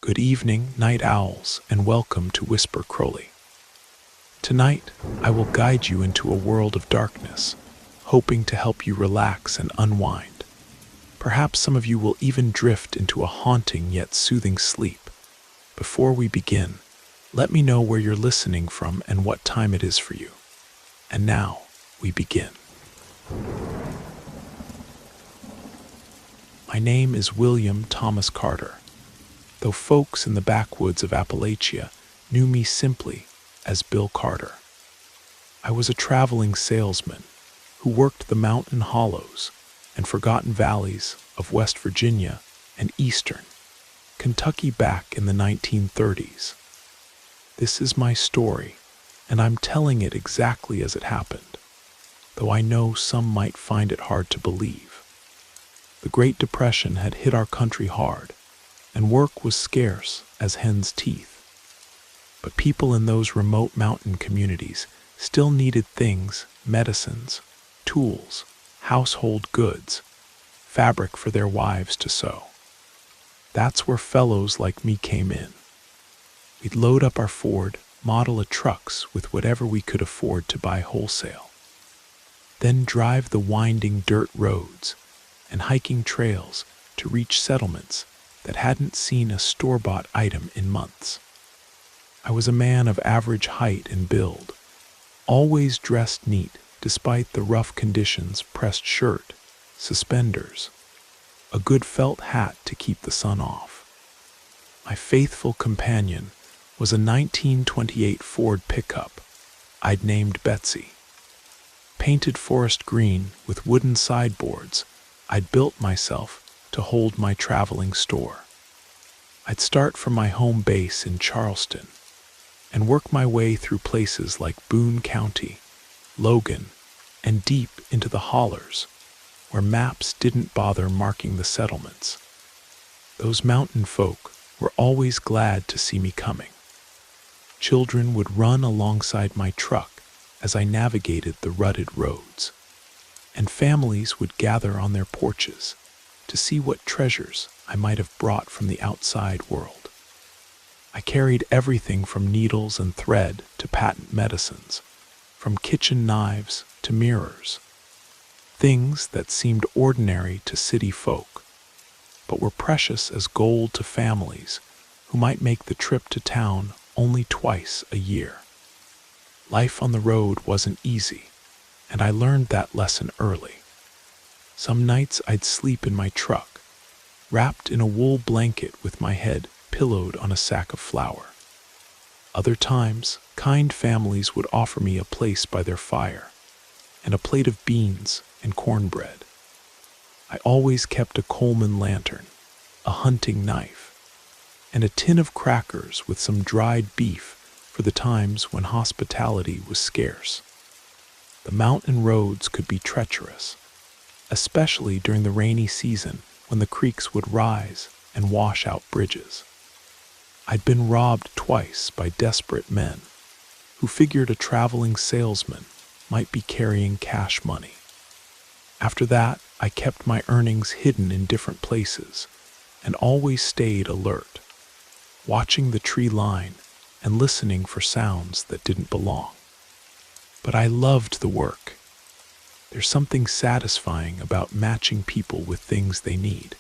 Good evening, night owls, and welcome to Whisper Crowley. Tonight, I will guide you into a world of darkness, hoping to help you relax and unwind. Perhaps some of you will even drift into a haunting yet soothing sleep. Before we begin, let me know where you're listening from and what time it is for you. And now, we begin. My name is William Thomas Carter, though folks in the backwoods of Appalachia knew me simply as Bill Carter. I was a traveling salesman who worked the mountain hollows and forgotten valleys of West Virginia and eastern Kentucky back in the 1930s. This is my story, and I'm telling it exactly as it happened, though I know some might find it hard to believe. The Great Depression had hit our country hard, and work was scarce as hen's teeth. But people in those remote mountain communities still needed things, medicines, tools, household goods, fabric for their wives to sew. That's where fellows like me came in. We'd load up our Ford model of trucks with whatever we could afford to buy wholesale, then drive the winding dirt roads and hiking trails to reach settlements that hadn't seen a store-bought item in months. I was a man of average height and build, always dressed neat despite the rough conditions: pressed shirt, suspenders, a good felt hat to keep the sun off. My faithful companion was a 1928 Ford pickup I'd named Betsy. Painted forest green with wooden sideboards, I'd built myself to hold my traveling store. I'd start from my home base in Charleston and work my way through places like Boone County, Logan, and deep into the hollers where maps didn't bother marking the settlements. Those mountain folk were always glad to see me coming. Children would run alongside my truck as I navigated the rutted roads, and families would gather on their porches to see what treasures I might have brought from the outside world. I carried everything from needles and thread to patent medicines, from kitchen knives to mirrors, things that seemed ordinary to city folk, but were precious as gold to families who might make the trip to town only twice a year. Life on the road wasn't easy, and I learned that lesson early. Some nights I'd sleep in my truck, wrapped in a wool blanket with my head pillowed on a sack of flour. Other times, kind families would offer me a place by their fire and a plate of beans and cornbread. I always kept a Coleman lantern, a hunting knife, and a tin of crackers with some dried beef for the times when hospitality was scarce. The mountain roads could be treacherous, especially during the rainy season when the creeks would rise and wash out bridges. I'd been robbed twice by desperate men who figured a traveling salesman might be carrying cash money. After that, I kept my earnings hidden in different places and always stayed alert, watching the tree line and listening for sounds that didn't belong. But I loved the work. There's something satisfying about matching people with things they need,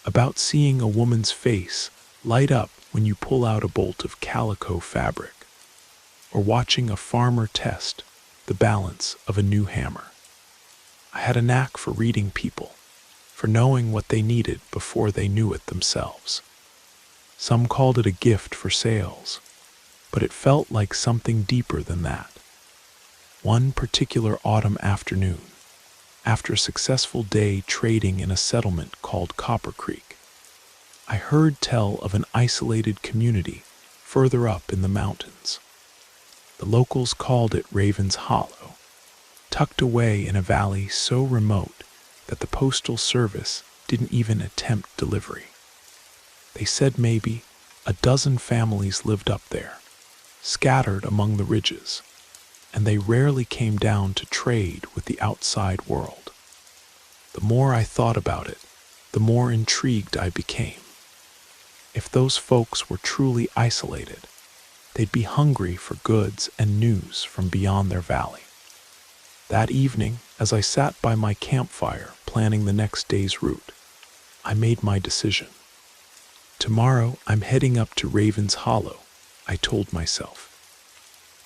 about seeing a woman's face light up when you pull out a bolt of calico fabric, or watching a farmer test the balance of a new hammer. I had a knack for reading people, for knowing what they needed before they knew it themselves. Some called it a gift for sales, but it felt like something deeper than that. One particular autumn afternoon, after a successful day trading in a settlement called Copper Creek, I heard tell of an isolated community further up in the mountains. The locals called it Raven's Hollow, tucked away in a valley so remote that the postal service didn't even attempt delivery. They said maybe a dozen families lived up there, scattered among the ridges, and they rarely came down to trade with the outside world. The more I thought about it, the more intrigued I became. If those folks were truly isolated, they'd be hungry for goods and news from beyond their valley. That evening, as I sat by my campfire planning the next day's route, I made my decision. Tomorrow I'm heading up to Raven's Hollow, I told myself.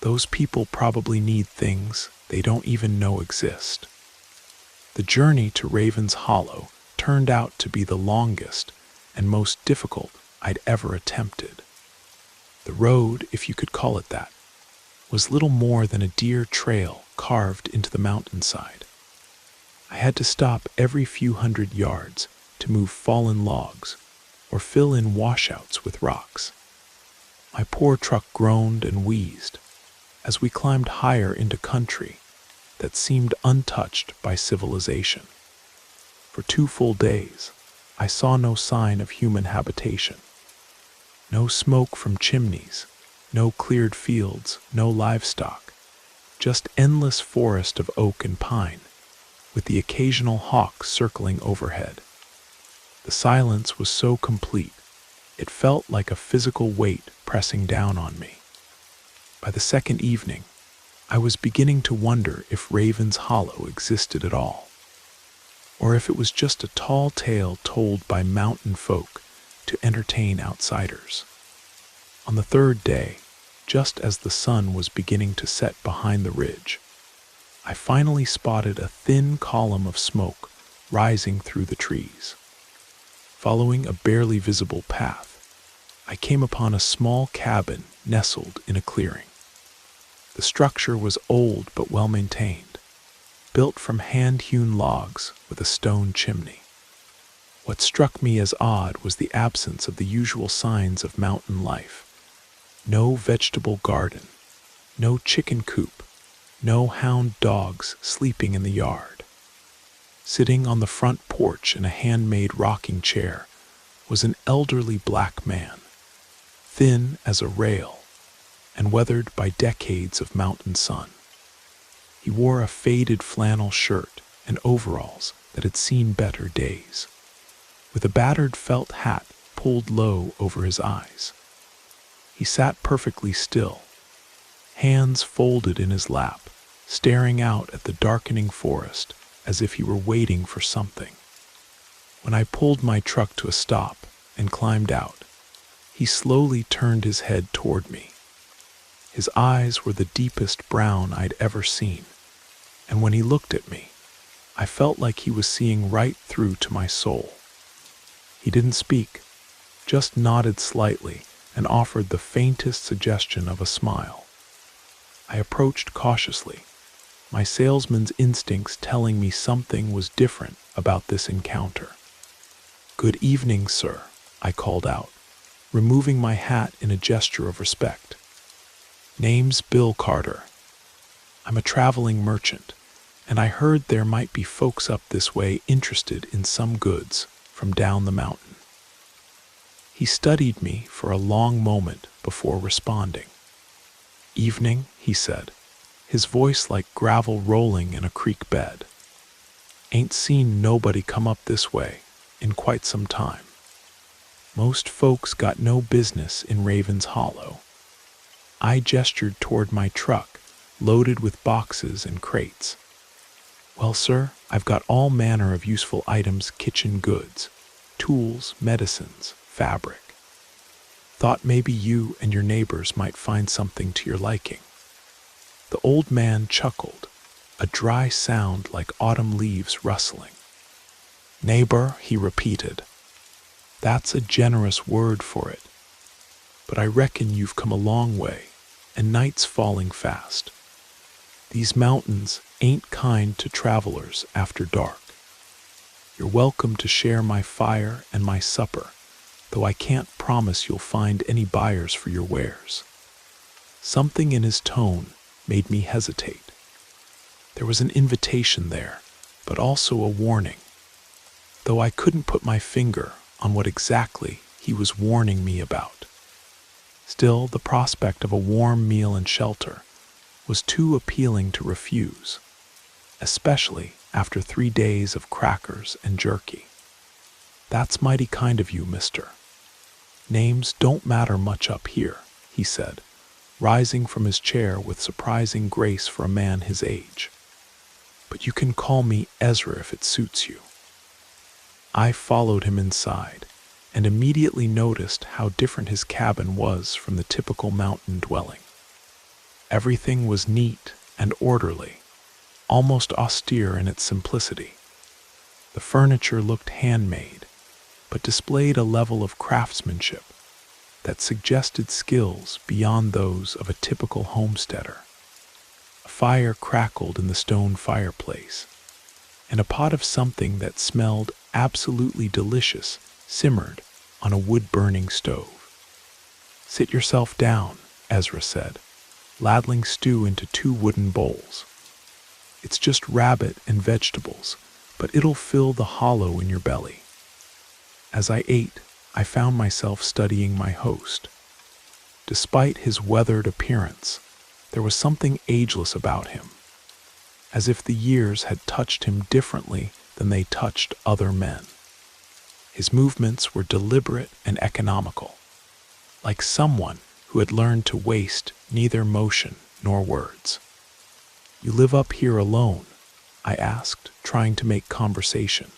Those people probably need things they don't even know exist. The journey to Raven's Hollow turned out to be the longest and most difficult I'd ever attempted. The road, if you could call it that, was little more than a deer trail carved into the mountainside. I had to stop every few hundred yards to move fallen logs or fill in washouts with rocks. My poor truck groaned and wheezed as we climbed higher into country that seemed untouched by civilization. For 2 full days, I saw no sign of human habitation. No smoke from chimneys, no cleared fields, no livestock, just endless forest of oak and pine, with the occasional hawk circling overhead. The silence was so complete, it felt like a physical weight pressing down on me. By the second evening, I was beginning to wonder if Raven's Hollow existed at all, or if it was just a tall tale told by mountain folk to entertain outsiders. On the third day, just as the sun was beginning to set behind the ridge, I finally spotted a thin column of smoke rising through the trees. Following a barely visible path, I came upon a small cabin nestled in a clearing. The structure was old but well maintained, built from hand-hewn logs with a stone chimney. What struck me as odd was the absence of the usual signs of mountain life. No vegetable garden, no chicken coop, no hound dogs sleeping in the yard. Sitting on the front porch in a handmade rocking chair was an elderly black man, thin as a rail and weathered by decades of mountain sun. He wore a faded flannel shirt and overalls that had seen better days, with a battered felt hat pulled low over his eyes. He sat perfectly still, hands folded in his lap, staring out at the darkening forest as if he were waiting for something. When I pulled my truck to a stop and climbed out, he slowly turned his head toward me. His eyes were the deepest brown I'd ever seen, and when he looked at me, I felt like he was seeing right through to my soul. He didn't speak, just nodded slightly and offered the faintest suggestion of a smile. I approached cautiously, my salesman's instincts telling me something was different about this encounter. "Good evening, sir," I called out, removing my hat in a gesture of respect. "Name's Bill Carter. I'm a traveling merchant, and I heard there might be folks up this way interested in some goods from down the mountain." He studied me for a long moment before responding. "Evening," he said, his voice like gravel rolling in a creek bed. "Ain't seen nobody come up this way in quite some time. Most folks got no business in Raven's Hollow." I gestured toward my truck, loaded with boxes and crates. "Well, sir, I've got all manner of useful items, kitchen goods, tools, medicines, fabric. Thought maybe you and your neighbors might find something to your liking." The old man chuckled, a dry sound like autumn leaves rustling. "Neighbor," he repeated. "That's a generous word for it. But I reckon you've come a long way, and night's falling fast. These mountains ain't kind to travelers after dark. You're welcome to share my fire and my supper, though I can't promise you'll find any buyers for your wares." Something in his tone made me hesitate. There was an invitation there, but also a warning, though I couldn't put my finger on what exactly he was warning me about. Still, the prospect of a warm meal and shelter was too appealing to refuse, especially after 3 days of crackers and jerky. "That's mighty kind of you, mister. Names don't matter much up here, he said, rising from his chair with surprising grace for a man his age. But you can call me Ezra if it suits you. I followed him inside and immediately noticed how different his cabin was from the typical mountain dwelling. Everything was neat and orderly, almost austere in its simplicity. The furniture looked handmade, but displayed a level of craftsmanship that suggested skills beyond those of a typical homesteader. A fire crackled in the stone fireplace, and a pot of something that smelled absolutely delicious simmered on a wood-burning stove. "Sit yourself down," Ezra said, ladling stew into 2 wooden bowls. "It's just rabbit and vegetables, but it'll fill the hollow in your belly." As I ate, I found myself studying my host. Despite his weathered appearance, there was something ageless about him, as if the years had touched him differently than they touched other men. His movements were deliberate and economical, like someone who had learned to waste neither motion nor words. "You live up here alone?" I asked, trying to make conversation.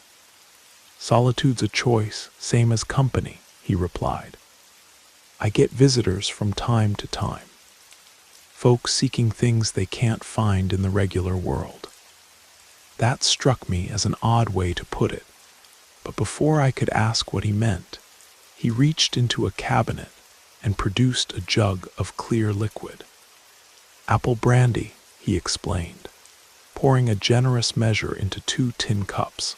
"Solitude's a choice, same as company," he replied. "I get visitors from time to time, folks seeking things they can't find in the regular world." That struck me as an odd way to put it, but before I could ask what he meant, he reached into a cabinet and produced a jug of clear liquid. "Apple brandy," he explained, pouring a generous measure into 2 tin cups.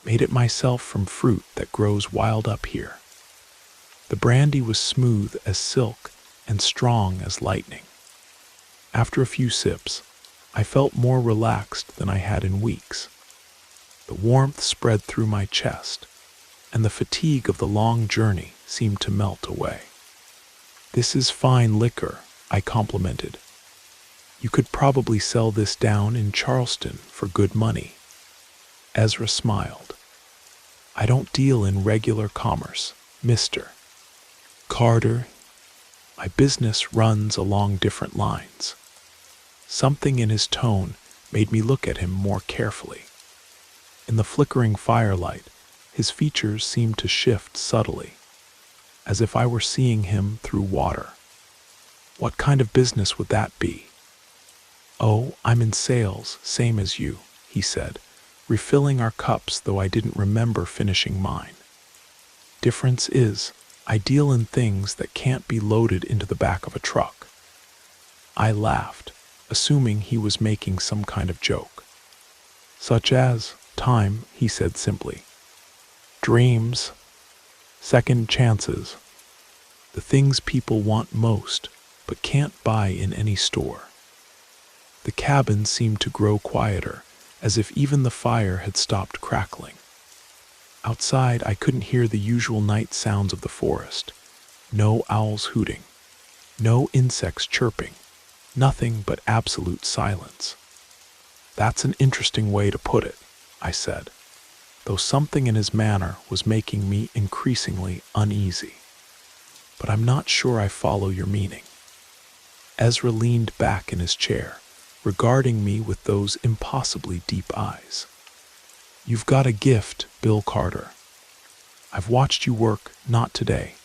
"Made it myself from fruit that grows wild up here." The brandy was smooth as silk and strong as lightning. After a few sips, I felt more relaxed than I had in weeks. The warmth spread through my chest, and the fatigue of the long journey seemed to melt away. "This is fine liquor," I complimented. "You could probably sell this down in Charleston for good money." Ezra smiled. "I don't deal in regular commerce, Mr. Carter. My business runs along different lines." Something in his tone made me look at him more carefully. In the flickering firelight, his features seemed to shift subtly, as if I were seeing him through water. "What kind of business would that be?" "Oh, I'm in sales, same as you," he said, refilling our cups though I didn't remember finishing mine. "Difference is, I deal in things that can't be loaded into the back of a truck." I laughed, assuming he was making some kind of joke. "Such as time," he said simply. "Dreams, second chances, the things people want most but can't buy in any store." The cabin seemed to grow quieter, as if even the fire had stopped crackling. Outside, I couldn't hear the usual night sounds of the forest. No owls hooting, no insects chirping, nothing but absolute silence. "That's an interesting way to put it," I said, though something in his manner was making me increasingly uneasy. "But I'm not sure I follow your meaning." Ezra leaned back in his chair, regarding me with those impossibly deep eyes. "You've got a gift, Bill Carter. I've watched you work, not today,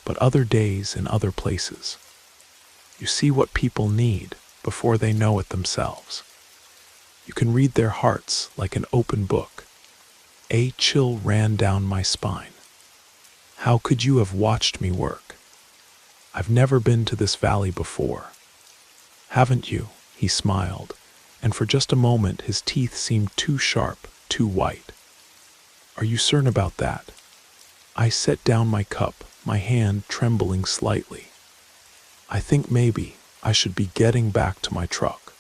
but other days in other places. You see what people need before they know it themselves. You can read their hearts like an open book." A chill ran down my spine. "How could you have watched me work? I've never been to this valley before." "Haven't you?" he smiled, and for just a moment his teeth seemed too sharp, too white. "Are you certain about that?" I set down my cup, my hand trembling slightly. "I think maybe I should be getting back to my truck.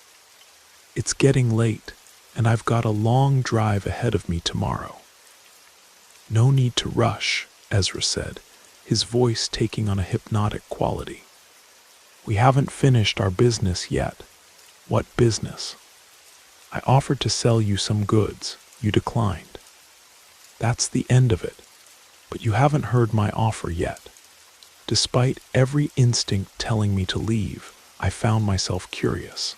It's getting late, and I've got a long drive ahead of me tomorrow." "No need to rush," Ezra said, his voice taking on a hypnotic quality. "We haven't finished our business yet." "What business?" "I offered to sell you some goods. You declined." "That's the end of it. But you haven't heard my offer yet." Despite every instinct telling me to leave, I found myself curious.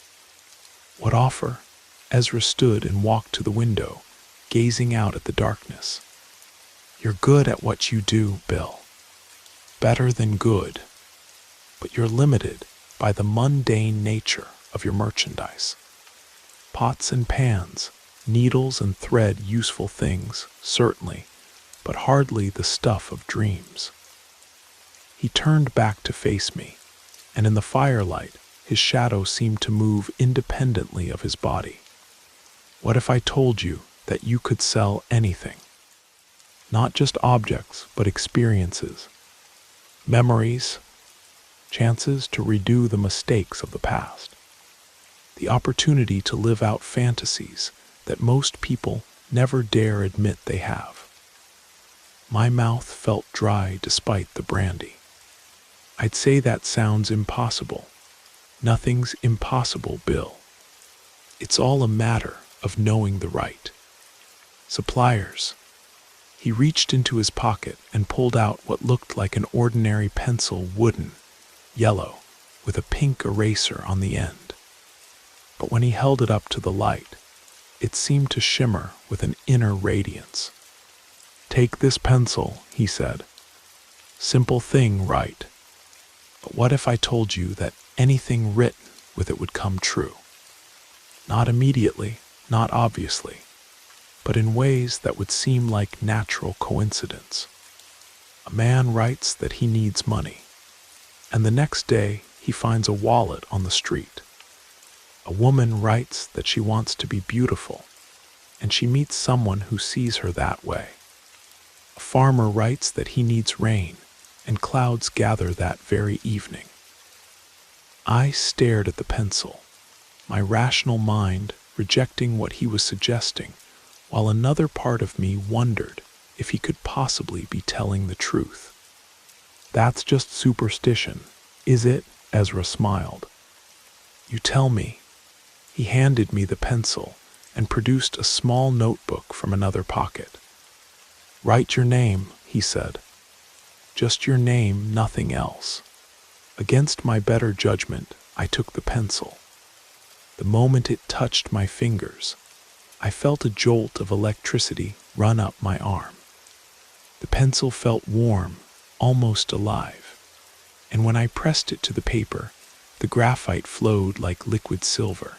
What offer? Ezra stood and walked to the window, gazing out at the darkness. You're good at what you do, Bill. Better than good. But you're limited by the mundane nature of your merchandise. Pots and pans, needles and thread, useful things, certainly, but hardly the stuff of dreams. He turned back to face me, and in the firelight, his shadow seemed to move independently of his body. What if I told you that you could sell anything? Not just objects, but experiences, memories, chances to redo the mistakes of the past, the opportunity to live out fantasies that most people never dare admit they have. My mouth felt dry despite the brandy. I'd say that sounds impossible. Nothing's impossible, Bill. It's all a matter of knowing the right. Suppliers. He reached into his pocket and pulled out what looked like an ordinary pencil, wooden, yellow, with a pink eraser on the end. But when he held it up to the light, it seemed to shimmer with an inner radiance. Take this pencil, he said. Simple thing, right? But what if I told you that anything written with it would come true? Not immediately, not obviously, but in ways that would seem like natural coincidence. A man writes that he needs money, and the next day he finds a wallet on the street. A woman writes that she wants to be beautiful, and she meets someone who sees her that way. A farmer writes that he needs rain, and clouds gather that very evening. I stared at the pencil, my rational mind rejecting what he was suggesting, while another part of me wondered if he could possibly be telling the truth. That's just superstition, is it? Ezra smiled. You tell me. He handed me the pencil and produced a small notebook from another pocket. Write your name, he said. Just your name, nothing else. Against my better judgment, I took the pencil. The moment it touched my fingers, I felt a jolt of electricity run up my arm. The pencil felt warm, almost alive, and when I pressed it to the paper, the graphite flowed like liquid silver.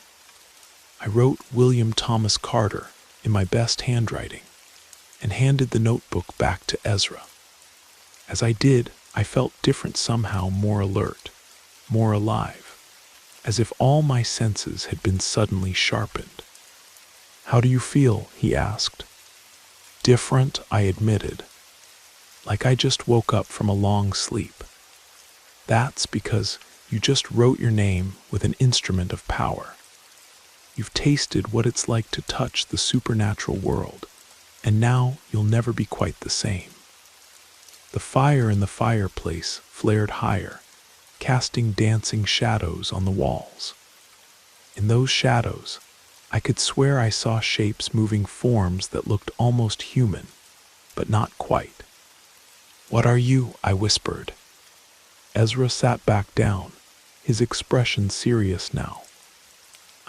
I wrote William Thomas Carter in my best handwriting and handed the notebook back to Ezra. As I did, I felt different somehow, more alert, more alive, as if all my senses had been suddenly sharpened. How do you feel? He asked. Different, I admitted, like I just woke up from a long sleep. That's because you just wrote your name with an instrument of power. You've tasted what it's like to touch the supernatural world, and now you'll never be quite the same. The fire in the fireplace flared higher, casting dancing shadows on the walls. In those shadows, I could swear I saw shapes moving, forms that looked almost human, but not quite. What are you? I whispered. Ezra sat back down, his expression serious now.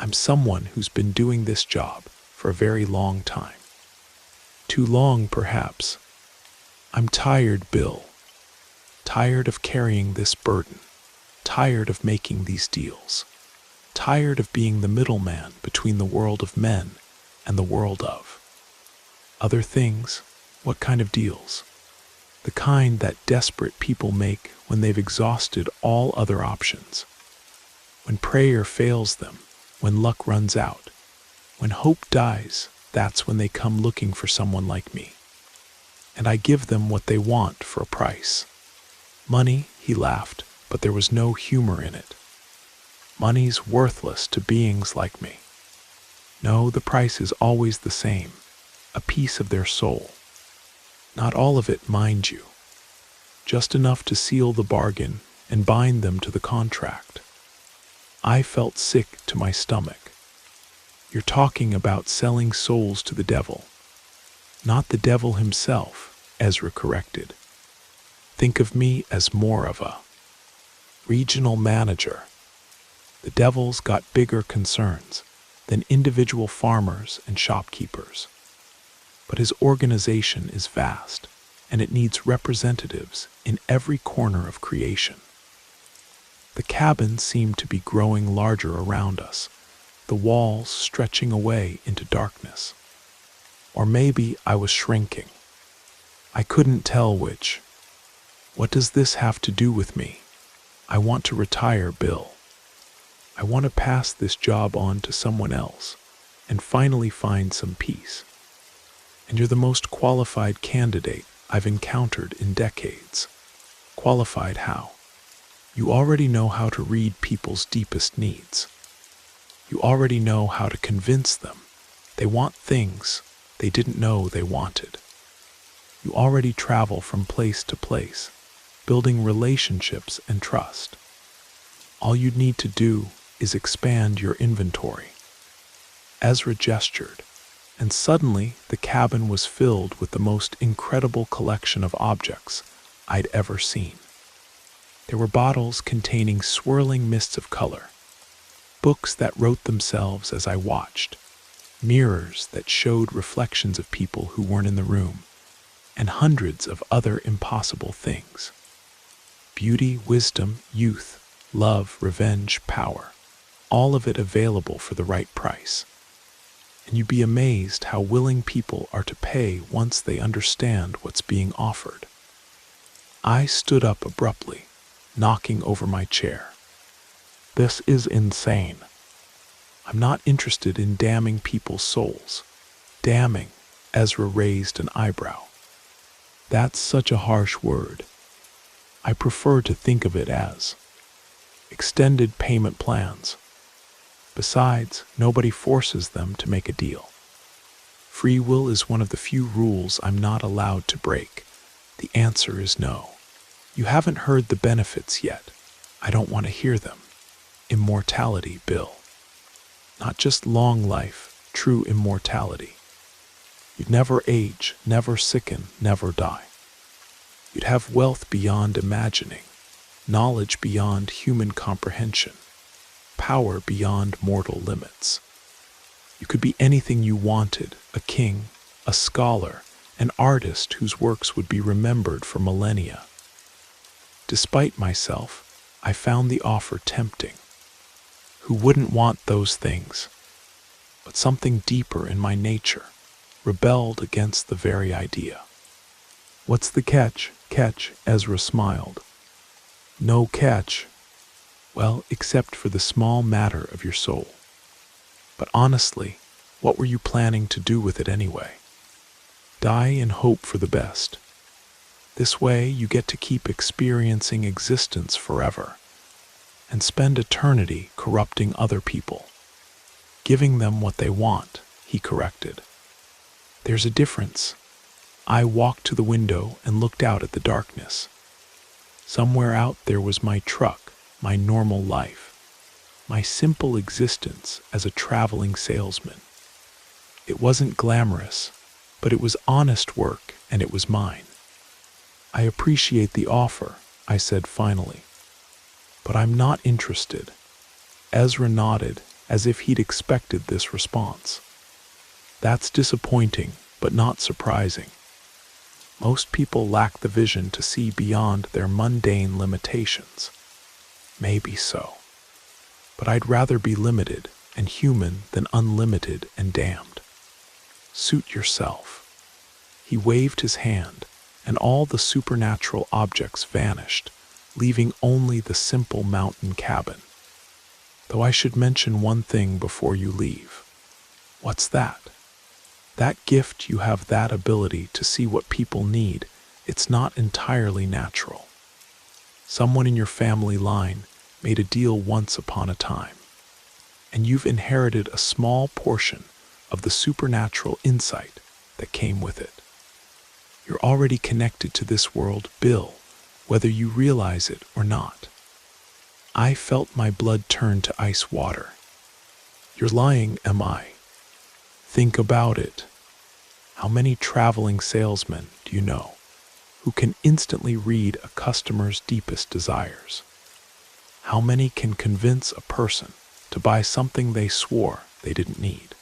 I'm someone who's been doing this job for a very long time. Too long, perhaps. I'm tired, Bill. Tired of carrying this burden. Tired of making these deals. Tired of being the middleman between the world of men and the world of other things. What kind of deals? The kind that desperate people make when they've exhausted all other options. When prayer fails them, when luck runs out, when hope dies, that's when they come looking for someone like me. And I give them what they want for a price. Money, he laughed, but there was no humor in it. Money's worthless to beings like me. No, the price is always the same, a piece of their soul. Not all of it, mind you. Just enough to seal the bargain and bind them to the contract. I felt sick to my stomach. You're talking about selling souls to the devil. Not the devil himself, Ezra corrected. Think of me as more of a regional manager. The devil's got bigger concerns than individual farmers and shopkeepers. But his organization is vast, and it needs representatives in every corner of creation. The cabin seemed to be growing larger around us, the walls stretching away into darkness. Or maybe I was shrinking. I couldn't tell which. What does this have to do with me? I want to retire, Bill. I want to pass this job on to someone else and finally find some peace. And you're the most qualified candidate I've encountered in decades. Qualified how? You already know how to read people's deepest needs. You already know how to convince them they want things they didn't know they wanted. You already travel from place to place, building relationships and trust. All you'd need to do is expand your inventory. Ezra gestured, and suddenly the cabin was filled with the most incredible collection of objects I'd ever seen. There were bottles containing swirling mists of color, books that wrote themselves as I watched, mirrors that showed reflections of people who weren't in the room, and hundreds of other impossible things. Beauty, wisdom, youth, love, revenge, power, all of it available for the right price. And you'd be amazed how willing people are to pay once they understand what's being offered. I stood up abruptly, knocking over my chair. This is insane. I'm not interested in damning people's souls. Damning, Ezra raised an eyebrow. That's such a harsh word. I prefer to think of it as extended payment plans. Besides, nobody forces them to make a deal. Free will is one of the few rules I'm not allowed to break. The answer is no. You haven't heard the benefits yet. I don't want to hear them. Immortality, Bill. Not just long life, true immortality. You'd never age, never sicken, never die. You'd have wealth beyond imagining, knowledge beyond human comprehension, power beyond mortal limits. You could be anything you wanted, a king, a scholar, an artist whose works would be remembered for millennia. Despite myself, I found the offer tempting. Who wouldn't want those things? But something deeper in my nature rebelled against the very idea. What's the catch? Catch, Ezra smiled. No catch. Well, except for the small matter of your soul. But honestly, what were you planning to do with it anyway? Die and hope for the best. This way you get to keep experiencing existence forever and spend eternity corrupting other people, giving them what they want, he corrected. There's a difference. I walked to the window and looked out at the darkness. Somewhere out there was my truck, my normal life, my simple existence as a traveling salesman. It wasn't glamorous, but it was honest work, and it was mine. I appreciate the offer, I said finally, but I'm not interested. Ezra nodded, as if he'd expected this response. That's disappointing, but not surprising. Most people lack the vision to see beyond their mundane limitations. Maybe so. But I'd rather be limited and human than unlimited and damned. Suit yourself. He waved his hand, and all the supernatural objects vanished, leaving only the simple mountain cabin. Though I should mention one thing before you leave. What's that? That gift you have that ability to see what people need. It's not entirely natural. Someone in your family line made a deal once upon a time, and you've inherited a small portion of the supernatural insight that came with it. You're already connected to this world, Bill, whether you realize it or not. I felt my blood turn to ice water. You're lying, am I? Think about it. How many traveling salesmen do you know who can instantly read a customer's deepest desires? How many can convince a person to buy something they swore they didn't need?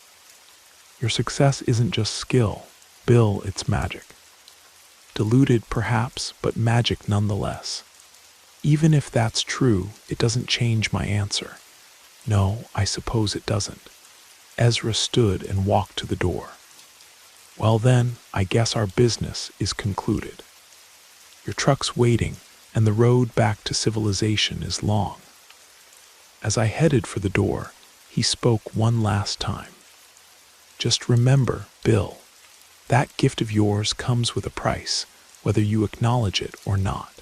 Your success isn't just skill, Bill, it's magic. Diluted perhaps, but magic nonetheless. Even if that's true, it doesn't change my answer. No, I suppose it doesn't. Ezra stood and walked to the door. Well then, I guess our business is concluded. Your truck's waiting, and the road back to civilization is long. As I headed for the door, he spoke one last time. Just remember, Bill, that gift of yours comes with a price, whether you acknowledge it or not.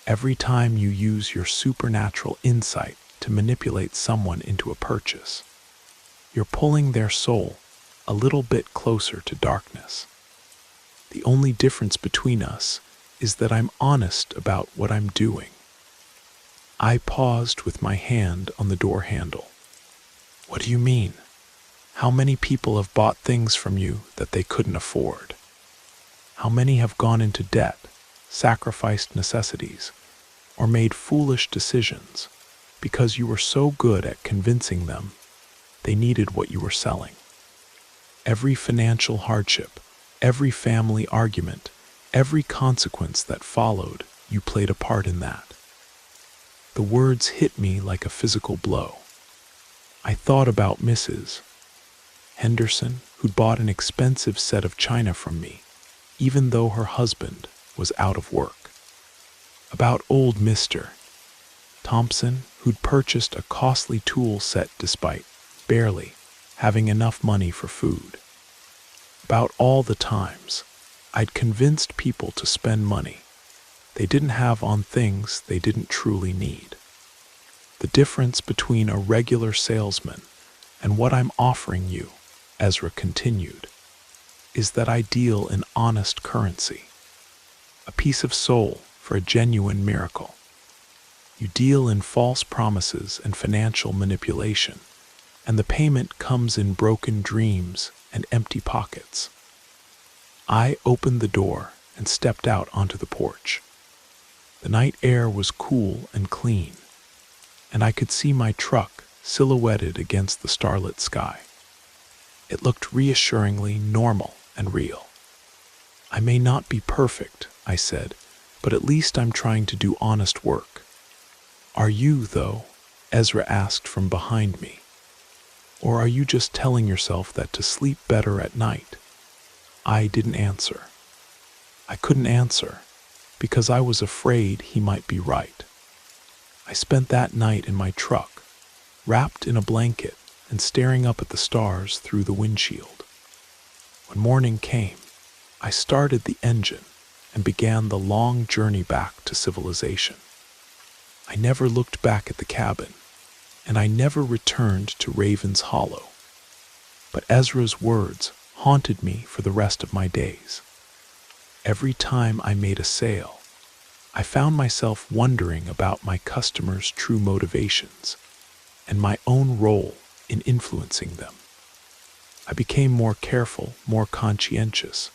Every time you use your supernatural insight to manipulate someone into a purchase, you're pulling their soul a little bit closer to darkness. The only difference between us is that I'm honest about what I'm doing. I paused with my hand on the door handle. What do you mean? How many people have bought things from you that they couldn't afford? How many have gone into debt, sacrificed necessities, or made foolish decisions because you were so good at convincing them they needed what you were selling? Every financial hardship, every family argument, every consequence that followed, you played a part in that. The words hit me like a physical blow. I thought about Mrs. Henderson, who'd bought an expensive set of china from me, even though her husband was out of work. About old Mr. Thompson, who'd purchased a costly tool set despite barely having enough money for food. About all the times I'd convinced people to spend money they didn't have on things they didn't truly need. The difference between a regular salesman and what I'm offering you, Ezra continued, is that I deal in honest currency, a piece of soul for a genuine miracle. You deal in false promises and financial manipulation, and the payment comes in broken dreams and empty pockets. I opened the door and stepped out onto the porch. The night air was cool and clean, and I could see my truck silhouetted against the starlit sky. It looked reassuringly normal and real. I may not be perfect, I said, but at least I'm trying to do honest work. Are you, though? Ezra asked from behind me. Or are you just telling yourself that to sleep better at night? I didn't answer. I couldn't answer because I was afraid he might be right. I spent that night in my truck, wrapped in a blanket and staring up at the stars through the windshield. When morning came, I started the engine and began the long journey back to civilization. I never looked back at the cabin, and I never returned to Raven's Hollow. But Ezra's words haunted me for the rest of my days. Every time I made a sale, I found myself wondering about my customers' true motivations and my own role in influencing them. I became more careful, more conscientious,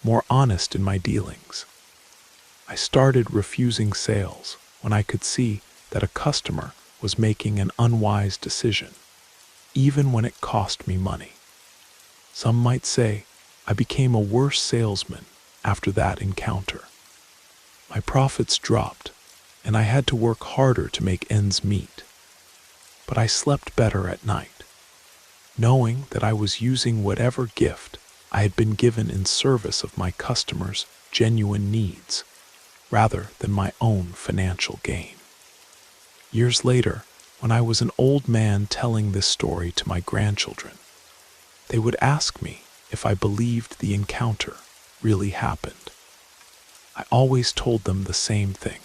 more honest in my dealings. I started refusing sales when I could see that a customer was making an unwise decision, even when it cost me money. Some might say I became a worse salesman after that encounter. My profits dropped, and I had to work harder to make ends meet. But I slept better at night, knowing that I was using whatever gift I had been given in service of my customers' genuine needs, rather than my own financial gain. Years later, when I was an old man telling this story to my grandchildren, they would ask me if I believed the encounter really happened. I always told them the same thing.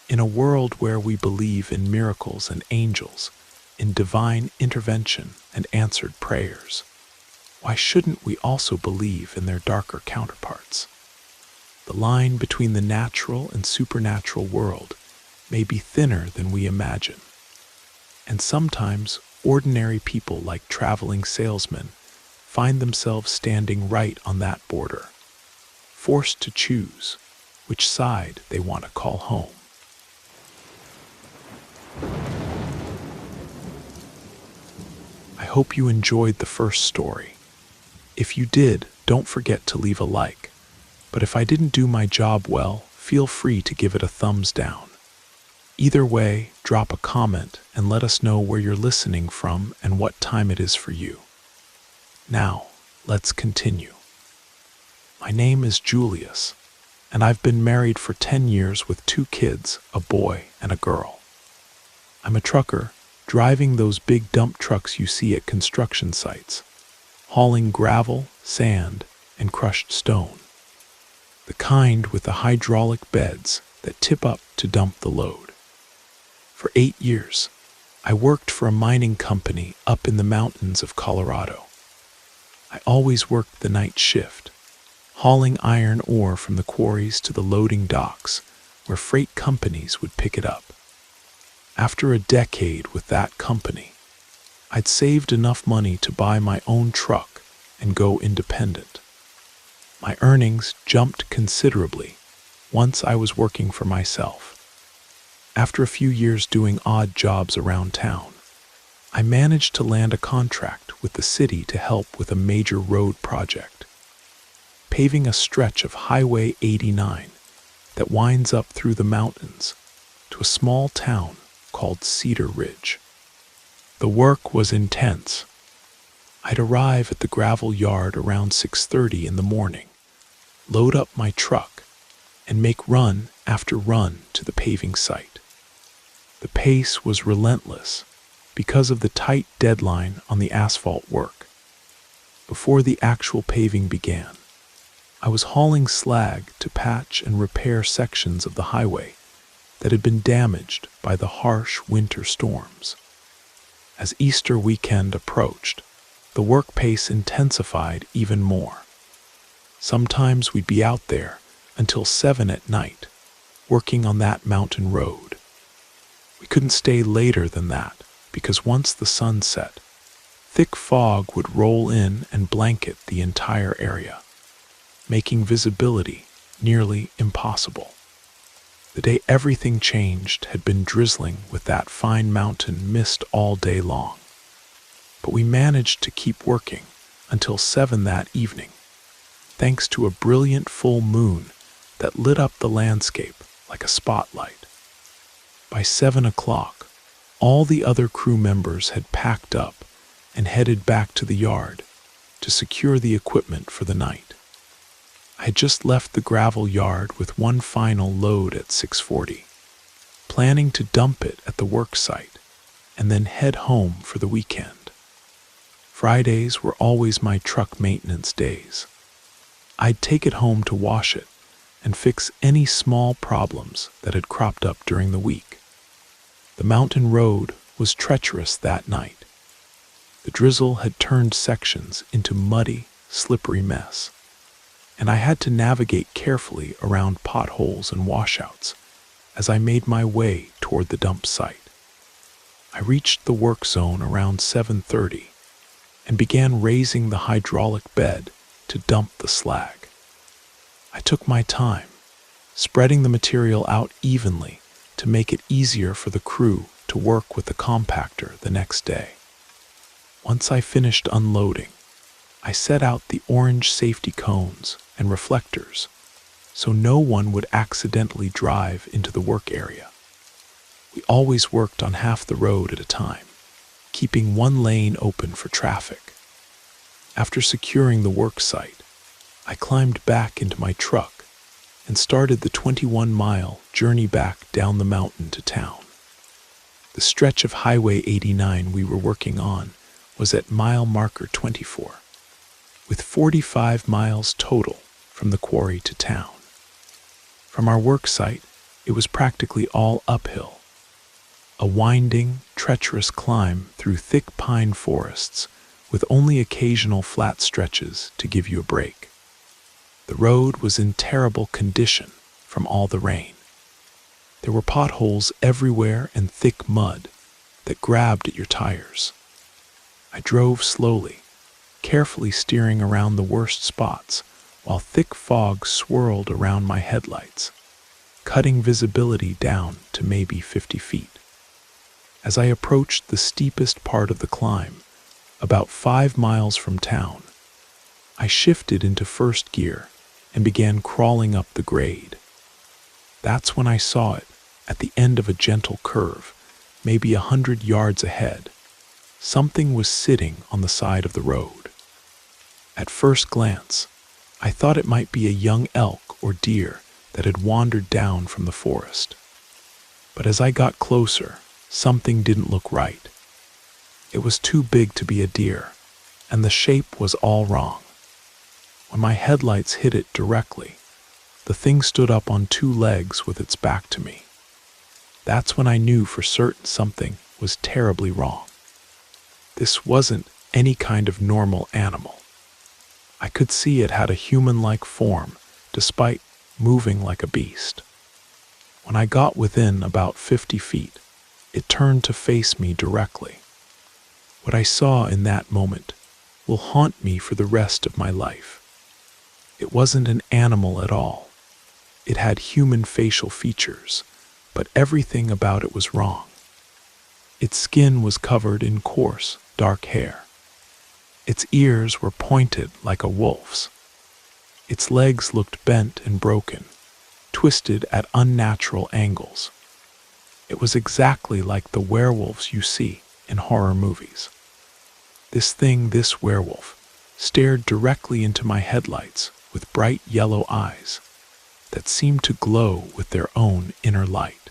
In a world where we believe in miracles and angels, in divine intervention and answered prayers, why shouldn't we also believe in their darker counterparts? The line between the natural and supernatural world may be thinner than we imagine. And sometimes ordinary people like traveling salesmen find themselves standing right on that border, forced to choose which side they want to call home. I hope you enjoyed the first story. If you did, don't forget to leave a like. But if I didn't do my job well, feel free to give it a thumbs down. Either way, drop a comment and let us know where you're listening from and what time it is for you. Now, let's continue. My name is Julius, and I've been married for 10 years with 2 kids, a boy and a girl. I'm a trucker, driving those big dump trucks you see at construction sites, hauling gravel, sand, and crushed stone. The kind with the hydraulic beds that tip up to dump the load. For 8 years, I worked for a mining company up in the mountains of Colorado. I always worked the night shift, hauling iron ore from the quarries to the loading docks where freight companies would pick it up. After a decade with that company, I'd saved enough money to buy my own truck and go independent. My earnings jumped considerably once I was working for myself. After a few years doing odd jobs around town, I managed to land a contract with the city to help with a major road project, paving a stretch of Highway 89 that winds up through the mountains to a small town called Cedar Ridge. The work was intense. I'd arrive at the gravel yard around 6:30 in the morning, load up my truck, and make run after run to the paving site. The pace was relentless because of the tight deadline on the asphalt work. Before the actual paving began, I was hauling slag to patch and repair sections of the highway that had been damaged by the harsh winter storms. As Easter weekend approached, the work pace intensified even more. Sometimes we'd be out there until 7 at night, working on that mountain road. We couldn't stay later than that because once the sun set, thick fog would roll in and blanket the entire area, making visibility nearly impossible. The day everything changed had been drizzling with that fine mountain mist all day long. But we managed to keep working until 7 that evening, thanks to a brilliant full moon that lit up the landscape like a spotlight. By 7 o'clock, all the other crew members had packed up and headed back to the yard to secure the equipment for the night. I had just left the gravel yard with one final load at 6:40, planning to dump it at the work site and then head home for the weekend. Fridays were always my truck maintenance days. I'd take it home to wash it and fix any small problems that had cropped up during the week. The mountain road was treacherous that night. The drizzle had turned sections into muddy, slippery mess, and I had to navigate carefully around potholes and washouts as I made my way toward the dump site. I reached the work zone around 7:30 and began raising the hydraulic bed to dump the slag. I took my time, spreading the material out evenly to make it easier for the crew to work with the compactor the next day. Once I finished unloading, I set out the orange safety cones and reflectors so no one would accidentally drive into the work area. We always worked on half the road at a time, keeping one lane open for traffic. After securing the work site, I climbed back into my truck and started the 21-mile journey back down the mountain to town. The stretch of Highway 89 we were working on was at mile marker 24, with 45 miles total from the quarry to town. From our work site, it was practically all uphill, a winding, treacherous climb through thick pine forests with only occasional flat stretches to give you a break. The road was in terrible condition from all the rain. There were potholes everywhere and thick mud that grabbed at your tires. I drove slowly, carefully steering around the worst spots while thick fog swirled around my headlights, cutting visibility down to maybe 50 feet. As I approached the steepest part of the climb, about 5 miles from town, I shifted into first gear and began crawling up the grade. That's when I saw it, at the end of a gentle curve, maybe 100 yards ahead. Something was sitting on the side of the road. At first glance, I thought it might be a young elk or deer that had wandered down from the forest. But as I got closer, something didn't look right. It was too big to be a deer, and the shape was all wrong. When my headlights hit it directly, the thing stood up on 2 legs with its back to me. That's when I knew for certain something was terribly wrong. This wasn't any kind of normal animal. I could see it had a human-like form, despite moving like a beast. When I got within about 50 feet, it turned to face me directly. What I saw in that moment will haunt me for the rest of my life. It wasn't an animal at all. It had human facial features, but everything about it was wrong. Its skin was covered in coarse, dark hair. Its ears were pointed like a wolf's. Its legs looked bent and broken, twisted at unnatural angles. It was exactly like the werewolves you see in horror movies. This werewolf, stared directly into my headlights with bright yellow eyes that seemed to glow with their own inner light.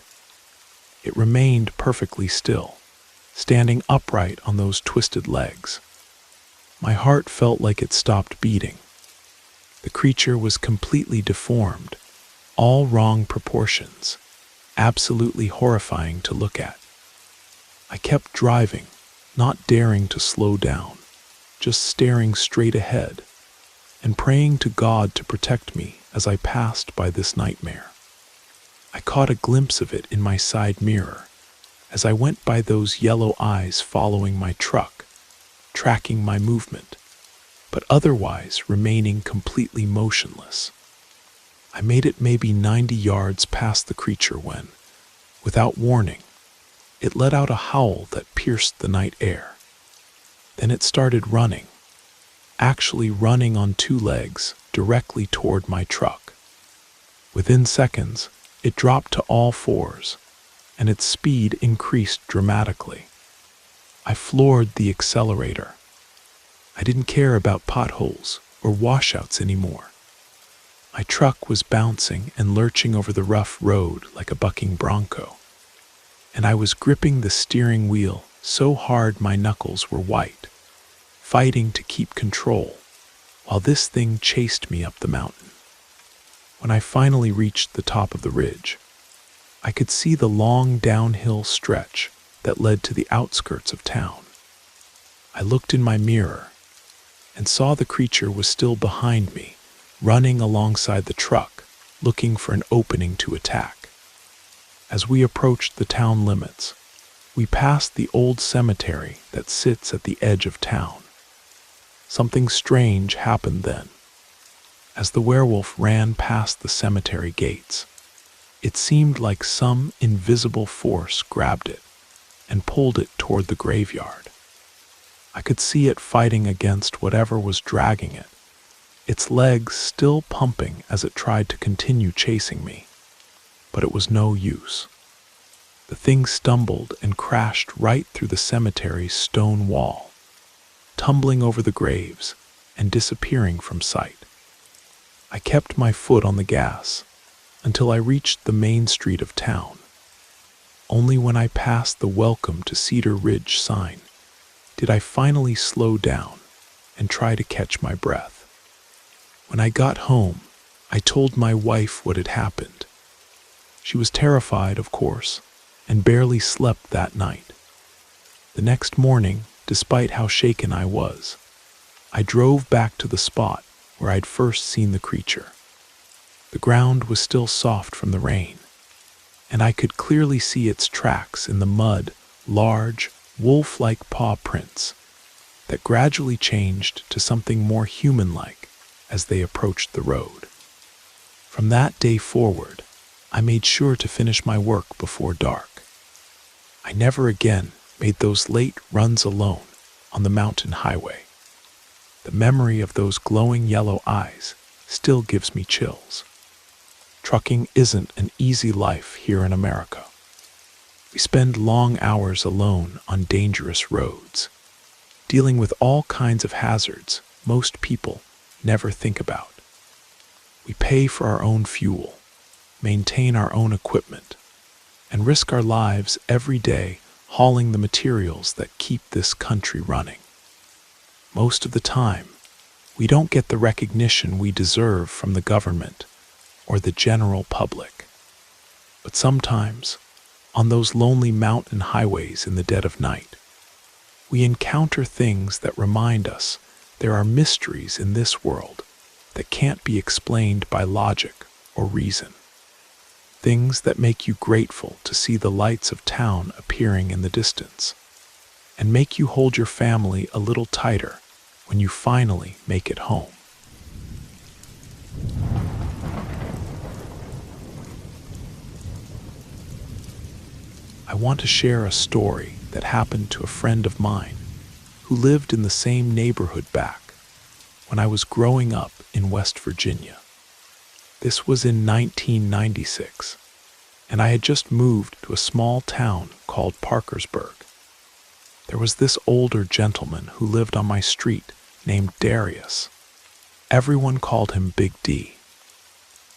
It remained perfectly still, standing upright on those twisted legs. My heart felt like it stopped beating. The creature was completely deformed, all wrong proportions, absolutely horrifying to look at. I kept driving, not daring to slow down, just staring straight ahead, and praying to God to protect me as I passed by this nightmare. I caught a glimpse of it in my side mirror as I went by, those yellow eyes following my truck, tracking my movement, but otherwise remaining completely motionless. I made it maybe 90 yards past the creature when, without warning, it let out a howl that pierced the night air. Then it started running, actually running on 2 legs directly toward my truck. Within seconds, it dropped to all 4s, and its speed increased dramatically. I floored the accelerator. I didn't care about potholes or washouts anymore. My truck was bouncing and lurching over the rough road like a bucking bronco, and I was gripping the steering wheel so hard my knuckles were white, fighting to keep control while this thing chased me up the mountain. When I finally reached the top of the ridge, I could see the long downhill stretch that led to the outskirts of town. I looked in my mirror and saw the creature was still behind me, running alongside the truck, looking for an opening to attack. As we approached the town limits, we passed the old cemetery that sits at the edge of town. Something strange happened then. As the werewolf ran past the cemetery gates, it seemed like some invisible force grabbed it and pulled it toward the graveyard. I could see it fighting against whatever was dragging it, its legs still pumping as it tried to continue chasing me. But it was no use. The thing stumbled and crashed right through the cemetery's stone wall, tumbling over the graves and disappearing from sight. I kept my foot on the gas until I reached the main street of town. Only when I passed the Welcome to Cedar Ridge sign did I finally slow down and try to catch my breath. When I got home, I told my wife what had happened. She was terrified, of course, and barely slept that night. The next morning, despite how shaken I was, I drove back to the spot where I'd first seen the creature. The ground was still soft from the rain, and I could clearly see its tracks in the mud, large, wolf-like paw prints that gradually changed to something more human-like as they approached the road. From that day forward, I made sure to finish my work before dark. I never again made those late runs alone on the mountain highway. The memory of those glowing yellow eyes still gives me chills. Trucking isn't an easy life here in America. We spend long hours alone on dangerous roads, dealing with all kinds of hazards most people never think about. We pay for our own fuel, maintain our own equipment, and risk our lives every day hauling the materials that keep this country running. Most of the time, we don't get the recognition we deserve from the government or the general public. But sometimes, on those lonely mountain highways in the dead of night, we encounter things that remind us there are mysteries in this world that can't be explained by logic or reason. Things that make you grateful to see the lights of town appearing in the distance, and make you hold your family a little tighter when you finally make it home. I want to share a story that happened to a friend of mine who lived in the same neighborhood back when I was growing up in West Virginia. This was in 1996, and I had just moved to a small town called Parkersburg. There was this older gentleman who lived on my street named Darius. Everyone called him Big D.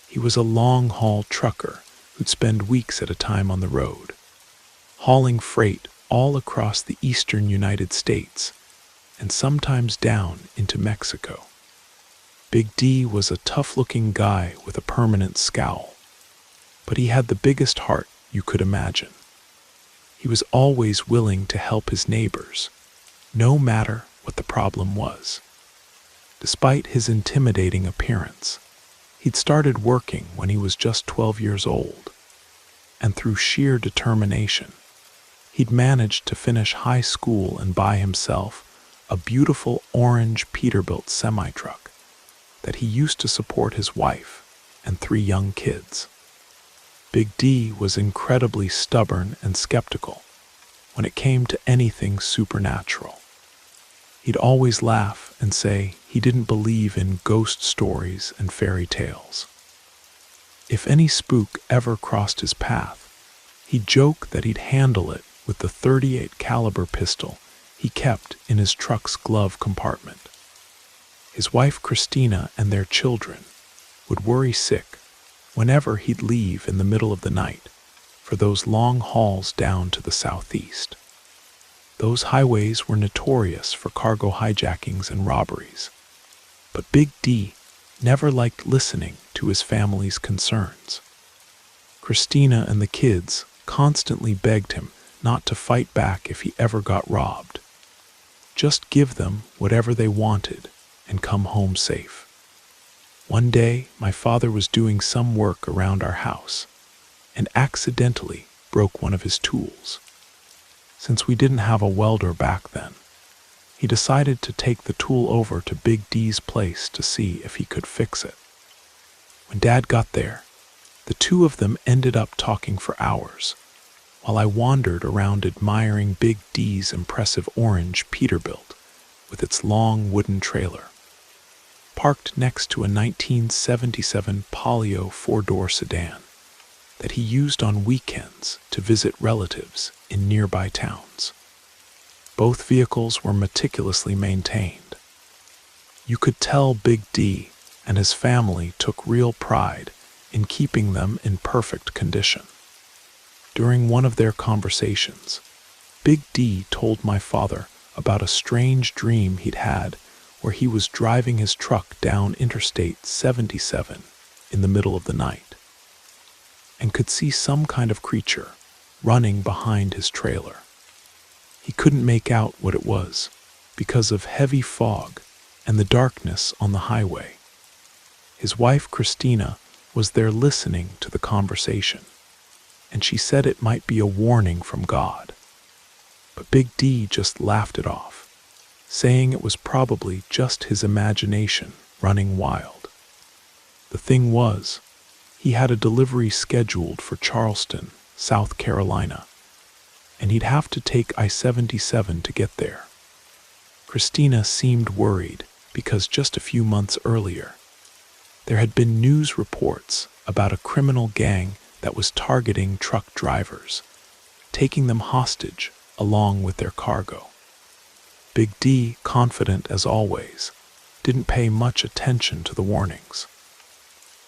He was a long-haul trucker who'd spend weeks at a time on the road, hauling freight all across the eastern United States and sometimes down into Mexico. Big D was a tough-looking guy with a permanent scowl, but he had the biggest heart you could imagine. He was always willing to help his neighbors, no matter what the problem was. Despite his intimidating appearance, he'd started working when he was just 12 years old, and through sheer determination, he'd managed to finish high school and buy himself a beautiful orange Peterbilt semi-truck that he used to support his wife and 3 young kids. Big D was incredibly stubborn and skeptical when it came to anything supernatural. He'd always laugh and say he didn't believe in ghost stories and fairy tales. If any spook ever crossed his path, he'd joke that he'd handle it with the .38 caliber pistol he kept in his truck's glove compartment. His wife Christina and their children would worry sick whenever he'd leave in the middle of the night for those long hauls down to the southeast. Those highways were notorious for cargo hijackings and robberies, but Big D never liked listening to his family's concerns. Christina and the kids constantly begged him not to fight back if he ever got robbed. Just give them whatever they wanted and come home safe. One day, my father was doing some work around our house and accidentally broke one of his tools. Since we didn't have a welder back then, he decided to take the tool over to Big D's place to see if he could fix it. When Dad got there, the two of them ended up talking for hours, while I wandered around admiring Big D's impressive orange Peterbilt with its long wooden trailer, parked next to a 1977 Palio 4-door sedan that he used on weekends to visit relatives in nearby towns. Both vehicles were meticulously maintained. You could tell Big D and his family took real pride in keeping them in perfect condition. During one of their conversations, Big D told my father about a strange dream he'd had where he was driving his truck down Interstate 77 in the middle of the night and could see some kind of creature running behind his trailer. He couldn't make out what it was because of heavy fog and the darkness on the highway. His wife Christina was there listening to the conversation, and she said it might be a warning from God. But Big D just laughed it off, saying it was probably just his imagination running wild. The thing was, he had a delivery scheduled for Charleston, South Carolina, and he'd have to take I-77 to get there. Christina seemed worried because just a few months earlier, there had been news reports about a criminal gang that was targeting truck drivers, taking them hostage along with their cargo. Big D, confident as always, didn't pay much attention to the warnings.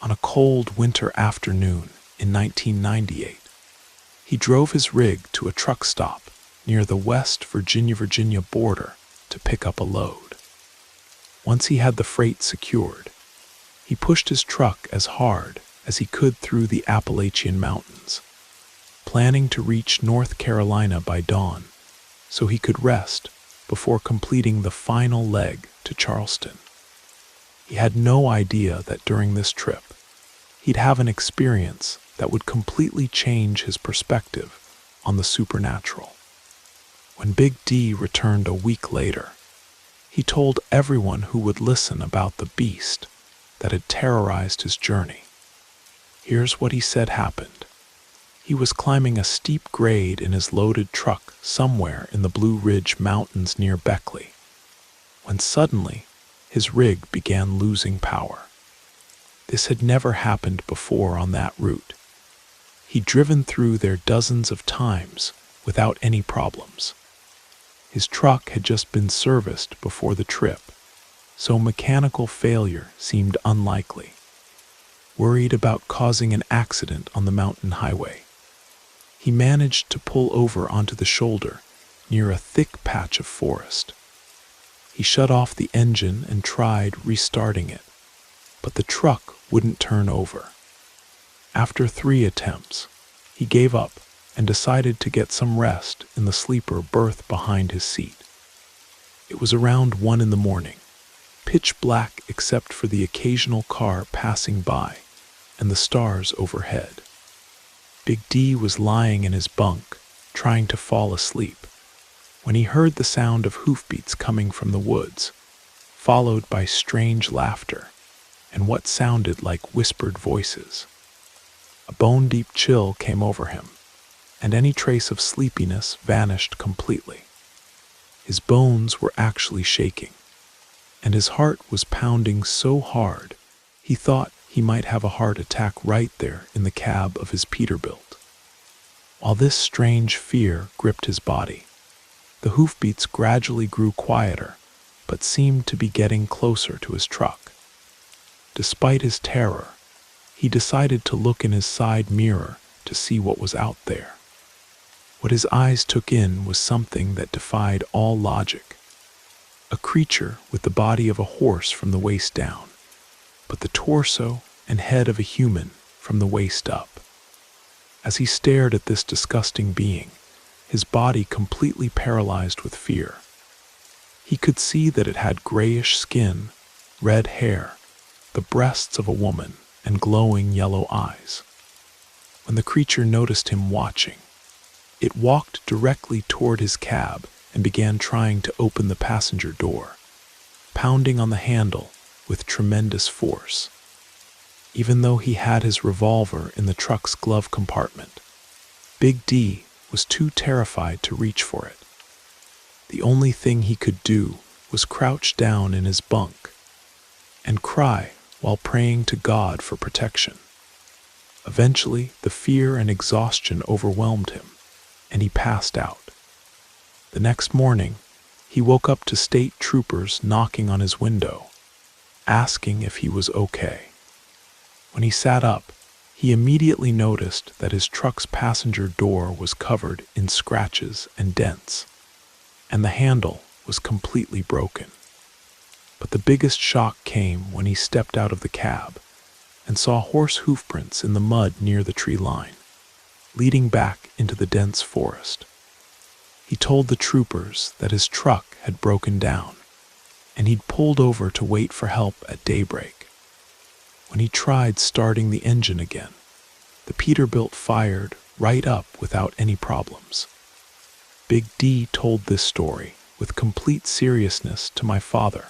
On a cold winter afternoon in 1998, he drove his rig to a truck stop near the West Virginia border to pick up a load. Once he had the freight secured, he pushed his truck as hard as he could through the Appalachian Mountains, planning to reach North Carolina by dawn so he could rest before completing the final leg to Charleston. He had no idea that during this trip, he'd have an experience that would completely change his perspective on the supernatural. When Big D returned a week later, he told everyone who would listen about the beast that had terrorized his journey. Here's what he said happened. He was climbing a steep grade in his loaded truck somewhere in the Blue Ridge Mountains near Beckley, when suddenly his rig began losing power. This had never happened before on that route. He'd driven through there dozens of times without any problems. His truck had just been serviced before the trip, so mechanical failure seemed unlikely. Worried about causing an accident on the mountain highway, he managed to pull over onto the shoulder near a thick patch of forest. He shut off the engine and tried restarting it, but the truck wouldn't turn over. After 3 attempts, he gave up and decided to get some rest in the sleeper berth behind his seat. It was around 1 in the morning, pitch black except for the occasional car passing by and the stars overhead. Big D was lying in his bunk, trying to fall asleep, when he heard the sound of hoofbeats coming from the woods, followed by strange laughter and what sounded like whispered voices. A bone-deep chill came over him, and any trace of sleepiness vanished completely. His bones were actually shaking, and his heart was pounding so hard he thought he might have a heart attack right there in the cab of his Peterbilt. While this strange fear gripped his body, the hoofbeats gradually grew quieter, but seemed to be getting closer to his truck. Despite his terror, he decided to look in his side mirror to see what was out there. What his eyes took in was something that defied all logic. A creature with the body of a horse from the waist down, but the torso and head of a human from the waist up. As he stared at this disgusting being, his body completely paralyzed with fear. He could see that it had grayish skin, red hair, the breasts of a woman, and glowing yellow eyes. When the creature noticed him watching, it walked directly toward his cab and began trying to open the passenger door, pounding on the handle with tremendous force. Even though he had his revolver in the truck's glove compartment, Big D was too terrified to reach for it. The only thing he could do was crouch down in his bunk and cry while praying to God for protection. Eventually, the fear and exhaustion overwhelmed him, and he passed out. The next morning, he woke up to state troopers knocking on his window, asking if he was okay. When he sat up, he immediately noticed that his truck's passenger door was covered in scratches and dents, and the handle was completely broken. But the biggest shock came when he stepped out of the cab and saw horse hoofprints in the mud near the tree line, leading back into the dense forest. He told the troopers that his truck had broken down, and he'd pulled over to wait for help at daybreak. When he tried starting the engine again, the Peterbilt fired right up without any problems. Big D told this story with complete seriousness to my father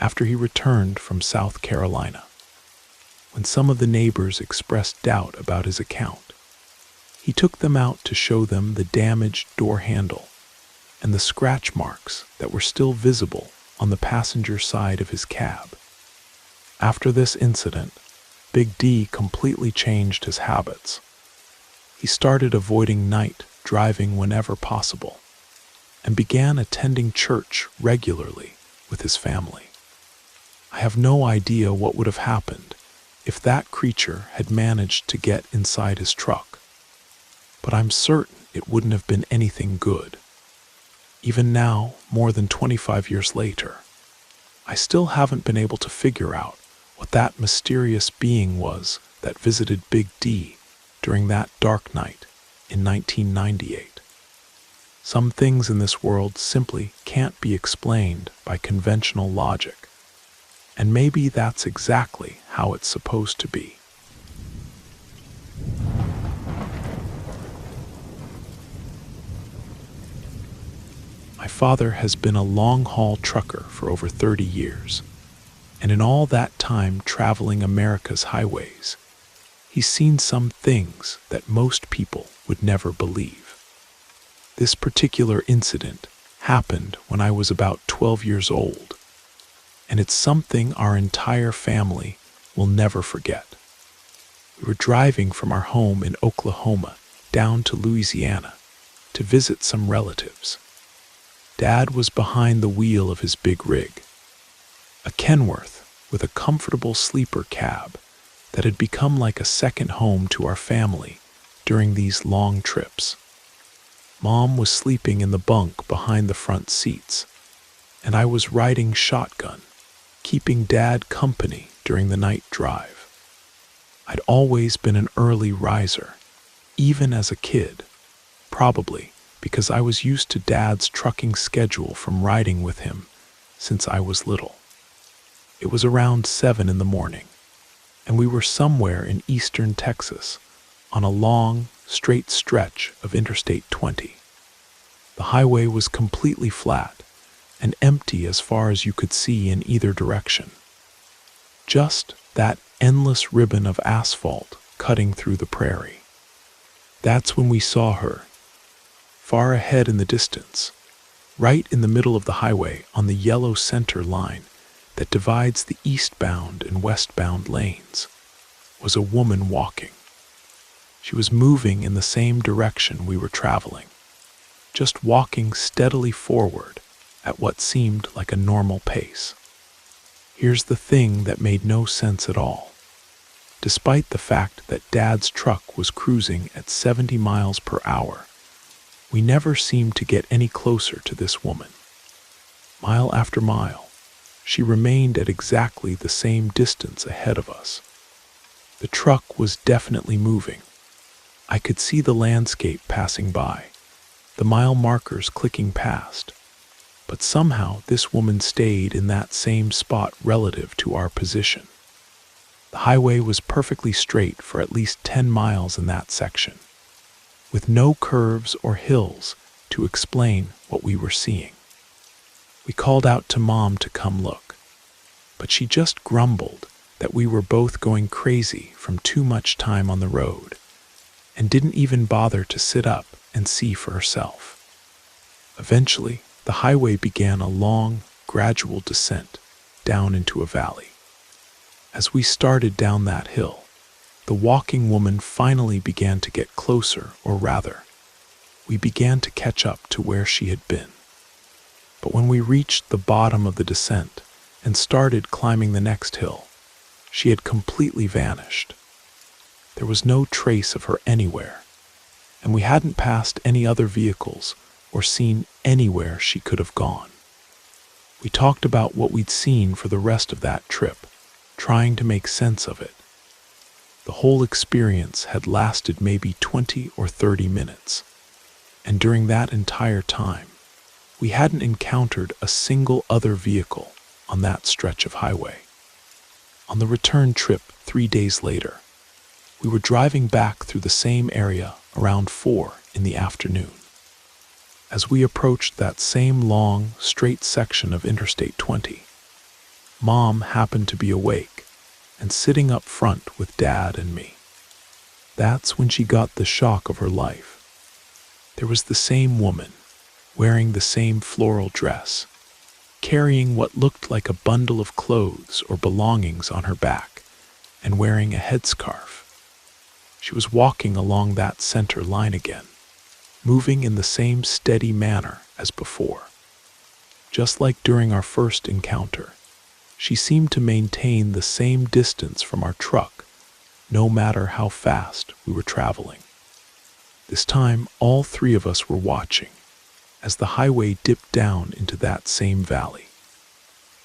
after he returned from South Carolina. When some of the neighbors expressed doubt about his account, he took them out to show them the damaged door handle and the scratch marks that were still visible on the passenger side of his cab. After this incident, Big D completely changed his habits. He started avoiding night driving whenever possible and began attending church regularly with his family. I have no idea what would have happened if that creature had managed to get inside his truck, but I'm certain it wouldn't have been anything good. Even now, more than 25 years later, I still haven't been able to figure out what that mysterious being was that visited Big D during that dark night in 1998. Some things in this world simply can't be explained by conventional logic, and maybe that's exactly how it's supposed to be. My father has been a long-haul trucker for over 30 years, and in all that time traveling America's highways, he's seen some things that most people would never believe. This particular incident happened when I was about 12 years old, and it's something our entire family will never forget. We were driving from our home in Oklahoma down to Louisiana to visit some relatives. Dad was behind the wheel of his big rig, a Kenworth with a comfortable sleeper cab that had become like a second home to our family during these long trips. Mom was sleeping in the bunk behind the front seats, and I was riding shotgun, keeping Dad company during the night drive. I'd always been an early riser, even as a kid, probably because I was used to Dad's trucking schedule from riding with him since I was little. It was around 7 in the morning, and we were somewhere in eastern Texas on a long, straight stretch of Interstate 20. The highway was completely flat and empty as far as you could see in either direction. Just that endless ribbon of asphalt cutting through the prairie. That's when we saw her, far ahead in the distance, right in the middle of the highway on the yellow center line that divides the eastbound and westbound lanes, was a woman walking. She was moving in the same direction we were traveling, just walking steadily forward at what seemed like a normal pace. Here's the thing that made no sense at all. Despite the fact that Dad's truck was cruising at 70 miles per hour, we never seemed to get any closer to this woman. Mile after mile, she remained at exactly the same distance ahead of us. The truck was definitely moving. I could see the landscape passing by, the mile markers clicking past, but somehow this woman stayed in that same spot relative to our position. The highway was perfectly straight for at least 10 miles in that section, with no curves or hills to explain what we were seeing. We called out to Mom to come look, but she just grumbled that we were both going crazy from too much time on the road, and didn't even bother to sit up and see for herself. Eventually, the highway began a long, gradual descent down into a valley. As we started down that hill, the walking woman finally began to get closer, or rather, we began to catch up to where she had been. But when we reached the bottom of the descent and started climbing the next hill, she had completely vanished. There was no trace of her anywhere, and we hadn't passed any other vehicles or seen anywhere she could have gone. We talked about what we'd seen for the rest of that trip, trying to make sense of it. The whole experience had lasted maybe 20 or 30 minutes, and during that entire time, we hadn't encountered a single other vehicle on that stretch of highway. On the return trip 3 days later, we were driving back through the same area around 4 in the afternoon. As we approached that same long, straight section of Interstate 20, Mom happened to be awake and sitting up front with Dad and me. That's when she got the shock of her life. There was the same woman, wearing the same floral dress, carrying what looked like a bundle of clothes or belongings on her back, and wearing a headscarf. She was walking along that center line again, moving in the same steady manner as before. Just like during our first encounter, she seemed to maintain the same distance from our truck, no matter how fast we were traveling. This time, all three of us were watching as the highway dipped down into that same valley.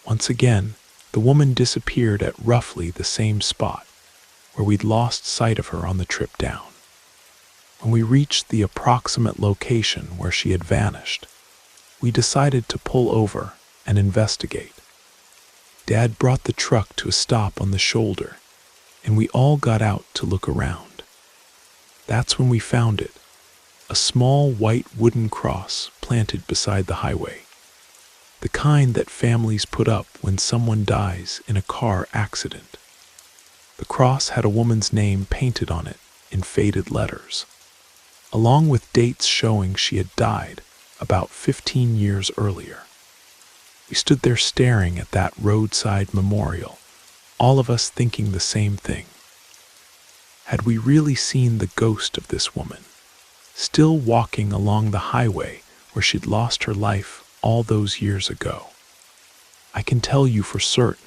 Once again, the woman disappeared at roughly the same spot where we'd lost sight of her on the trip down. When we reached the approximate location where she had vanished, we decided to pull over and investigate. Dad brought the truck to a stop on the shoulder, and we all got out to look around. That's when we found it, a small white wooden cross planted beside the highway, the kind that families put up when someone dies in a car accident. The cross had a woman's name painted on it in faded letters, along with dates showing she had died about 15 years earlier. We stood there staring at that roadside memorial, all of us thinking the same thing. Had we really seen the ghost of this woman, still walking along the highway where she'd lost her life all those years ago? I can tell you for certain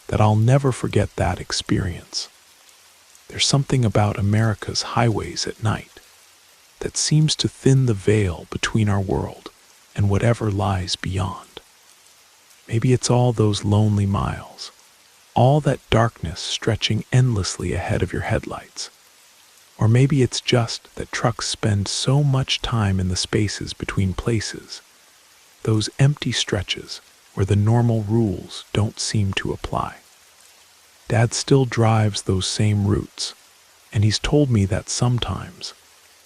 that I'll never forget that experience. There's something about America's highways at night that seems to thin the veil between our world and whatever lies beyond. Maybe it's all those lonely miles, all that darkness stretching endlessly ahead of your headlights. Or maybe it's just that trucks spend so much time in the spaces between places, those empty stretches where the normal rules don't seem to apply. Dad still drives those same routes, and he's told me that sometimes,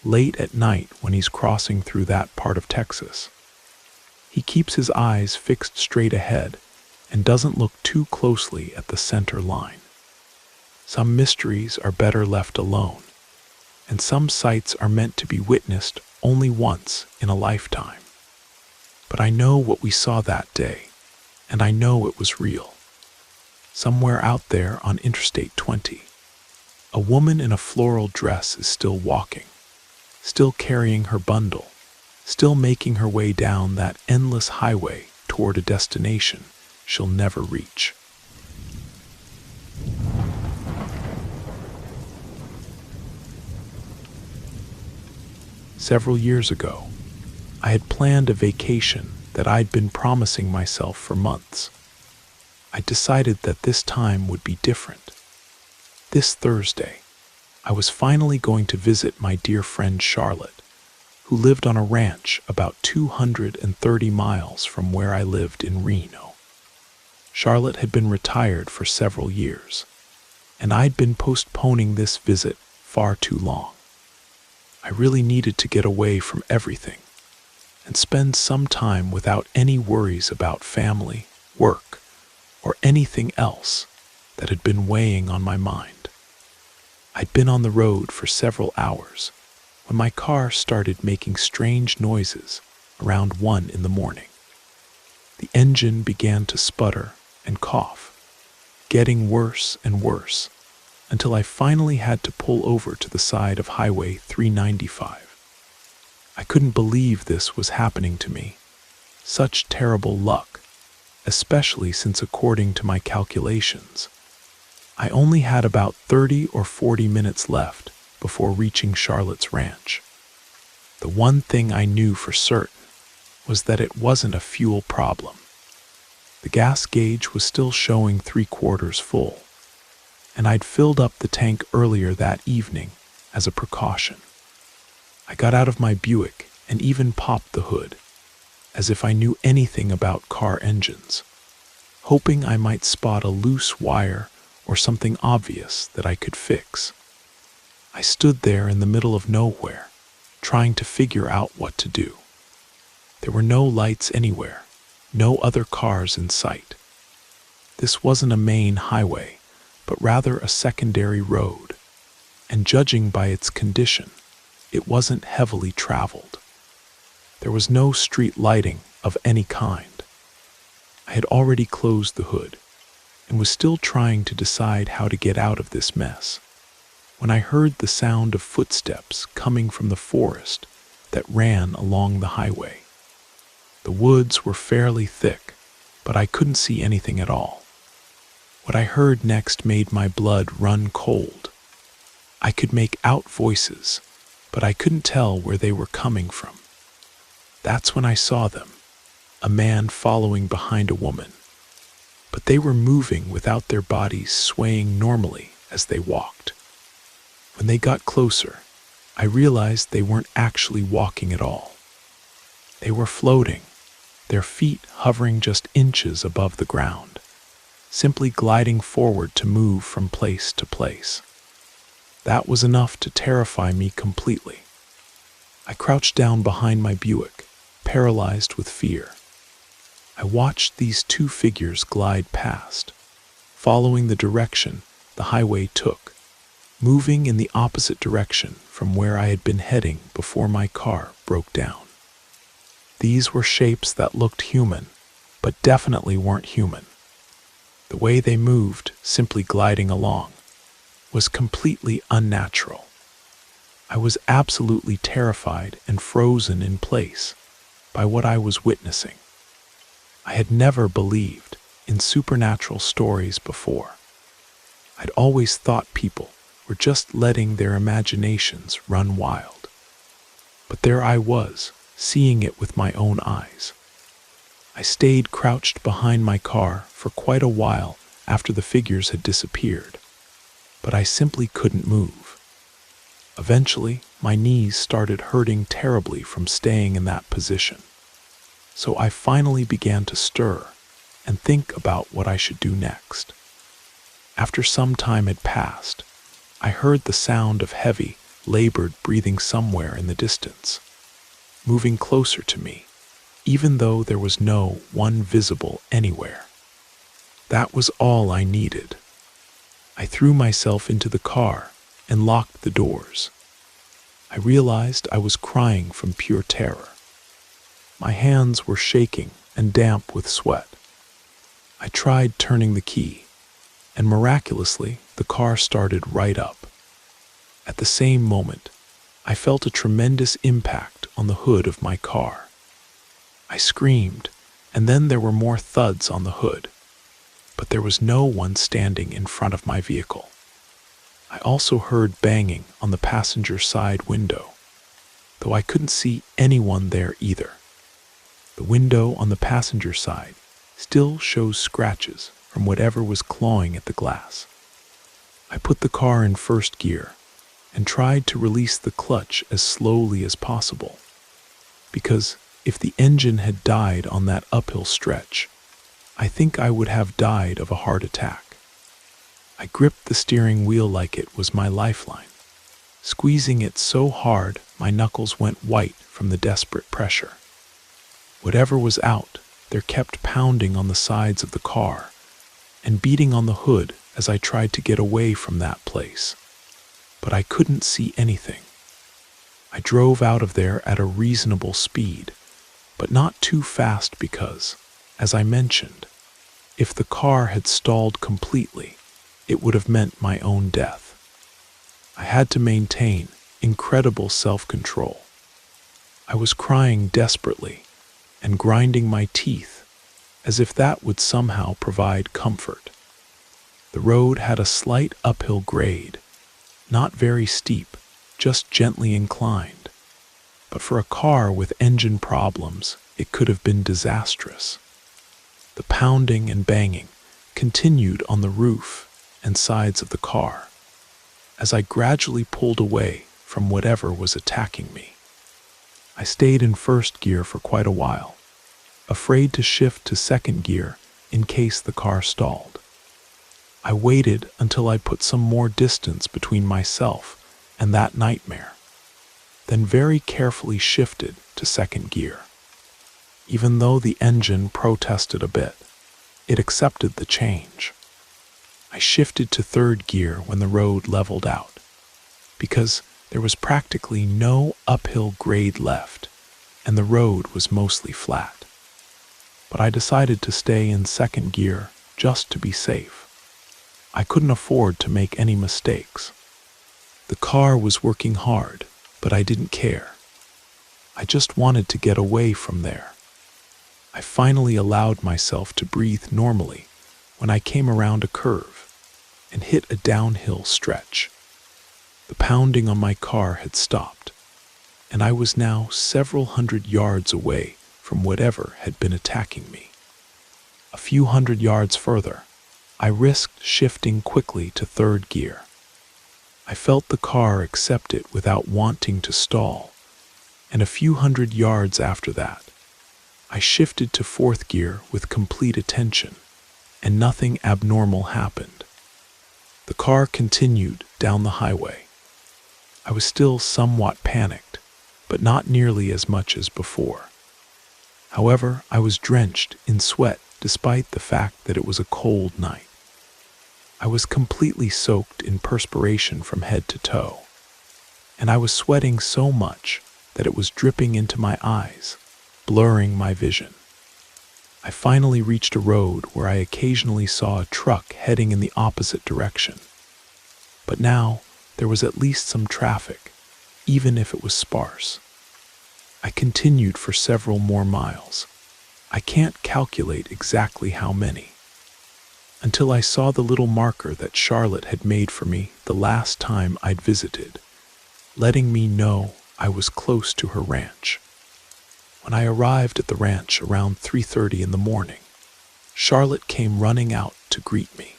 late at night when he's crossing through that part of Texas, he keeps his eyes fixed straight ahead and doesn't look too closely at the center line. Some mysteries are better left alone, and some sights are meant to be witnessed only once in a lifetime. But I know what we saw that day, and I know it was real. Somewhere out there on Interstate 20, a woman in a floral dress is still walking, still carrying her bundle, still making her way down that endless highway toward a destination she'll never reach. Several years ago, I had planned a vacation that I'd been promising myself for months. I decided that this time would be different. This Thursday, I was finally going to visit my dear friend Charlotte, who lived on a ranch about 230 miles from where I lived in Reno. Charlotte had been retired for several years, and I'd been postponing this visit far too long. I really needed to get away from everything and spend some time without any worries about family, work, or anything else that had been weighing on my mind. I'd been on the road for several hours when my car started making strange noises around 1 in the morning. The engine began to sputter and cough, getting worse and worse, until I finally had to pull over to the side of Highway 395. I couldn't believe this was happening to me. Such terrible luck, especially since according to my calculations, I only had about 30 or 40 minutes left before reaching Charlotte's ranch. The one thing I knew for certain was that it wasn't a fuel problem. The gas gauge was still showing 3/4 full, and I'd filled up the tank earlier that evening as a precaution. I got out of my Buick and even popped the hood, as if I knew anything about car engines, hoping I might spot a loose wire or something obvious that I could fix. I stood there in the middle of nowhere, trying to figure out what to do. There were no lights anywhere, no other cars in sight. This wasn't a main highway, but rather a secondary road, and judging by its condition, it wasn't heavily traveled. There was no street lighting of any kind. I had already closed the hood and was still trying to decide how to get out of this mess when I heard the sound of footsteps coming from the forest that ran along the highway. The woods were fairly thick, but I couldn't see anything at all. What I heard next made my blood run cold. I could make out voices, but I couldn't tell where they were coming from. That's when I saw them, a man following behind a woman. But they were moving without their bodies swaying normally as they walked. When they got closer, I realized they weren't actually walking at all. They were floating, their feet hovering just inches above the ground, simply gliding forward to move from place to place. That was enough to terrify me completely. I crouched down behind my Buick, paralyzed with fear. I watched these two figures glide past, following the direction the highway took, moving in the opposite direction from where I had been heading before my car broke down. These were shapes that looked human, but definitely weren't human. The way they moved, simply gliding along, was completely unnatural. I was absolutely terrified and frozen in place by what I was witnessing. I had never believed in supernatural stories before. I'd always thought people were just letting their imaginations run wild. But there I was, seeing it with my own eyes. I stayed crouched behind my car for quite a while after the figures had disappeared, but I simply couldn't move. Eventually, my knees started hurting terribly from staying in that position. So I finally began to stir and think about what I should do next. After some time had passed, I heard the sound of heavy, labored breathing somewhere in the distance, moving closer to me, even though there was no one visible anywhere. That was all I needed. I threw myself into the car and locked the doors. I realized I was crying from pure terror. My hands were shaking and damp with sweat. I tried turning the key, and miraculously, the car started right up. At the same moment, I felt a tremendous impact on the hood of my car. I screamed, and then there were more thuds on the hood, but there was no one standing in front of my vehicle. I also heard banging on the passenger side window, though I couldn't see anyone there either. The window on the passenger side still shows scratches from whatever was clawing at the glass. I put the car in first gear and tried to release the clutch as slowly as possible, because if the engine had died on that uphill stretch, I think I would have died of a heart attack. I gripped the steering wheel like it was my lifeline, squeezing it so hard my knuckles went white from the desperate pressure. Whatever was out there kept pounding on the sides of the car and beating on the hood as I tried to get away from that place. But I couldn't see anything. I drove out of there at a reasonable speed, but not too fast because, as I mentioned, if the car had stalled completely, it would have meant my own death. I had to maintain incredible self-control. I was crying desperately and grinding my teeth as if that would somehow provide comfort. The road had a slight uphill grade, not very steep, just gently inclined. But for a car with engine problems, it could have been disastrous. The pounding and banging continued on the roof and sides of the car as I gradually pulled away from whatever was attacking me. I stayed in first gear for quite a while, afraid to shift to second gear in case the car stalled. I waited until I put some more distance between myself and that nightmare, then very carefully shifted to second gear, even though the engine protested a bit. It accepted the change. I shifted to third gear when the road leveled out, because there was practically no uphill grade left, and the road was mostly flat. But I decided to stay in second gear just to be safe. I couldn't afford to make any mistakes. The car was working hard, but I didn't care. I just wanted to get away from there. I finally allowed myself to breathe normally when I came around a curve and hit a downhill stretch. The pounding on my car had stopped, and I was now several hundred yards away from whatever had been attacking me. A few hundred yards further, I risked shifting quickly to third gear. I felt the car accept it without wanting to stall, and a few hundred yards after that, I shifted to fourth gear with complete attention, and nothing abnormal happened. The car continued down the highway. I was still somewhat panicked, but not nearly as much as before. However, I was drenched in sweat despite the fact that it was a cold night. I was completely soaked in perspiration from head to toe, and I was sweating so much that it was dripping into my eyes, blurring my vision. I finally reached a road where I occasionally saw a truck heading in the opposite direction. But now there was at least some traffic, even if it was sparse. I continued for several more miles. I can't calculate exactly how many, until I saw the little marker that Charlotte had made for me the last time I'd visited, letting me know I was close to her ranch. When I arrived at the ranch around 3:30 in the morning, Charlotte came running out to greet me.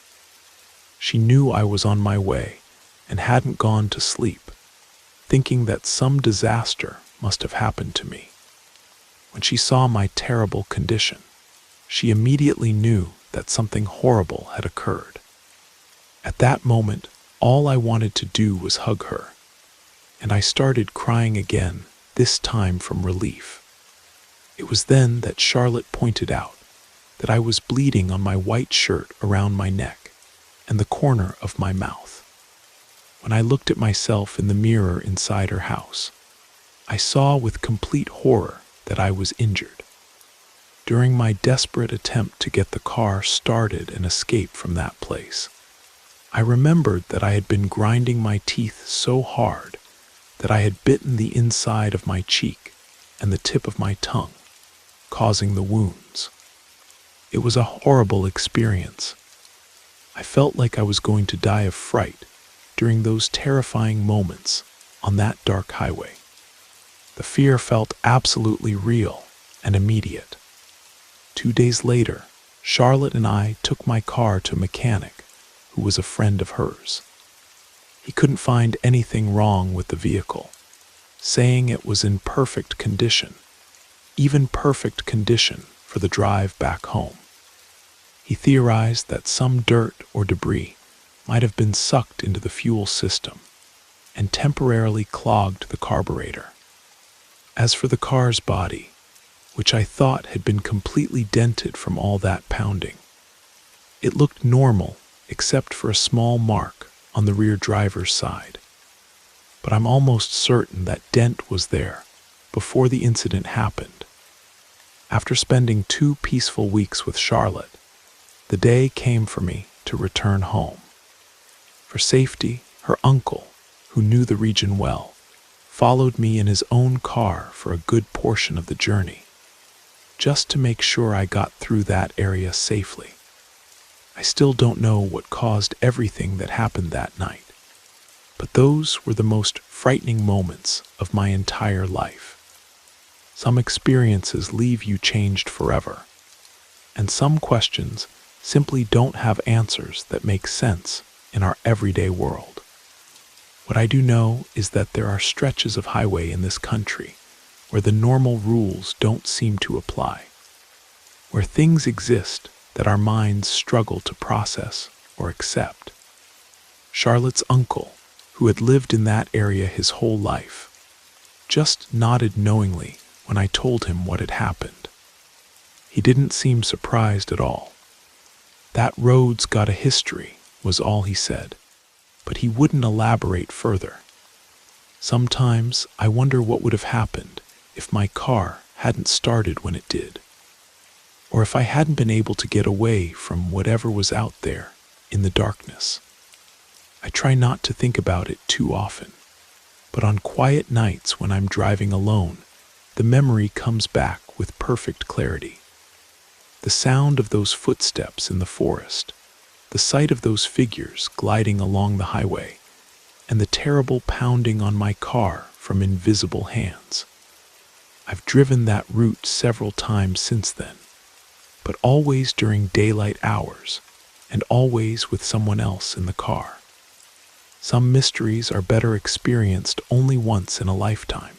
She knew I was on my way and hadn't gone to sleep, thinking that some disaster must have happened to me. When she saw my terrible condition, she immediately knew that something horrible had occurred. At that moment, all I wanted to do was hug her, and I started crying again, this time from relief. It was then that Charlotte pointed out that I was bleeding on my white shirt around my neck and the corner of my mouth. When I looked at myself in the mirror inside her house, I saw with complete horror that I was injured. During my desperate attempt to get the car started and escape from that place, I remembered that I had been grinding my teeth so hard that I had bitten the inside of my cheek and the tip of my tongue, causing the wounds. It was a horrible experience. I felt like I was going to die of fright during those terrifying moments on that dark highway. The fear felt absolutely real and immediate. 2 days later, Charlotte and I took my car to a mechanic who was a friend of hers. He couldn't find anything wrong with the vehicle, saying it was in perfect condition, even perfect condition for the drive back home. He theorized that some dirt or debris might have been sucked into the fuel system and temporarily clogged the carburetor. As for the car's body, which I thought had been completely dented from all that pounding, it looked normal except for a small mark on the rear driver's side. But I'm almost certain that dent was there before the incident happened. After spending 2 peaceful weeks with Charlotte, the day came for me to return home. For safety, her uncle, who knew the region well, followed me in his own car for a good portion of the journey, just to make sure I got through that area safely. I still don't know what caused everything that happened that night, but those were the most frightening moments of my entire life. Some experiences leave you changed forever, and some questions simply don't have answers that make sense in our everyday world. What I do know is that there are stretches of highway in this country where the normal rules don't seem to apply, where things exist that our minds struggle to process or accept. Charlotte's uncle, who had lived in that area his whole life, just nodded knowingly when I told him what had happened. He didn't seem surprised at all, "That road's got a history," was all he said, but he wouldn't elaborate further. Sometimes I wonder what would have happened if my car hadn't started when it did, or if I hadn't been able to get away from whatever was out there in the darkness. I try not to think about it too often, but on quiet nights when I'm driving alone, the memory comes back with perfect clarity. The sound of those footsteps in the forest, the sight of those figures gliding along the highway, and the terrible pounding on my car from invisible hands. I've driven that route several times since then, but always during daylight hours, and always with someone else in the car. Some mysteries are better experienced only once in a lifetime,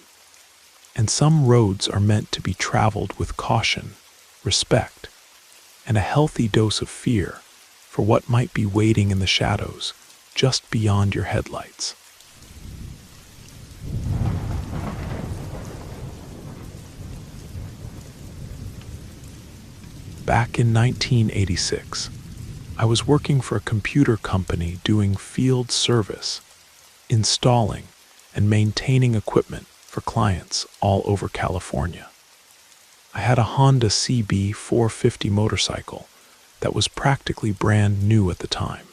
and some roads are meant to be traveled with caution, respect, and a healthy dose of fear for what might be waiting in the shadows just beyond your headlights. Back in 1986, I was working for a computer company doing field service, installing and maintaining equipment for clients all over California. I had a Honda CB 450 motorcycle that was practically brand new at the time,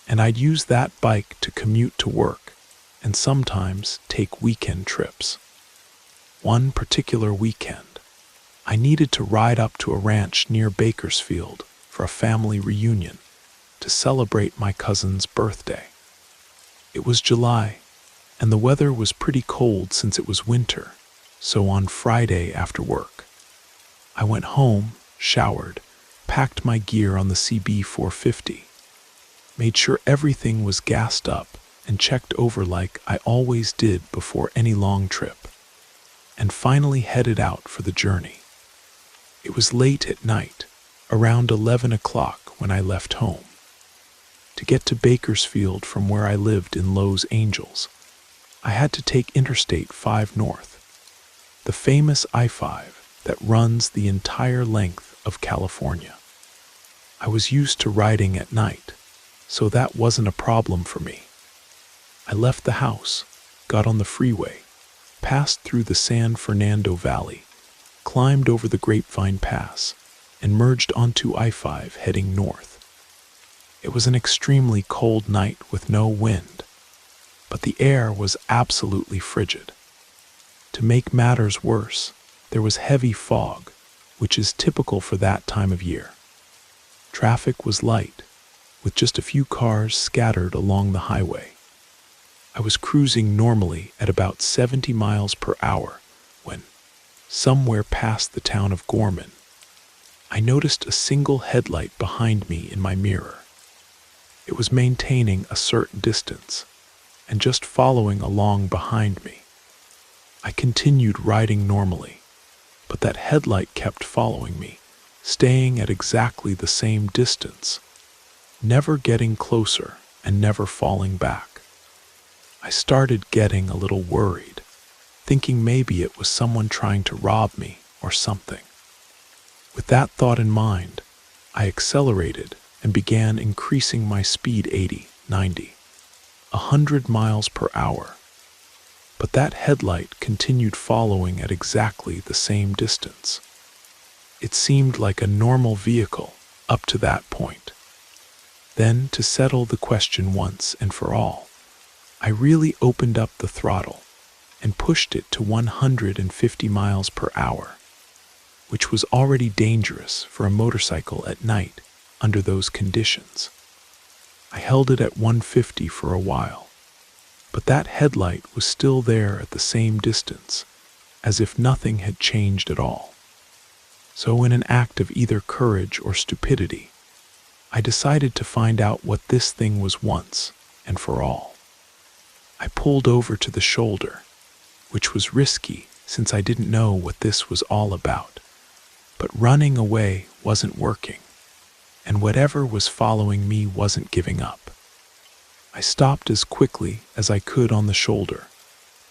and I'd use that bike to commute to work and sometimes take weekend trips. One particular weekend, I needed to ride up to a ranch near Bakersfield for a family reunion to celebrate my cousin's birthday. It was July, and the weather was pretty cold since it was winter, so on Friday after work, I went home, showered, packed my gear on the CB 450, made sure everything was gassed up and checked over like I always did before any long trip, and finally headed out for the journey. It was late at night, around 11 o'clock when I left home. To get to Bakersfield from where I lived in Los Angeles, I had to take Interstate 5 North, the famous I-5 that runs the entire length of California. I was used to riding at night, so that wasn't a problem for me. I left the house, got on the freeway, passed through the San Fernando Valley, climbed over the Grapevine Pass, and merged onto I-5 heading north. It was an extremely cold night with no wind, but the air was absolutely frigid. To make matters worse, there was heavy fog, which is typical for that time of year. Traffic was light, with just a few cars scattered along the highway. I was cruising normally at about 70 miles per hour when, somewhere past the town of Gorman, I noticed a single headlight behind me in my mirror. It was maintaining a certain distance and just following along behind me. I continued riding normally, but that headlight kept following me, staying at exactly the same distance, never getting closer and never falling back. I started getting a little worried, thinking maybe it was someone trying to rob me or something. With that thought in mind, I accelerated and began increasing my speed 80, 90, 100 miles per hour. But that headlight continued following at exactly the same distance. It seemed like a normal vehicle up to that point. Then, to settle the question once and for all, I really opened up the throttle and pushed it to 150 miles per hour, which was already dangerous for a motorcycle at night under those conditions. I held it at 150 for a while, but that headlight was still there at the same distance, as if nothing had changed at all. So in an act of either courage or stupidity, I decided to find out what this thing was once and for all. I pulled over to the shoulder, which was risky since I didn't know what this was all about. But running away wasn't working, and whatever was following me wasn't giving up. I stopped as quickly as I could on the shoulder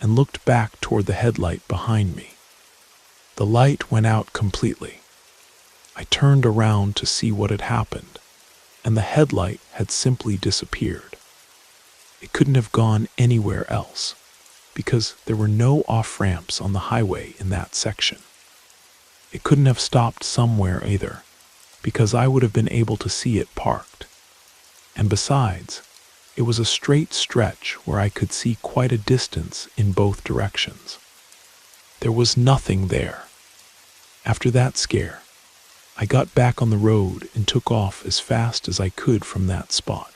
and looked back toward the headlight behind me. The light went out completely. I turned around to see what had happened, and the headlight had simply disappeared. It couldn't have gone anywhere else, because there were no off-ramps on the highway in that section. It couldn't have stopped somewhere either, because I would have been able to see it parked. And besides, it was a straight stretch where I could see quite a distance in both directions. There was nothing there. After that scare, I got back on the road and took off as fast as I could from that spot.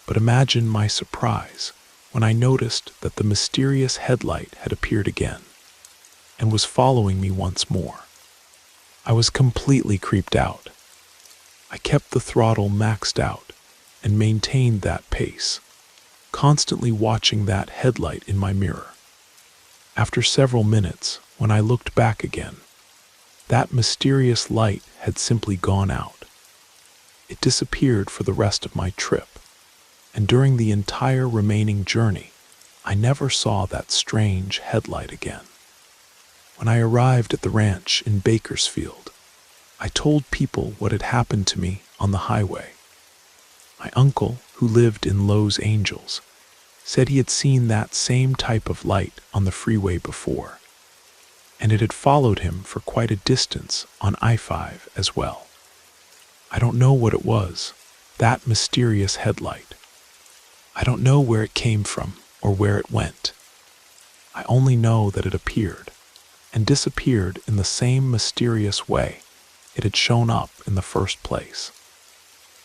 But imagine my surprise when I noticed that the mysterious headlight had appeared again and was following me once more. I was completely creeped out. I kept the throttle maxed out and maintained that pace, constantly watching that headlight in my mirror. After several minutes, when I looked back again, that mysterious light had simply gone out. It disappeared for the rest of my trip, and during the entire remaining journey, I never saw that strange headlight again. When I arrived at the ranch in Bakersfield, I told people what had happened to me on the highway. My uncle, who lived in Los Angeles, said he had seen that same type of light on the freeway before, and it had followed him for quite a distance on I-5 as well. I don't know what it was, that mysterious headlight. I don't know where it came from or where it went. I only know that it appeared and disappeared in the same mysterious way it had shown up in the first place.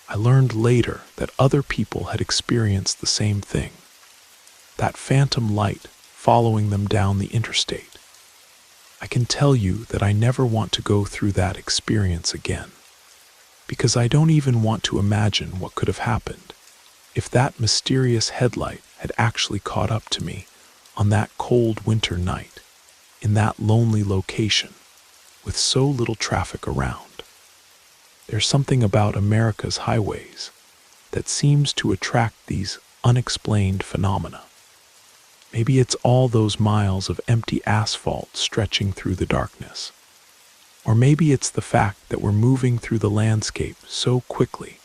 I learned later that other people had experienced the same thing, that phantom light following them down the interstate. I can tell you that I never want to go through that experience again, because I don't even want to imagine what could have happened if that mysterious headlight had actually caught up to me on that cold winter night, in that lonely location, with so little traffic around. There's something about America's highways that seems to attract these unexplained phenomena. Maybe it's all those miles of empty asphalt stretching through the darkness. Or maybe it's the fact that we're moving through the landscape so quickly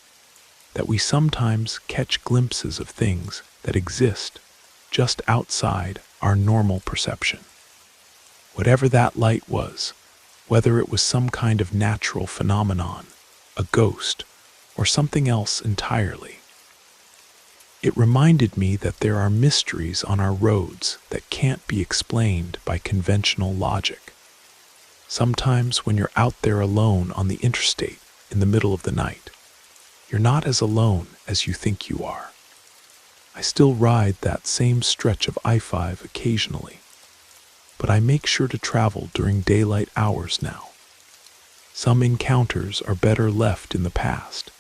that we sometimes catch glimpses of things that exist just outside our normal perception. Whatever that light was, whether it was some kind of natural phenomenon, a ghost, or something else entirely, it reminded me that there are mysteries on our roads that can't be explained by conventional logic. Sometimes when you're out there alone on the interstate in the middle of the night, you're not as alone as you think you are. I still ride that same stretch of I-5 occasionally, but I make sure to travel during daylight hours now. Some encounters are better left in the past,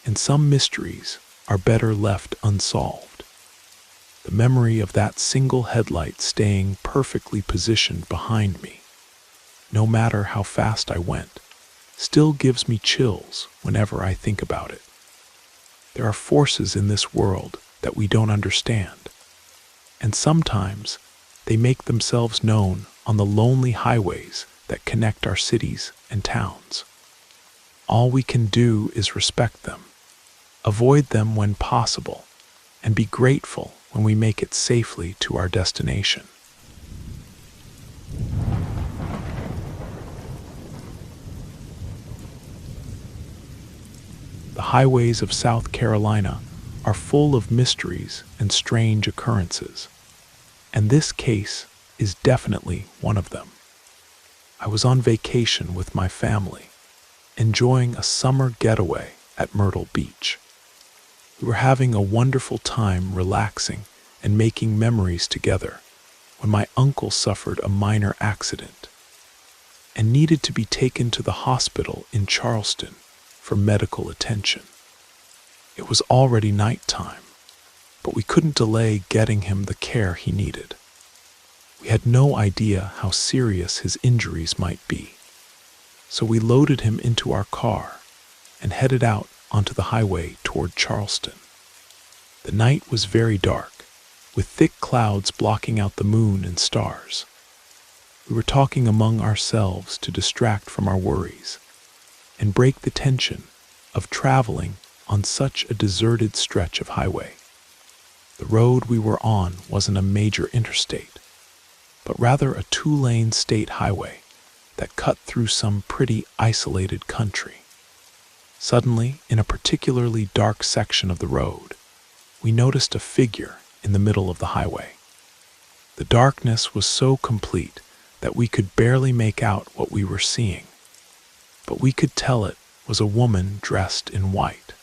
and some mysteries are better left unsolved. The memory of that single headlight staying perfectly positioned behind me, no matter how fast I went, still gives me chills whenever I think about it. There are forces in this world that we don't understand, and sometimes they make themselves known on the lonely highways that connect our cities and towns. All we can do is respect them, avoid them when possible, and be grateful when we make it safely to our destination. The highways of South Carolina are full of mysteries and strange occurrences, and this case is definitely one of them. I was on vacation with my family, enjoying a summer getaway at Myrtle Beach. We were having a wonderful time relaxing and making memories together when my uncle suffered a minor accident and needed to be taken to the hospital in Charleston for medical attention. It was already nighttime, but we couldn't delay getting him the care he needed. We had no idea how serious his injuries might be, so we loaded him into our car and headed out onto the highway toward Charleston. The night was very dark, with thick clouds blocking out the moon and stars. We were talking among ourselves to distract from our worries and break the tension of traveling on such a deserted stretch of highway. The road we were on wasn't a major interstate, but rather a two-lane state highway that cut through some pretty isolated country. Suddenly, in a particularly dark section of the road, we noticed a figure in the middle of the highway. The darkness was so complete that we could barely make out what we were seeing, but we could tell it was a woman dressed in white.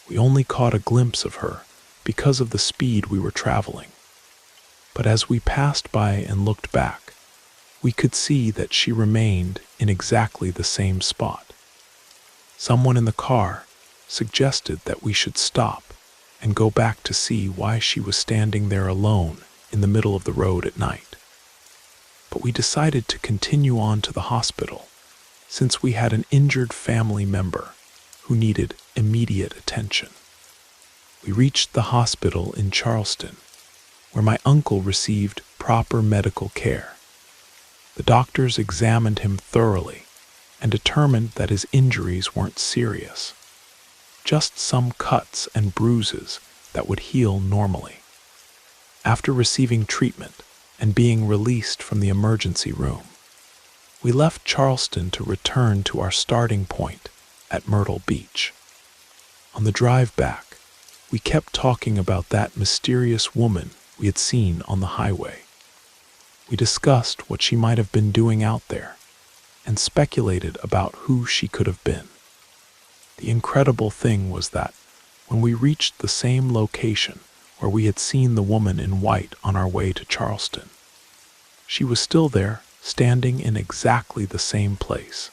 We only caught a glimpse of her because of the speed we were traveling, but as we passed by and looked back, we could see that she remained in exactly the same spot. Someone in the car suggested that we should stop and go back to see why she was standing there alone in the middle of the road at night. But we decided to continue on to the hospital since we had an injured family member who needed immediate attention. We reached the hospital in Charleston, where my uncle received proper medical care. The doctors examined him thoroughly and determined that his injuries weren't serious, just some cuts and bruises that would heal normally. After receiving treatment and being released from the emergency room, we left Charleston to return to our starting point at Myrtle Beach. On the drive back, we kept talking about that mysterious woman we had seen on the highway. We discussed what she might have been doing out there and speculated about who she could have been. The incredible thing was that when we reached the same location where we had seen the woman in white on our way to Charleston, she was still there, standing in exactly the same place,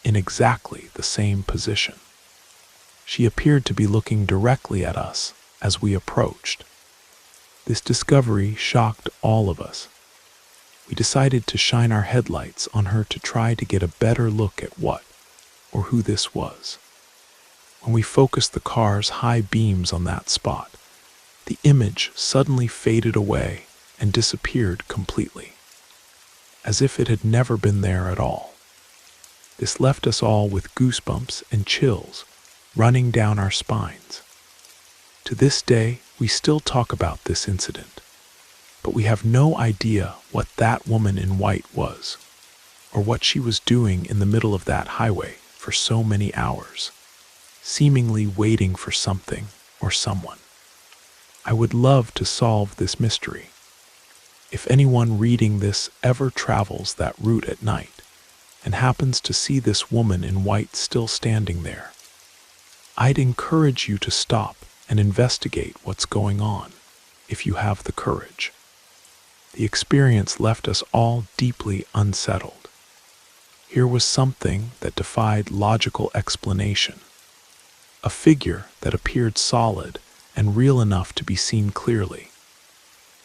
in exactly the same position. She appeared to be looking directly at us as we approached. This discovery shocked all of us. We decided to shine our headlights on her to try to get a better look at what or who this was. When we focused the car's high beams on that spot, the image suddenly faded away and disappeared completely, as if it had never been there at all. This left us all with goosebumps and chills running down our spines. To this day, we still talk about this incident, but we have no idea what that woman in white was, or what she was doing in the middle of that highway for so many hours, seemingly waiting for something or someone. I would love to solve this mystery. If anyone reading this ever travels that route at night and happens to see this woman in white still standing there, I'd encourage you to stop and investigate what's going on if you have the courage. The experience left us all deeply unsettled. Here was something that defied logical explanation, a figure that appeared solid and real enough to be seen clearly,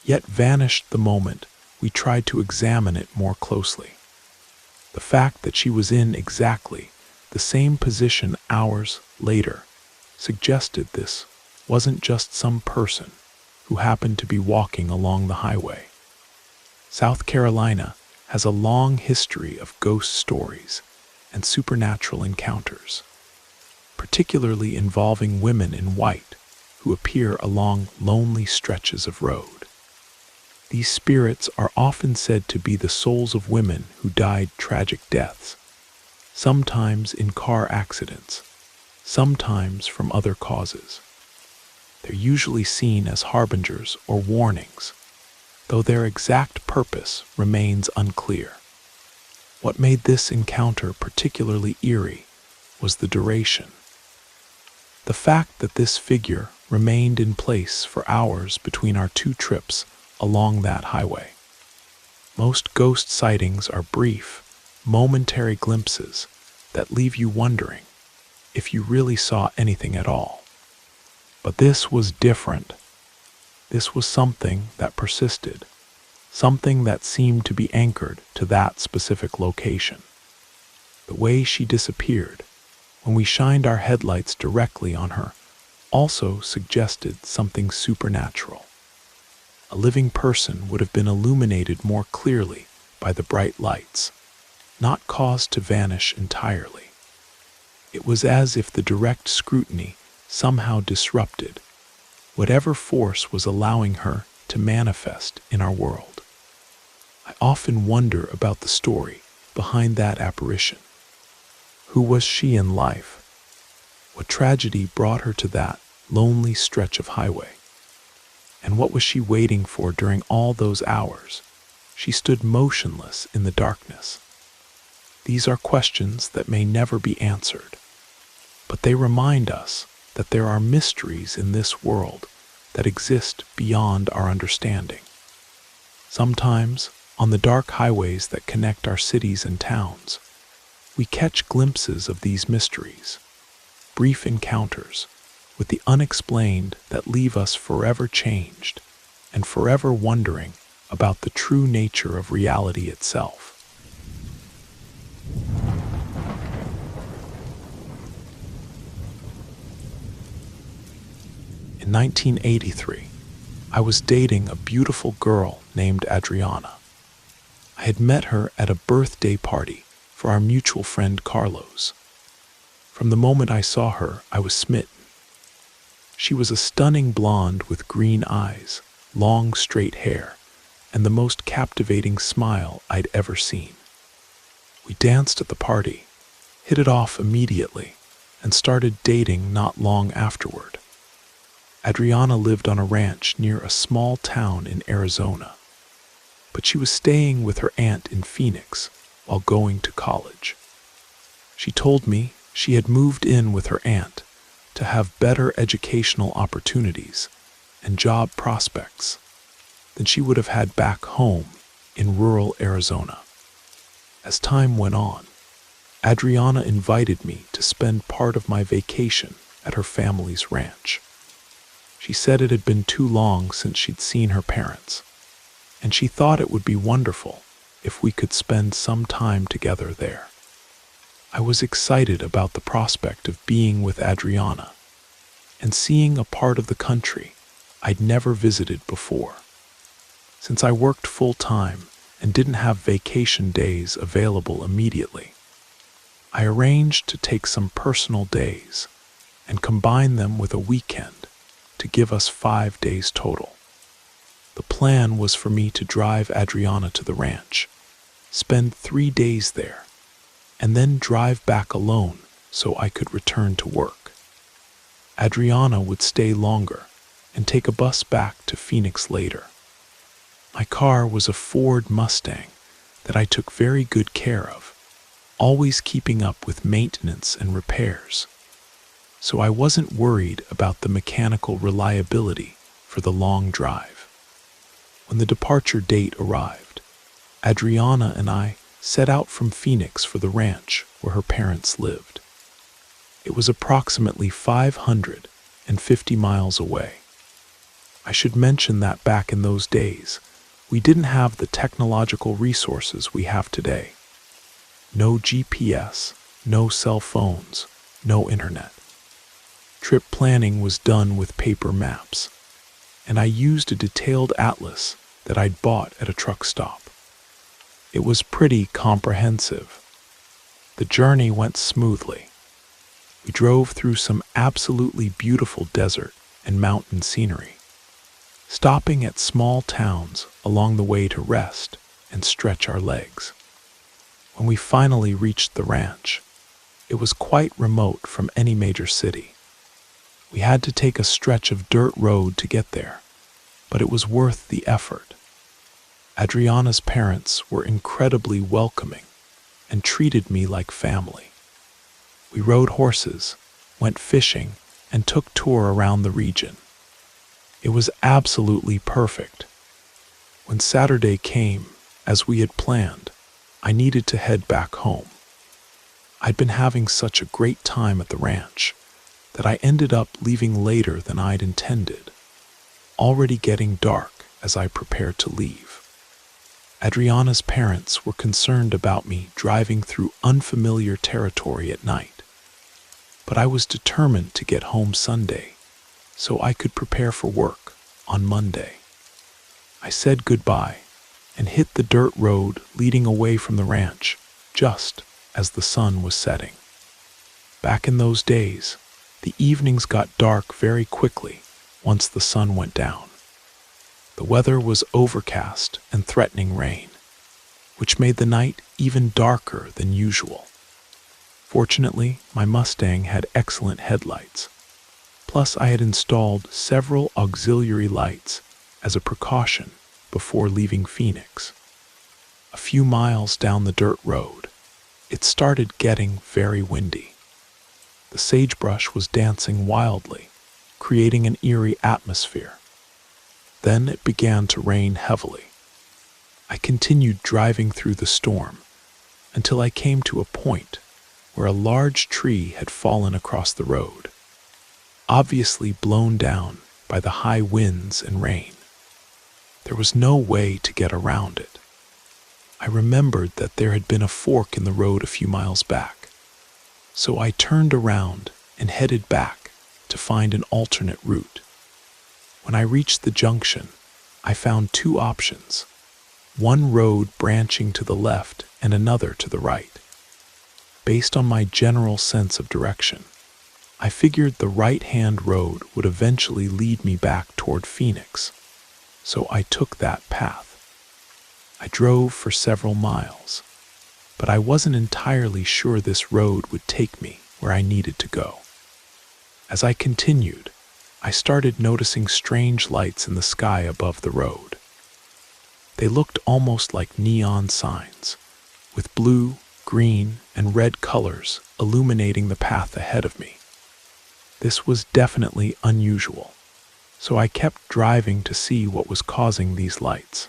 yet vanished the moment we tried to examine it more closely. The fact that she was in exactly the same position hours later suggested this wasn't just some person who happened to be walking along the highway. South Carolina has a long history of ghost stories and supernatural encounters, particularly involving women in white who appear along lonely stretches of road. These spirits are often said to be the souls of women who died tragic deaths, sometimes in car accidents, sometimes from other causes. They're usually seen as harbingers or warnings, though their exact purpose remains unclear. What made this encounter particularly eerie was the duration. The fact that this figure remained in place for hours between our two trips along that highway. Most ghost sightings are brief, momentary glimpses that leave you wondering if you really saw anything at all. But this was different. This was something that persisted, something that seemed to be anchored to that specific location. The way she disappeared, when we shined our headlights directly on her, also suggested something supernatural. A living person would have been illuminated more clearly by the bright lights, not caused to vanish entirely. It was as if the direct scrutiny somehow disrupted whatever force was allowing her to manifest in our world. I often wonder about the story behind that apparition. Who was she in life? What tragedy brought her to that lonely stretch of highway? And what was she waiting for during all those hours she stood motionless in the darkness? These are questions that may never be answered, but they remind us that there are mysteries in this world that exist beyond our understanding. Sometimes, on the dark highways that connect our cities and towns, we catch glimpses of these mysteries, brief encounters with the unexplained that leave us forever changed and forever wondering about the true nature of reality itself. In 1983, I was dating a beautiful girl named Adriana. I had met her at a birthday party for our mutual friend Carlos. From the moment I saw her, I was smitten. She was a stunning blonde with green eyes, long straight hair, and the most captivating smile I'd ever seen. We danced at the party, hit it off immediately, and started dating not long afterward. Adriana lived on a ranch near a small town in Arizona, but she was staying with her aunt in Phoenix while going to college. She told me she had moved in with her aunt to have better educational opportunities and job prospects than she would have had back home in rural Arizona. As time went on, Adriana invited me to spend part of my vacation at her family's ranch. She said it had been too long since she'd seen her parents, and she thought it would be wonderful if we could spend some time together there. I was excited about the prospect of being with Adriana and seeing a part of the country I'd never visited before. Since I worked full-time and didn't have vacation days available immediately, I arranged to take some personal days and combine them with a weekend to give us 5 days total. The plan was for me to drive Adriana to the ranch, spend 3 days there, and then drive back alone so I could return to work. Adriana would stay longer and take a bus back to Phoenix later. My car was a Ford Mustang that I took very good care of, always keeping up with maintenance and repairs, so I wasn't worried about the mechanical reliability for the long drive. When the departure date arrived, Adriana and I set out from Phoenix for the ranch where her parents lived. It was approximately 550 miles away. I should mention that back in those days, we didn't have the technological resources we have today. No GPS, no cell phones, no internet. Trip planning was done with paper maps, and I used a detailed atlas that I'd bought at a truck stop. It was pretty comprehensive. The journey went smoothly. We drove through some absolutely beautiful desert and mountain scenery, stopping at small towns along the way to rest and stretch our legs. When we finally reached the ranch, it was quite remote from any major city. We had to take a stretch of dirt road to get there, but it was worth the effort. Adriana's parents were incredibly welcoming and treated me like family. We rode horses, went fishing, and took tour around the region. It was absolutely perfect. When Saturday came, as we had planned, I needed to head back home. I'd been having such a great time at the ranch that I ended up leaving later than I'd intended, already getting dark as I prepared to leave. Adriana's parents were concerned about me driving through unfamiliar territory at night, but I was determined to get home Sunday so I could prepare for work on Monday. I said goodbye and hit the dirt road leading away from the ranch just as the sun was setting. Back in those days, The evenings got dark very quickly once the sun went down. The weather was overcast and threatening rain, which made the night even darker than usual. Fortunately, my Mustang had excellent headlights. Plus, I had installed several auxiliary lights as a precaution before leaving Phoenix. A few miles down the dirt road, it started getting very windy. The sagebrush was dancing wildly, creating an eerie atmosphere. Then it began to rain heavily. I continued driving through the storm until I came to a point where a large tree had fallen across the road, obviously blown down by the high winds and rain. There was no way to get around it. I remembered that there had been a fork in the road a few miles back, so I turned around and headed back to find an alternate route. When I reached the junction, I found two options, one road branching to the left and another to the right. Based on my general sense of direction, I figured the right-hand road would eventually lead me back toward Phoenix, so I took that path. I drove for several miles, but I wasn't entirely sure this road would take me where I needed to go. As I continued, I started noticing strange lights in the sky above the road. They looked almost like neon signs, with blue, green, and red colors illuminating the path ahead of me. This was definitely unusual, so I kept driving to see what was causing these lights.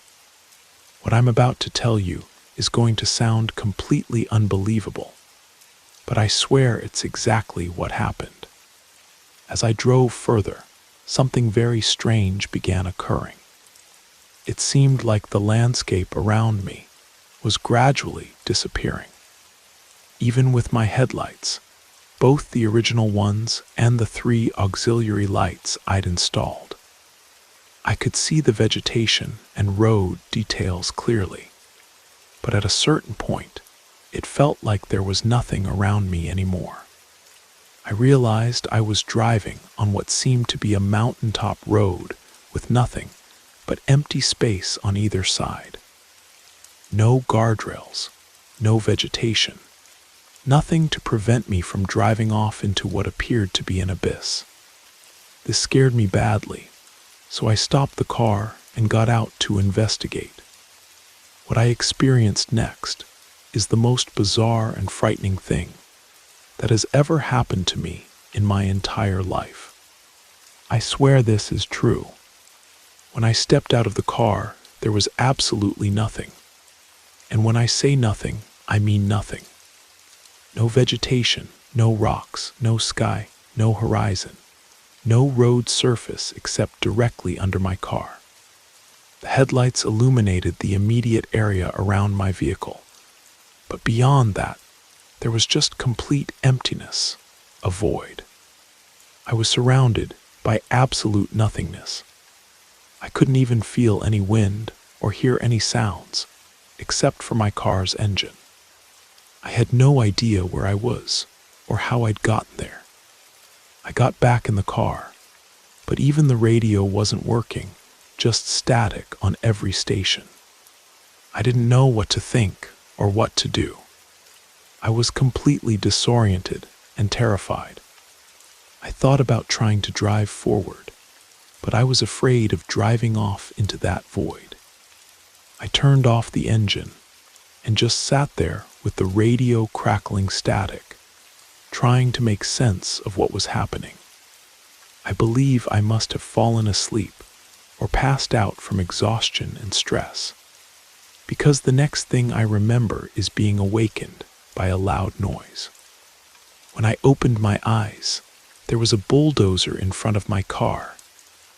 What I'm about to tell you is going to sound completely unbelievable, but I swear it's exactly what happened. As I drove further, something very strange began occurring. It seemed like the landscape around me was gradually disappearing. Even with my headlights, both the original ones and the 3 auxiliary lights I'd installed, I could see the vegetation and road details clearly, but at a certain point, it felt like there was nothing around me anymore. I realized I was driving on what seemed to be a mountaintop road with nothing but empty space on either side. No guardrails, no vegetation, nothing to prevent me from driving off into what appeared to be an abyss. This scared me badly, so I stopped the car and got out to investigate. What I experienced next is the most bizarre and frightening thing that has ever happened to me in my entire life. I swear this is true. When I stepped out of the car, there was absolutely nothing. And when I say nothing, I mean nothing. No vegetation, no rocks, no sky, no horizon, no road surface except directly under my car. The headlights illuminated the immediate area around my vehicle, but beyond that, there was just complete emptiness, a void. I was surrounded by absolute nothingness. I couldn't even feel any wind or hear any sounds, except for my car's engine. I had no idea where I was or how I'd gotten there. I got back in the car, but even the radio wasn't working, just static on every station. I didn't know what to think or what to do. I was completely disoriented and terrified. I thought about trying to drive forward, but I was afraid of driving off into that void. I turned off the engine and just sat there with the radio crackling static, trying to make sense of what was happening. I believe I must have fallen asleep or passed out from exhaustion and stress, because the next thing I remember is being awakened by a loud noise. When I opened my eyes, there was a bulldozer in front of my car,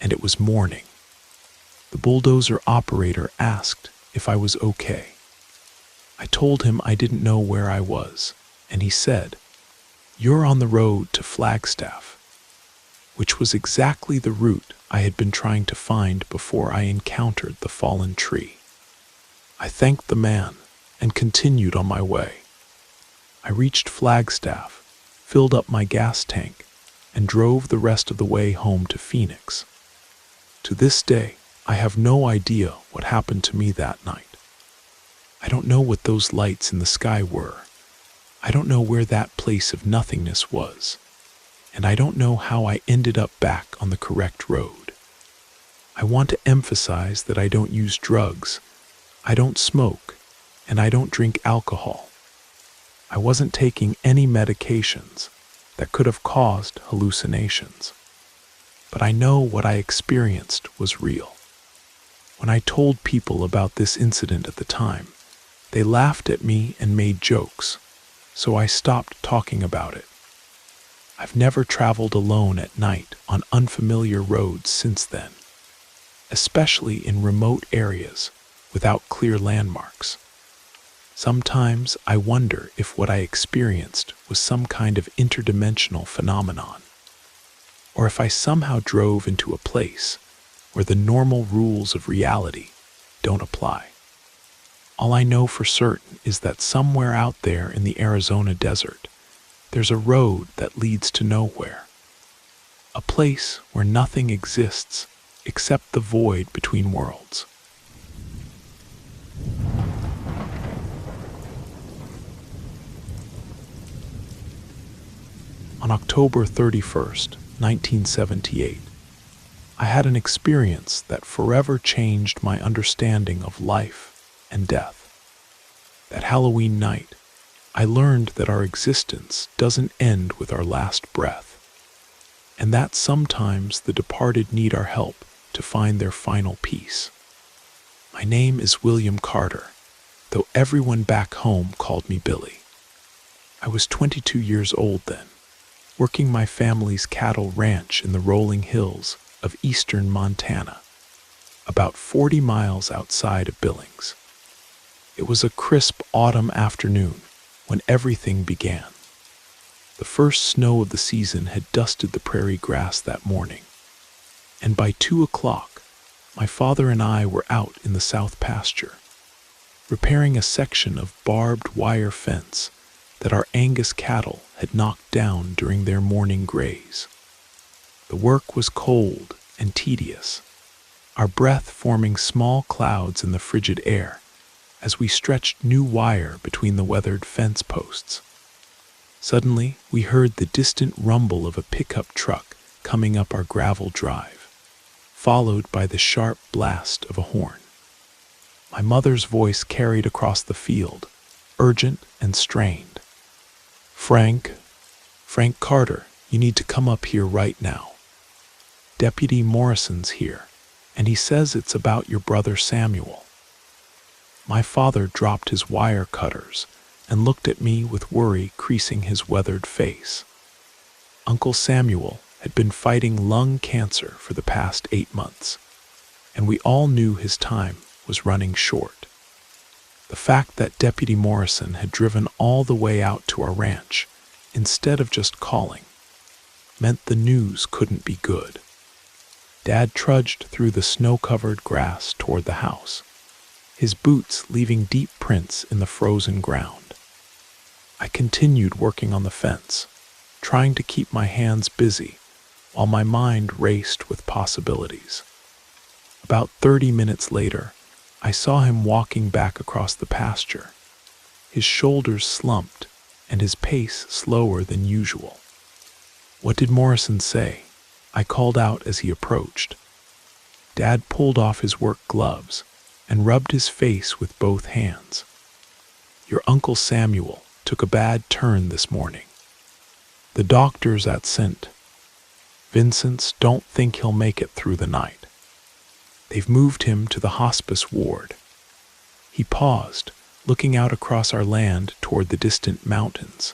and it was morning. The bulldozer operator asked if I was okay. I told him I didn't know where I was, and he said, "You're on the road to Flagstaff," which was exactly the route I had been trying to find before I encountered the fallen tree. I thanked the man and continued on my way. I reached Flagstaff, filled up my gas tank, and drove back to my car. The and drove the rest of the way home to Phoenix. To this day, I have no idea what happened to me that night. I don't know what those lights in the sky were. I don't know where that place of nothingness was. And I don't know how I ended up back on the correct road. I want to emphasize that I don't use drugs, I don't smoke, and I don't drink alcohol. I wasn't taking any medications that could have caused hallucinations. But I know what I experienced was real. When I told people about this incident at the time, they laughed at me and made jokes, so I stopped talking about it. I've never traveled alone at night on unfamiliar roads since then, especially in remote areas without clear landmarks. Sometimes I wonder if what I experienced was some kind of interdimensional phenomenon, or if I somehow drove into a place where the normal rules of reality don't apply. All I know for certain is that somewhere out there in the Arizona desert, there's a road that leads to nowhere, a place where nothing exists except the void between worlds. On October 31st, 1978, I had an experience that forever changed my understanding of life and death. That Halloween night, I learned that our existence doesn't end with our last breath, and that sometimes the departed need our help to find their final peace. My name is William Carter, though everyone back home called me Billy. I was 22 years old then, working my family's cattle ranch in the rolling hills of eastern Montana, about 40 miles outside of Billings. It was a crisp autumn afternoon when everything began. The first snow of the season had dusted the prairie grass that morning, and by 2 o'clock, my father and I were out in the south pasture, repairing a section of barbed wire fence that our Angus cattle had knocked down during their morning graze. The work was cold and tedious, our breath forming small clouds in the frigid air as we stretched new wire between the weathered fence posts. Suddenly, we heard the distant rumble of a pickup truck coming up our gravel drive, followed by the sharp blast of a horn. My mother's voice carried across the field, urgent and strained. Frank Carter, you need to come up here right now. Deputy Morrison's here, and he says it's about your brother Samuel. My father dropped his wire cutters and looked at me with worry creasing his weathered face. Uncle Samuel had been fighting lung cancer for the past 8 months, and we all knew his time was running short. The fact that Deputy Morrison had driven all the way out to our ranch, instead of just calling, meant the news couldn't be good. Dad trudged through the snow-covered grass toward the house, his boots leaving deep prints in the frozen ground. I continued working on the fence, trying to keep my hands busy while my mind raced with possibilities. About 30 minutes later, I saw him walking back across the pasture, his shoulders slumped and his pace slower than usual. "What did Morrison say?" I called out as he approached. Dad pulled off his work gloves and rubbed his face with both hands. "Your Uncle Samuel took a bad turn this morning. The doctors at St. Vincent's don't think he'll make it through the night. They've moved him to the hospice ward." He paused, looking out across our land toward the distant mountains.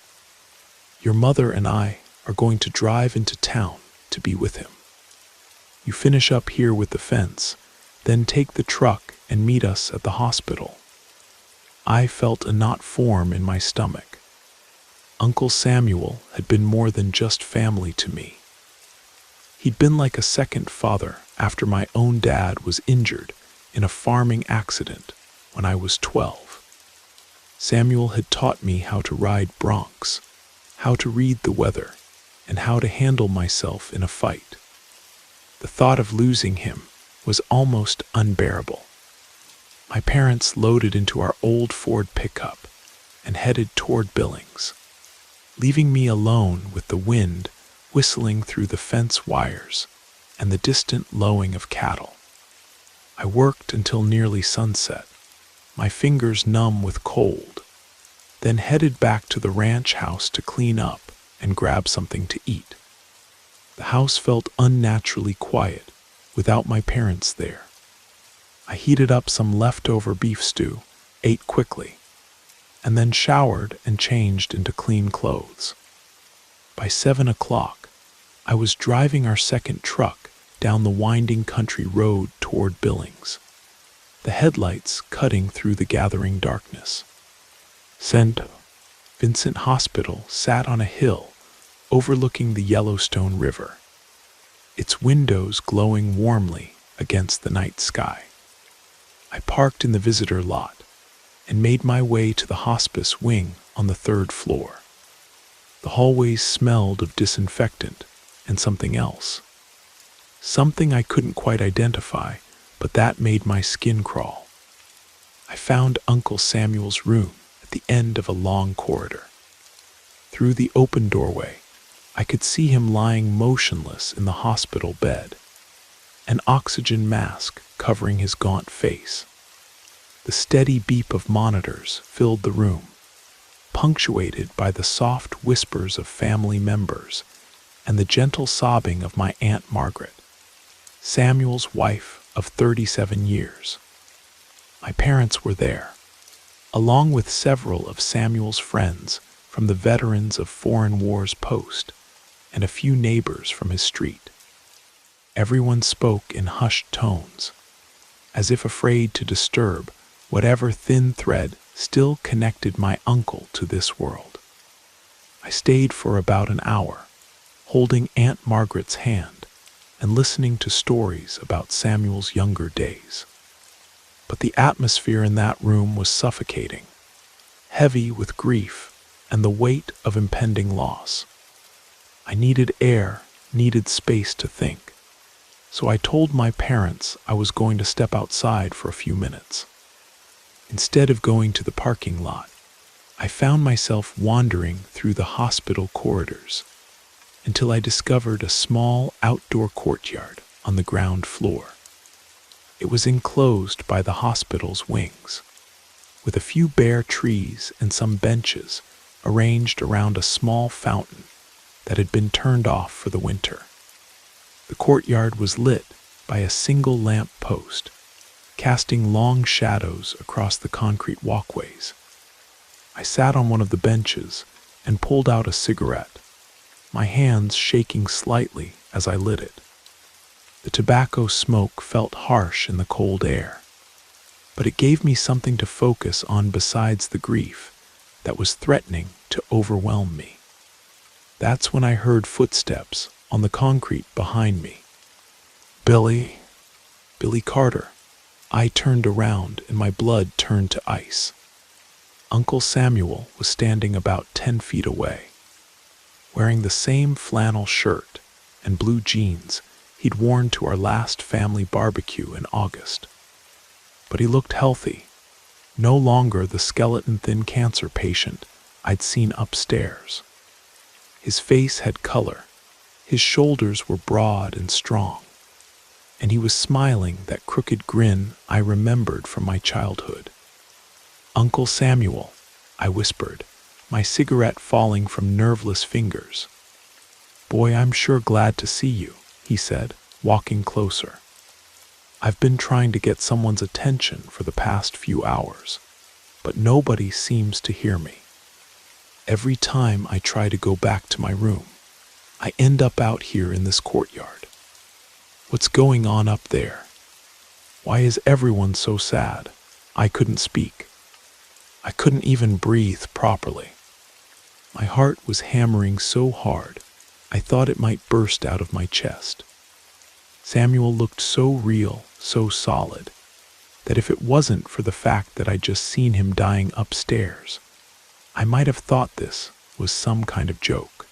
"Your mother and I are going to drive into town to be with him. You finish up here with the fence, then take the truck and meet us at the hospital." I felt a knot form in my stomach. Uncle Samuel had been more than just family to me. He'd been like a second father after my own dad was injured in a farming accident when I was 12. Samuel had taught me how to ride broncs, how to read the weather, and how to handle myself in a fight. The thought of losing him was almost unbearable. My parents loaded into our old Ford pickup and headed toward Billings, leaving me alone with the wind whistling through the fence wires and the distant lowing of cattle. I worked until nearly sunset, my fingers numb with cold, then headed back to the ranch house to clean up and grab something to eat. The house felt unnaturally quiet without my parents there. I heated up some leftover beef stew, ate quickly, and then showered and changed into clean clothes. By 7 o'clock, I was driving our second truck down the winding country road toward Billings, the headlights cutting through the gathering darkness. St. Vincent Hospital sat on a hill overlooking the Yellowstone River, its windows glowing warmly against the night sky. I parked in the visitor lot and made my way to the hospice wing on the 3rd floor. The hallways smelled of disinfectant and something else. Something I couldn't quite identify, but that made my skin crawl. I found Uncle Samuel's room at the end of a long corridor. Through the open doorway, I could see him lying motionless in the hospital bed, an oxygen mask covering his gaunt face. The steady beep of monitors filled the room, punctuated by the soft whispers of family members and the gentle sobbing of my Aunt Margaret, Samuel's wife of 37 years. My parents were there, along with several of Samuel's friends from the Veterans of Foreign Wars post and a few neighbors from his street. Everyone spoke in hushed tones, as if afraid to disturb whatever thin thread still connected my uncle to this world. I stayed for about an hour, holding Aunt Margaret's hand and listening to stories about Samuel's younger days. But the atmosphere in that room was suffocating, heavy with grief and the weight of impending loss. I needed air, needed space to think, so I told my parents I was going to step outside for a few minutes. Instead of going to the parking lot, I found myself wandering through the hospital corridors until I discovered a small outdoor courtyard on the ground floor. It was enclosed by the hospital's wings, with a few bare trees and some benches arranged around a small fountain that had been turned off for the winter. The courtyard was lit by a single lamp post, casting long shadows across the concrete walkways. I sat on one of the benches and pulled out a cigarette, my hands shaking slightly as I lit it. The tobacco smoke felt harsh in the cold air, but it gave me something to focus on besides the grief that was threatening to overwhelm me. That's when I heard footsteps on the concrete behind me. Billy Carter. I turned around and my blood turned to ice. Uncle Samuel was standing about 10 feet away, wearing the same flannel shirt and blue jeans he'd worn to our last family barbecue in August. But he looked healthy, no longer the skeleton-thin cancer patient I'd seen upstairs. His face had color, his shoulders were broad and strong, and he was smiling that crooked grin I remembered from my childhood. "Uncle Samuel," I whispered, my cigarette falling from nerveless fingers. "Boy, I'm sure glad to see you," he said, walking closer. "I've been trying to get someone's attention for the past few hours, but nobody seems to hear me. Every time I try to go back to my room, I end up out here in this courtyard. What's going on up there? Why is everyone so sad?" I couldn't speak. I couldn't even breathe properly. My heart was hammering so hard, I thought it might burst out of my chest. Samuel looked so real, so solid, that if it wasn't for the fact that I'd just seen him dying upstairs, I might have thought this was some kind of joke.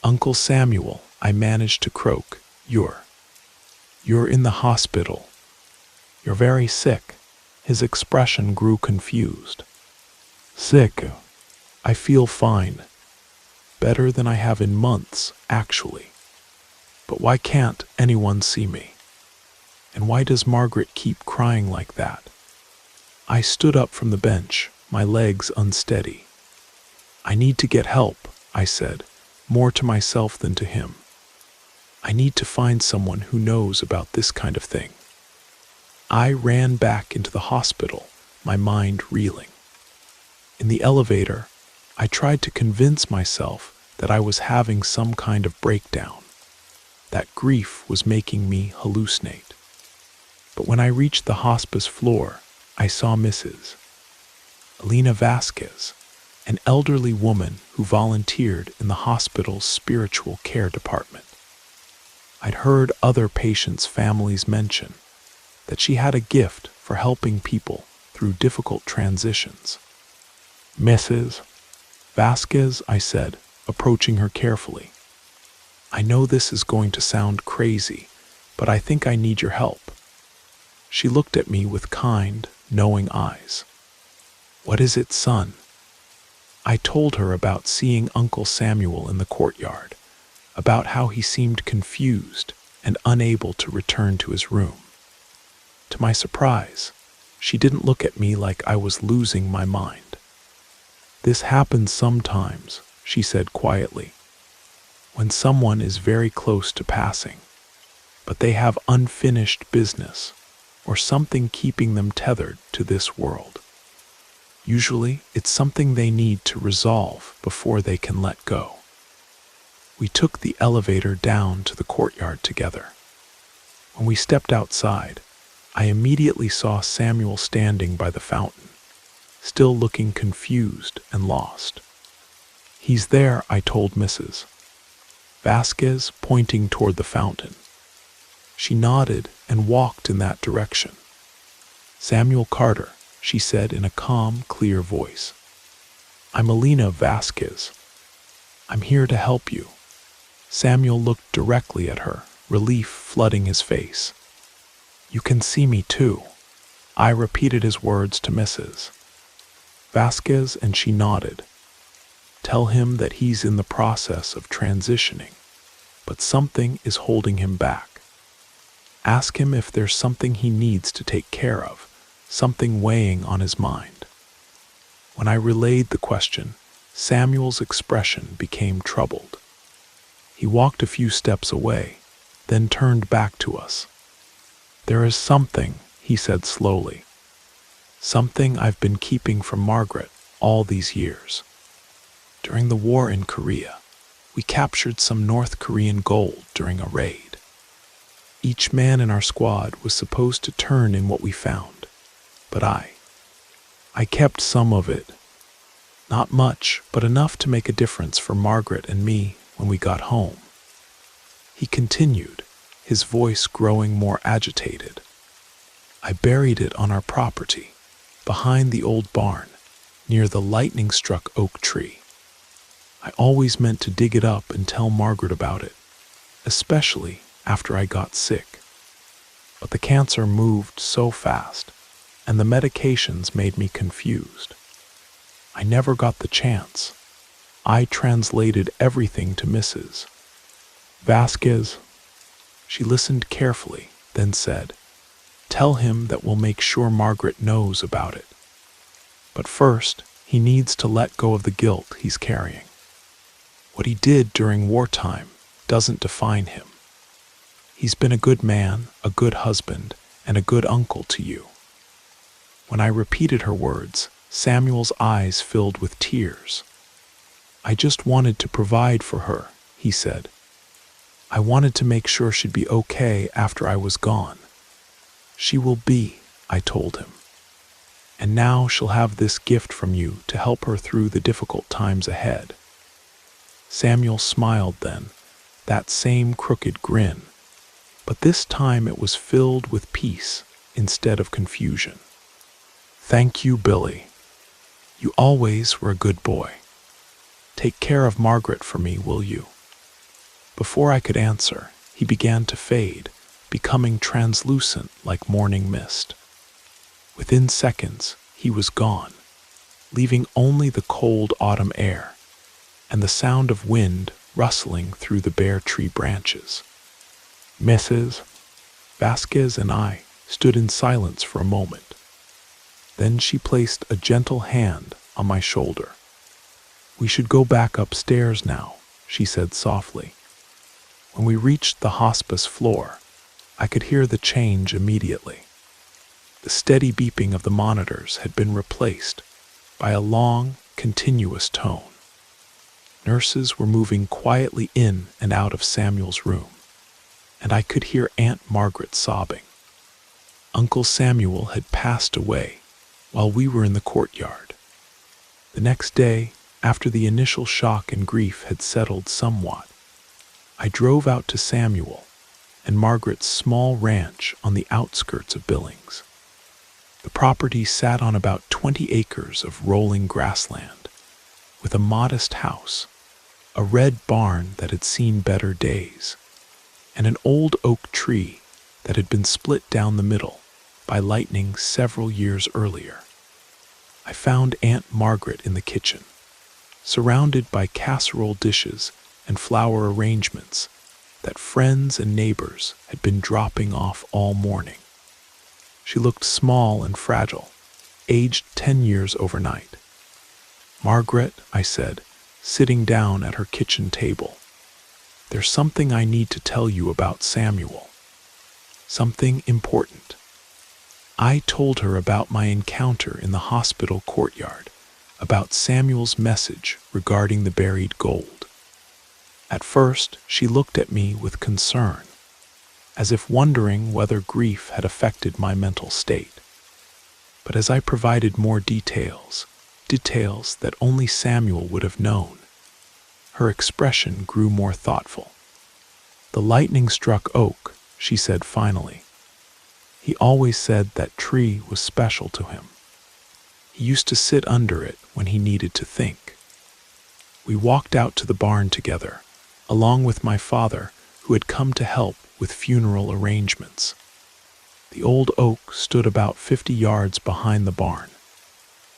"Uncle Samuel," I managed to croak. You're in the hospital. You're very sick." His expression grew confused. "Sick? I feel fine. Better than I have in months, actually. But why can't anyone see me? And why does Margaret keep crying like that?" I stood up from the bench, my legs unsteady. "I need to get help," I said, more to myself than to him. "I need to find someone who knows about this kind of thing." I ran back into the hospital, my mind reeling. In the elevator, I tried to convince myself that I was having some kind of breakdown, that grief was making me hallucinate. But when I reached the hospice floor, I saw Mrs. Elena Vasquez, an elderly woman who volunteered in the hospital's spiritual care department. I'd heard other patients' families mention that she had a gift for helping people through difficult transitions. "Mrs. Vasquez," I said, approaching her carefully, "I know this is going to sound crazy, but I think I need your help." She looked at me with kind, knowing eyes. "What is it, son?" I told her about seeing Uncle Samuel in the courtyard, about how he seemed confused and unable to return to his room. To my surprise, she didn't look at me like I was losing my mind. "This happens sometimes," she said quietly, "when someone is very close to passing, but they have unfinished business or something keeping them tethered to this world. Usually, it's something they need to resolve before they can let go." We took the elevator down to the courtyard together. When we stepped outside, I immediately saw Samuel standing by the fountain, still looking confused and lost. "He's there," I told Mrs. Vasquez, pointing toward the fountain. She nodded and walked in that direction. "Samuel Carter," she said in a calm, clear voice. "I'm Elena Vasquez. I'm here to help you." Samuel looked directly at her, relief flooding his face. "You can see me too." I repeated his words to Mrs. Vasquez, and she nodded. "Tell him that he's in the process of transitioning, but something is holding him back. Ask him if there's something he needs to take care of, something weighing on his mind." When I relayed the question, Samuel's expression became troubled. He walked a few steps away, then turned back to us. "There is something," he said slowly. "Something I've been keeping from Margaret all these years. During the war in Korea, we captured some North Korean gold during a raid. Each man in our squad was supposed to turn in what we found, but I kept some of it. Not much, but enough to make a difference for Margaret and me when we got home." He continued, his voice growing more agitated. "I buried it on our property, behind the old barn, near the lightning-struck oak tree. I always meant to dig it up and tell Margaret about it, especially after I got sick. But the cancer moved so fast, and the medications made me confused. I never got the chance. I translated everything to Mrs. Vasquez." She listened carefully, then said, "Tell him that we'll make sure Margaret knows about it. But first, he needs to let go of the guilt he's carrying. What he did during wartime doesn't define him. He's been a good man, a good husband, and a good uncle to you." When I repeated her words, Samuel's eyes filled with tears. "I just wanted to provide for her," he said. "I wanted to make sure she'd be okay after I was gone. She will be," I told him. "And now she'll have this gift from you to help her through the difficult times ahead." Samuel smiled then, that same crooked grin, but this time it was filled with peace instead of confusion. "Thank you, Billy. You always were a good boy. Take care of Margaret for me, will you?" Before I could answer, he began to fade, becoming translucent like morning mist. Within seconds, he was gone, leaving only the cold autumn air and the sound of wind rustling through the bare tree branches. Mrs. Vasquez and I stood in silence for a moment. Then she placed a gentle hand on my shoulder. "We should go back upstairs now," she said softly. When we reached the hospice floor, I could hear the change immediately. The steady beeping of the monitors had been replaced by a long, continuous tone. Nurses were moving quietly in and out of Samuel's room, and I could hear Aunt Margaret sobbing. Uncle Samuel had passed away while we were in the courtyard. The next day, after the initial shock and grief had settled somewhat, I drove out to Samuel and Margaret's small ranch on the outskirts of Billings. The property sat on about 20 acres of rolling grassland, with a modest house, a red barn that had seen better days, and an old oak tree that had been split down the middle by lightning several years earlier. I found Aunt Margaret in the kitchen, surrounded by casserole dishes and flower arrangements that friends and neighbors had been dropping off all morning. She looked small and fragile, aged 10 years overnight. "Margaret," I said, sitting down at her kitchen table, "there's something I need to tell you about Samuel. Something important." I told her about my encounter in the hospital courtyard, about Samuel's message regarding the buried gold. At first, she looked at me with concern, as if wondering whether grief had affected my mental state. But as I provided more details that only Samuel would have known, her expression grew more thoughtful. "The lightning struck oak," she said finally. "He always said that tree was special to him. He used to sit under it when he needed to think." We walked out to the barn together, along with my father, who had come to help with funeral arrangements. The old oak stood about 50 yards behind the barn,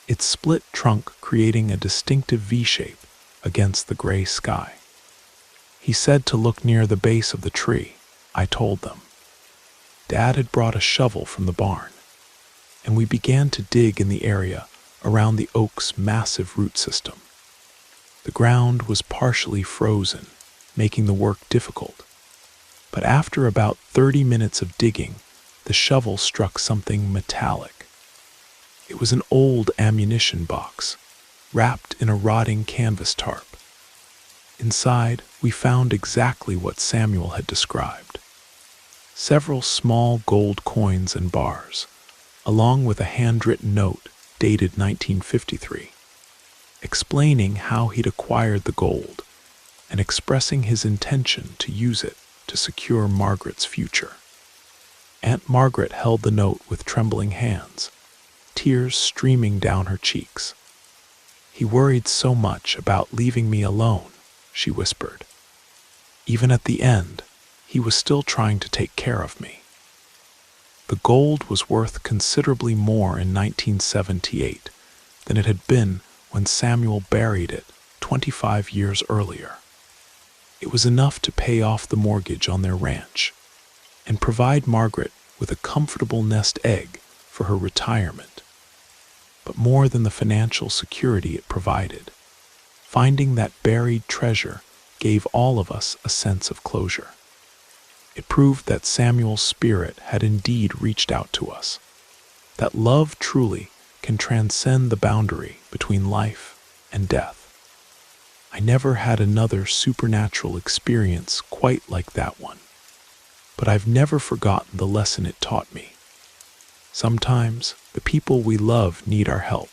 its split trunk creating a distinctive V-shape against the gray sky. "He said to look near the base of the tree," I told them. Dad had brought a shovel from the barn, and we began to dig in the area around the oak's massive root system. The ground was partially frozen, making the work difficult. But after about 30 minutes of digging, the shovel struck something metallic. It was an old ammunition box, wrapped in a rotting canvas tarp. Inside, we found exactly what Samuel had described: several small gold coins and bars, along with a handwritten note dated 1953, explaining how he'd acquired the gold and expressing his intention to use it to secure Margaret's future. Aunt Margaret held the note with trembling hands, tears streaming down her cheeks. "He worried so much about leaving me alone," she whispered. "Even at the end, he was still trying to take care of me." The gold was worth considerably more in 1978 than it had been when Samuel buried it 25 years earlier. It was enough to pay off the mortgage on their ranch and provide Margaret with a comfortable nest egg for her retirement. But more than the financial security it provided, finding that buried treasure gave all of us a sense of closure. It proved that Samuel's spirit had indeed reached out to us, that love truly can transcend the boundary between life and death. I never had another supernatural experience quite like that one, but I've never forgotten the lesson it taught me. Sometimes the people we love need our help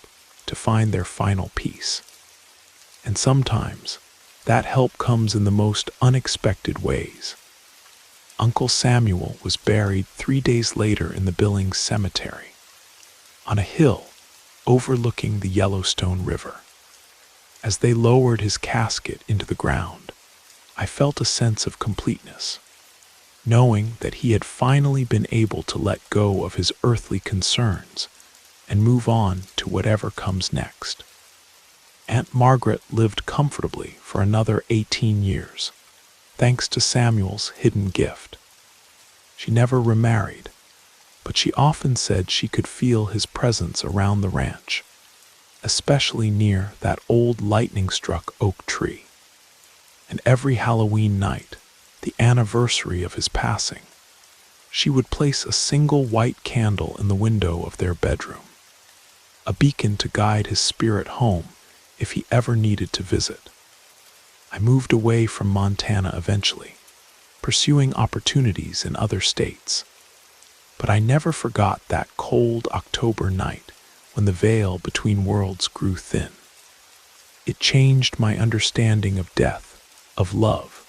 to find their final peace, and sometimes that help comes in the most unexpected ways. Uncle Samuel was buried 3 days later in the Billings Cemetery, on a hill overlooking the Yellowstone River. As they lowered his casket into the ground, I felt a sense of completeness, knowing that he had finally been able to let go of his earthly concerns and move on to whatever comes next. Aunt Margaret lived comfortably for another 18 years, thanks to Samuel's hidden gift. She never remarried, but she often said she could feel his presence around the ranch, especially near that old lightning-struck oak tree. And every Halloween night, the anniversary of his passing, she would place a single white candle in the window of their bedroom, a beacon to guide his spirit home if he ever needed to visit. I moved away from Montana eventually, pursuing opportunities in other states. But I never forgot that cold October night when the veil between worlds grew thin. It changed my understanding of death, of love,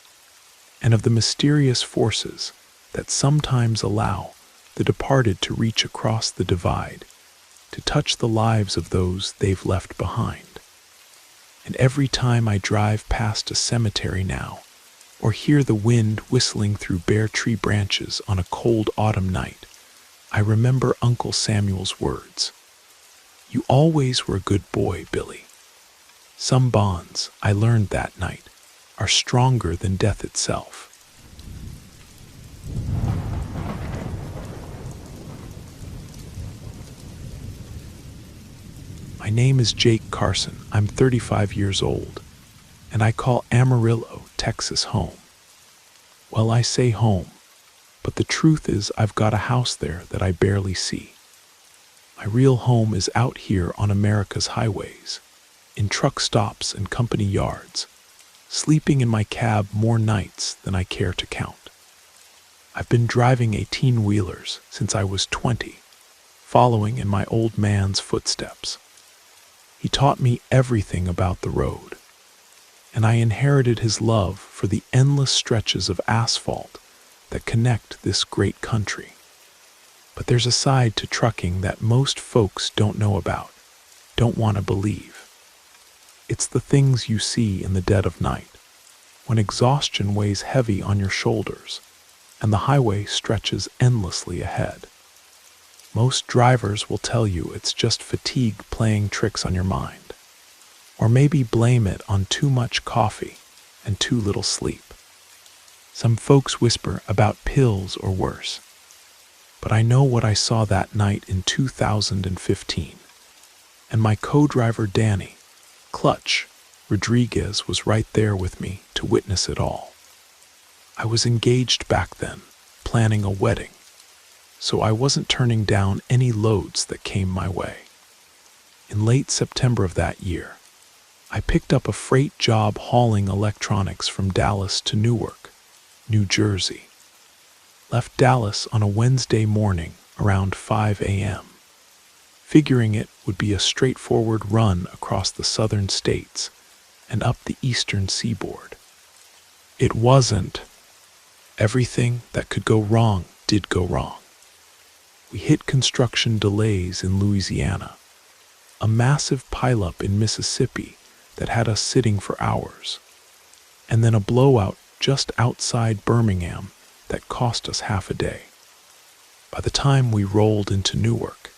and of the mysterious forces that sometimes allow the departed to reach across the divide, to touch the lives of those they've left behind. And every time I drive past a cemetery now, or hear the wind whistling through bare tree branches on a cold autumn night, I remember Uncle Samuel's words. "You always were a good boy, Billy." Some bonds, I learned that night, are stronger than death itself. My name is Jake Carson. I'm 35 years old, and I call Amarillo, Texas home. Well, I say home, but the truth is I've got a house there that I barely see. My real home is out here on America's highways, in truck stops and company yards, sleeping in my cab more nights than I care to count. I've been driving 18-wheelers since I was 20, following in my old man's footsteps. He taught me everything about the road, and I inherited his love for the endless stretches of asphalt that connect this great country. But there's a side to trucking that most folks don't know about, don't want to believe. It's the things you see in the dead of night, when exhaustion weighs heavy on your shoulders and the highway stretches endlessly ahead. Most drivers will tell you it's just fatigue playing tricks on your mind, or maybe blame it on too much coffee and too little sleep. Some folks whisper about pills or worse, but I know what I saw that night in 2015, and my co-driver Danny, Clutch Rodriguez, was right there with me to witness it all. I was engaged back then, planning a wedding, so I wasn't turning down any loads that came my way. In late September of that year, I picked up a freight job hauling electronics from Dallas to Newark, New Jersey. Left Dallas on a Wednesday morning around 5 a.m., figuring it would be a straightforward run across the southern states and up the eastern seaboard. It wasn't. Everything that could go wrong did go wrong. We hit construction delays in Louisiana, a massive pileup in Mississippi that had us sitting for hours, and then a blowout just outside Birmingham that cost us half a day. By the time we rolled into Newark,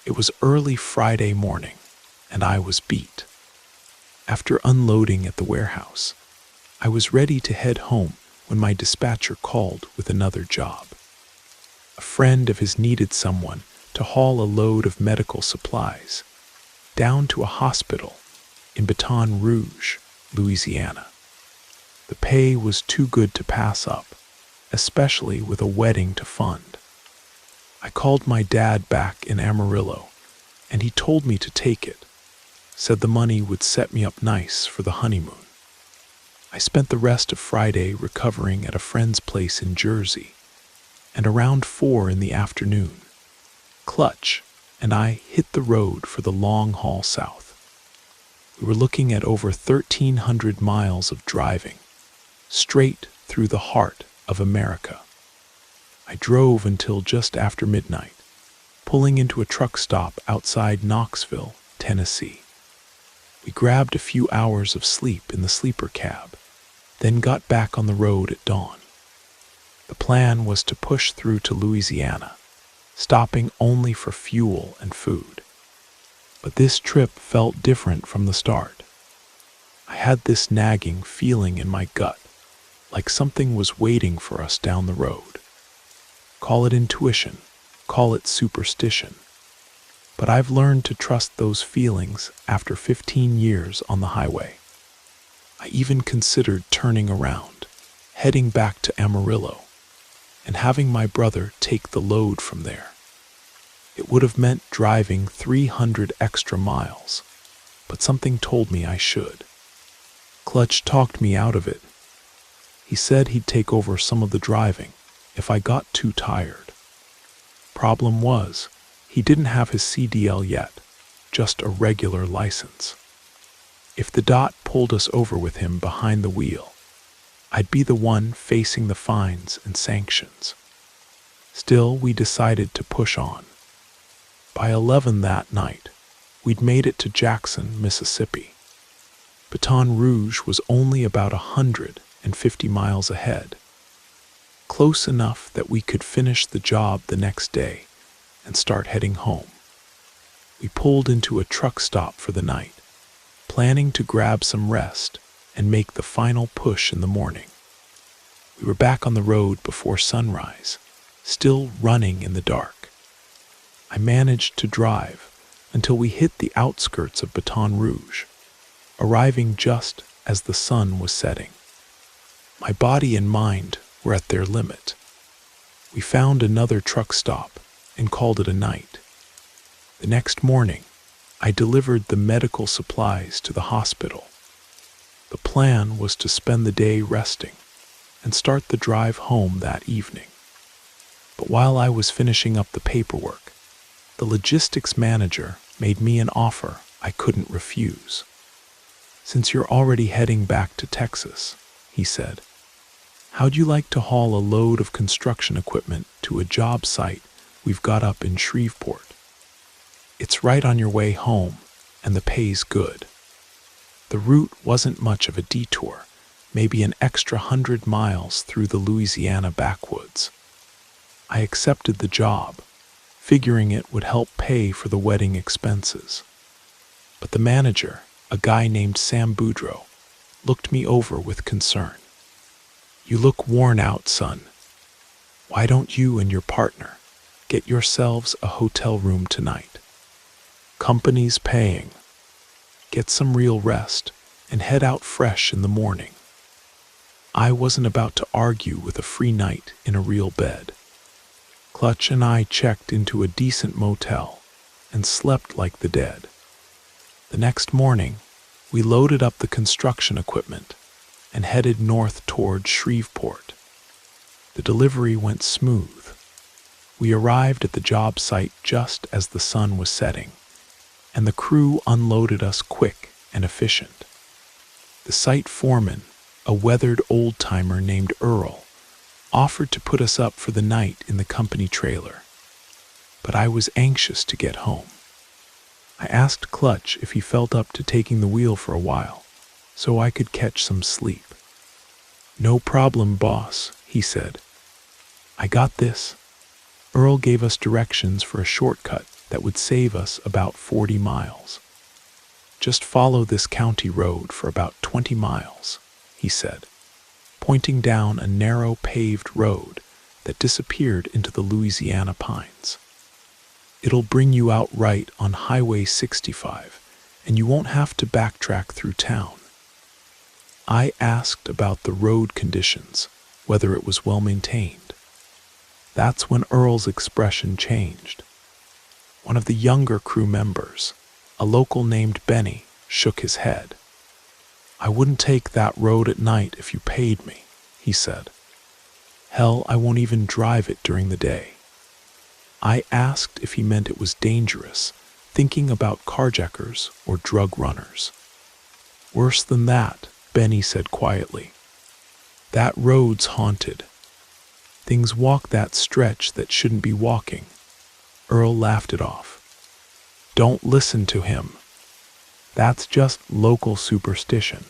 it was early Friday morning, and I was beat. After unloading at the warehouse, I was ready to head home when my dispatcher called with another job. A friend of his needed someone to haul a load of medical supplies down to a hospital in Baton Rouge, Louisiana. The pay was too good to pass up, especially with a wedding to fund. I called my dad back in Amarillo, and he told me to take it, said the money would set me up nice for the honeymoon. I spent the rest of Friday recovering at a friend's place in Jersey, and around 4 in the afternoon, Clutch and I hit the road for the long haul south. We were looking at over 1,300 miles of driving, straight through the heart of America. I drove until just after midnight, pulling into a truck stop outside Knoxville, Tennessee. We grabbed a few hours of sleep in the sleeper cab, then got back on the road at dawn. The plan was to push through to Louisiana, stopping only for fuel and food. But this trip felt different from the start. I had this nagging feeling in my gut, like something was waiting for us down the road. Call it intuition, call it superstition. But I've learned to trust those feelings after 15 years on the highway. I even considered turning around, heading back to Amarillo, and having my brother take the load from there. It would have meant driving 300 extra miles, but something told me I should. Clutch talked me out of it. He said he'd take over some of the driving if I got too tired. Problem was, he didn't have his CDL yet, just a regular license. If the DOT pulled us over with him behind the wheel, I'd be the one facing the fines and sanctions. Still, we decided to push on. By 11 that night, we'd made it to Jackson, Mississippi. Baton Rouge was only about 150 miles ahead, close enough that we could finish the job the next day and start heading home. We pulled into a truck stop for the night, planning to grab some rest and make the final push in the morning. We were back on the road before sunrise, still running in the dark. I managed to drive until we hit the outskirts of Baton Rouge, arriving just as the sun was setting. My body and mind were at their limit. We found another truck stop and called it a night. The next morning, I delivered the medical supplies to the hospital. The plan was to spend the day resting and start the drive home that evening. But while I was finishing up the paperwork, the logistics manager made me an offer I couldn't refuse. "Since you're already heading back to Texas," he said, "how'd you like to haul a load of construction equipment to a job site we've got up in Shreveport? It's right on your way home, and the pay's good." The route wasn't much of a detour, maybe an extra 100 miles through the Louisiana backwoods. I accepted the job, figuring it would help pay for the wedding expenses. But the manager, a guy named Sam Boudreau, looked me over with concern. "You look worn out, son. Why don't you and your partner get yourselves a hotel room tonight? Company's paying. Get some real rest and head out fresh in the morning." I wasn't about to argue with a free night in a real bed. Clutch and I checked into a decent motel and slept like the dead. The next morning, we loaded up the construction equipment and headed north toward Shreveport. The delivery went smooth. We arrived at the job site just as the sun was setting, and the crew unloaded us quick and efficient. The site foreman, a weathered old-timer named Earl, offered to put us up for the night in the company trailer, but I was anxious to get home. I asked Clutch if he felt up to taking the wheel for a while, so I could catch some sleep. "No problem, boss," he said. "I got this." Earl gave us directions for a shortcut that would save us about 40 miles. "Just follow this county road for about 20 miles, he said, pointing down a narrow paved road that disappeared into the Louisiana pines. "It'll bring you out right on Highway 65, and you won't have to backtrack through town." I asked about the road conditions, whether it was well maintained. That's when Earl's expression changed. One of the younger crew members, a local named Benny, shook his head. "I wouldn't take that road at night if you paid me," he said. "Hell, I won't even drive it during the day." I asked if he meant it was dangerous, thinking about carjackers or drug runners. "Worse than that," Benny said quietly. "That road's haunted. Things walk that stretch that shouldn't be walking." Earl laughed it off. "Don't listen to him. That's just local superstition."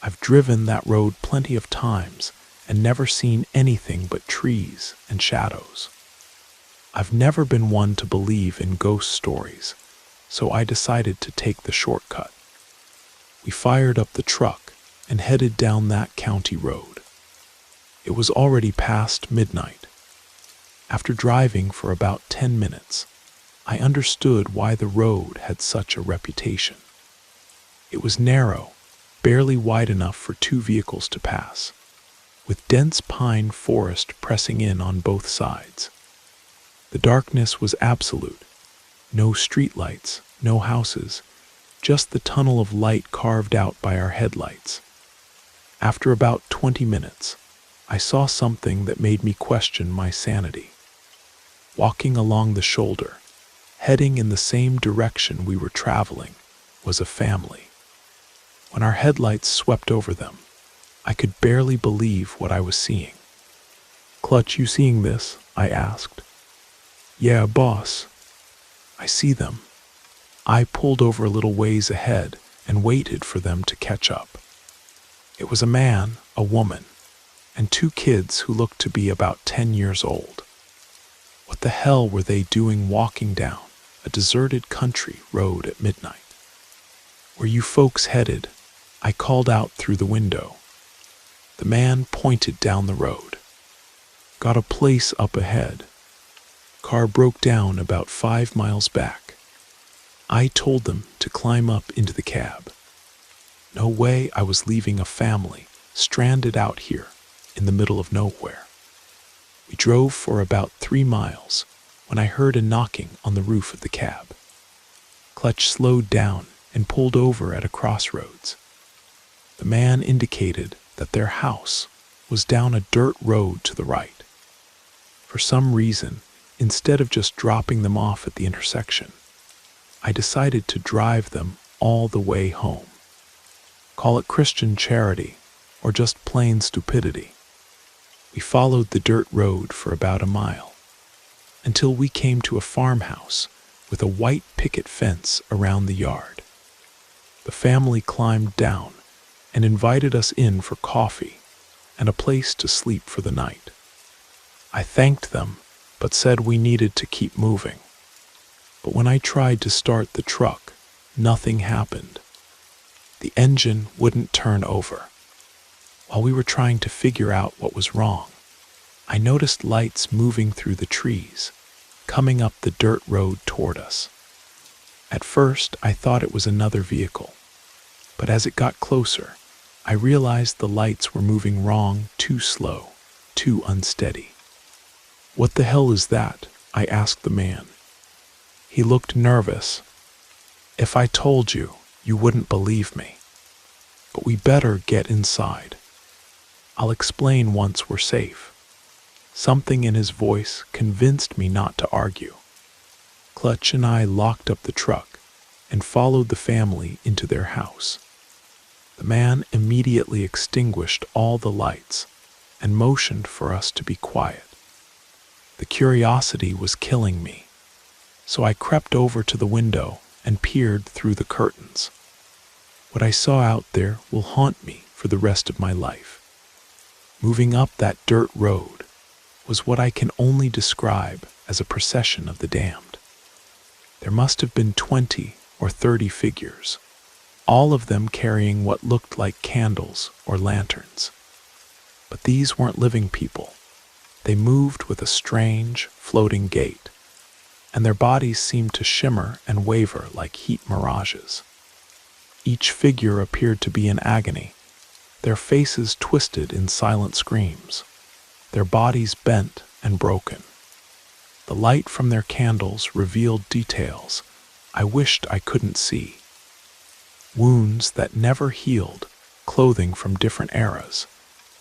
I've driven that road plenty of times and never seen anything but trees and shadows. I've never been one to believe in ghost stories, so I decided to take the shortcut. We fired up the truck and headed down that county road. It was already past midnight. After driving for about 10 minutes, I understood why the road had such a reputation. It was narrow, barely wide enough for 2 vehicles to pass, with dense pine forest pressing in on both sides. The darkness was absolute. No streetlights, no houses, just the tunnel of light carved out by our headlights. After about 20 minutes, I saw something that made me question my sanity. Walking along the shoulder, heading in the same direction we were traveling, was a family. When our headlights swept over them, I could barely believe what I was seeing. "Clutch, you seeing this?" I asked. "Yeah, boss. I see them." I pulled over a little ways ahead and waited for them to catch up. It was a man, a woman, and 2 kids who looked to be about 10 years old. What the hell were they doing walking down a deserted country road at midnight? "Where you folks headed?" I called out through the window. The man pointed down the road. "Got a place up ahead. Car broke down about 5 miles back." I told them to climb up into the cab. No way I was leaving a family stranded out here in the middle of nowhere. We drove for about 3 miles when I heard a knocking on the roof of the cab. Clutch slowed down and pulled over at a crossroads. The man indicated that their house was down a dirt road to the right. For some reason, instead of just dropping them off at the intersection, I decided to drive them all the way home. Call it Christian charity or just plain stupidity. We followed the dirt road for about a mile, until we came to a farmhouse with a white picket fence around the yard. The family climbed down and invited us in for coffee and a place to sleep for the night. I thanked them, but said we needed to keep moving. But when I tried to start the truck, nothing happened. The engine wouldn't turn over. While we were trying to figure out what was wrong, I noticed lights moving through the trees, coming up the dirt road toward us. At first, I thought it was another vehicle, but as it got closer, I realized the lights were moving wrong, too slow, too unsteady. "What the hell is that?" I asked the man. He looked nervous. "If I told you, you wouldn't believe me. But we better get inside. I'll explain once we're safe." Something in his voice convinced me not to argue. Clutch and I locked up the truck and followed the family into their house. The man immediately extinguished all the lights and motioned for us to be quiet. The curiosity was killing me, so I crept over to the window and peered through the curtains. What I saw out there will haunt me for the rest of my life. Moving up that dirt road was what I can only describe as a procession of the damned. There must have been 20 or 30 figures, all of them carrying what looked like candles or lanterns. But these weren't living people. They moved with a strange, floating gait, and their bodies seemed to shimmer and waver like heat mirages. Each figure appeared to be in agony, their faces twisted in silent screams, their bodies bent and broken. The light from their candles revealed details I wished I couldn't see. Wounds that never healed, clothing from different eras,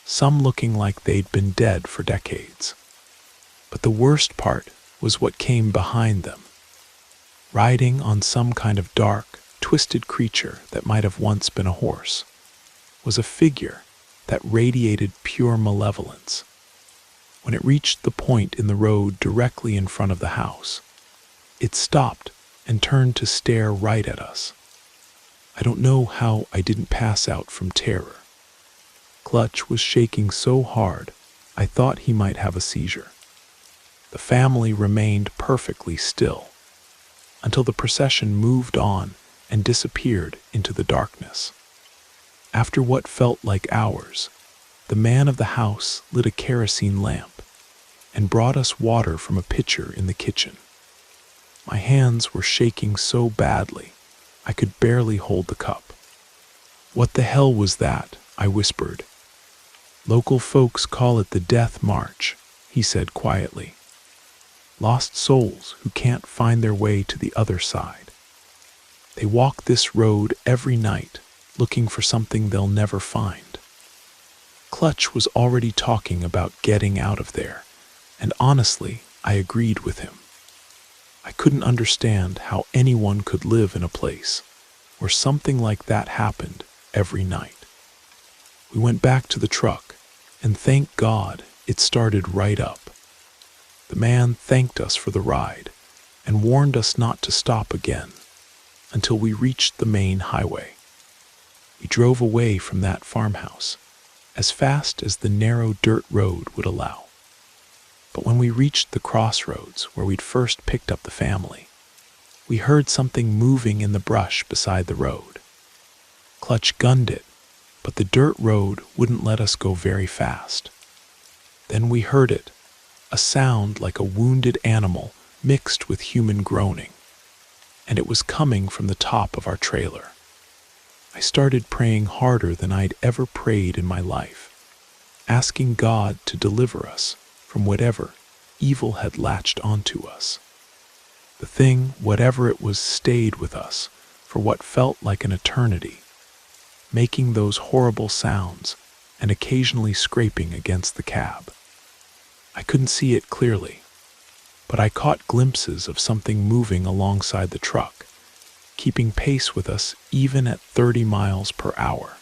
some looking like they'd been dead for decades. But the worst part was what came behind them. Riding on some kind of dark, twisted creature that might have once been a horse, was a figure that radiated pure malevolence. When it reached the point in the road directly in front of the house, it stopped and turned to stare right at us. I don't know how I didn't pass out from terror. Clutch was shaking so hard, I thought he might have a seizure. The family remained perfectly still until the procession moved on and disappeared into the darkness. After what felt like hours, the man of the house lit a kerosene lamp and brought us water from a pitcher in the kitchen. My hands were shaking so badly, I could barely hold the cup. "What the hell was that?" I whispered. "Local folks call it the Death March," he said quietly. "Lost souls who can't find their way to the other side. They walk this road every night, looking for something they'll never find." Clutch was already talking about getting out of there, and honestly, I agreed with him. I couldn't understand how anyone could live in a place where something like that happened every night. We went back to the truck, and thank God it started right up. The man thanked us for the ride and warned us not to stop again until we reached the main highway. We drove away from that farmhouse as fast as the narrow dirt road would allow. But when we reached the crossroads where we'd first picked up the family, we heard something moving in the brush beside the road. Clutch gunned it, but the dirt road wouldn't let us go very fast. Then we heard it, a sound like a wounded animal mixed with human groaning, and it was coming from the top of our trailer. I started praying harder than I'd ever prayed in my life, asking God to deliver us from whatever evil had latched onto us. The thing, whatever it was, stayed with us for what felt like an eternity, making those horrible sounds and occasionally scraping against the cab. I couldn't see it clearly, but I caught glimpses of something moving alongside the truck, keeping pace with us even at 30 miles per hour.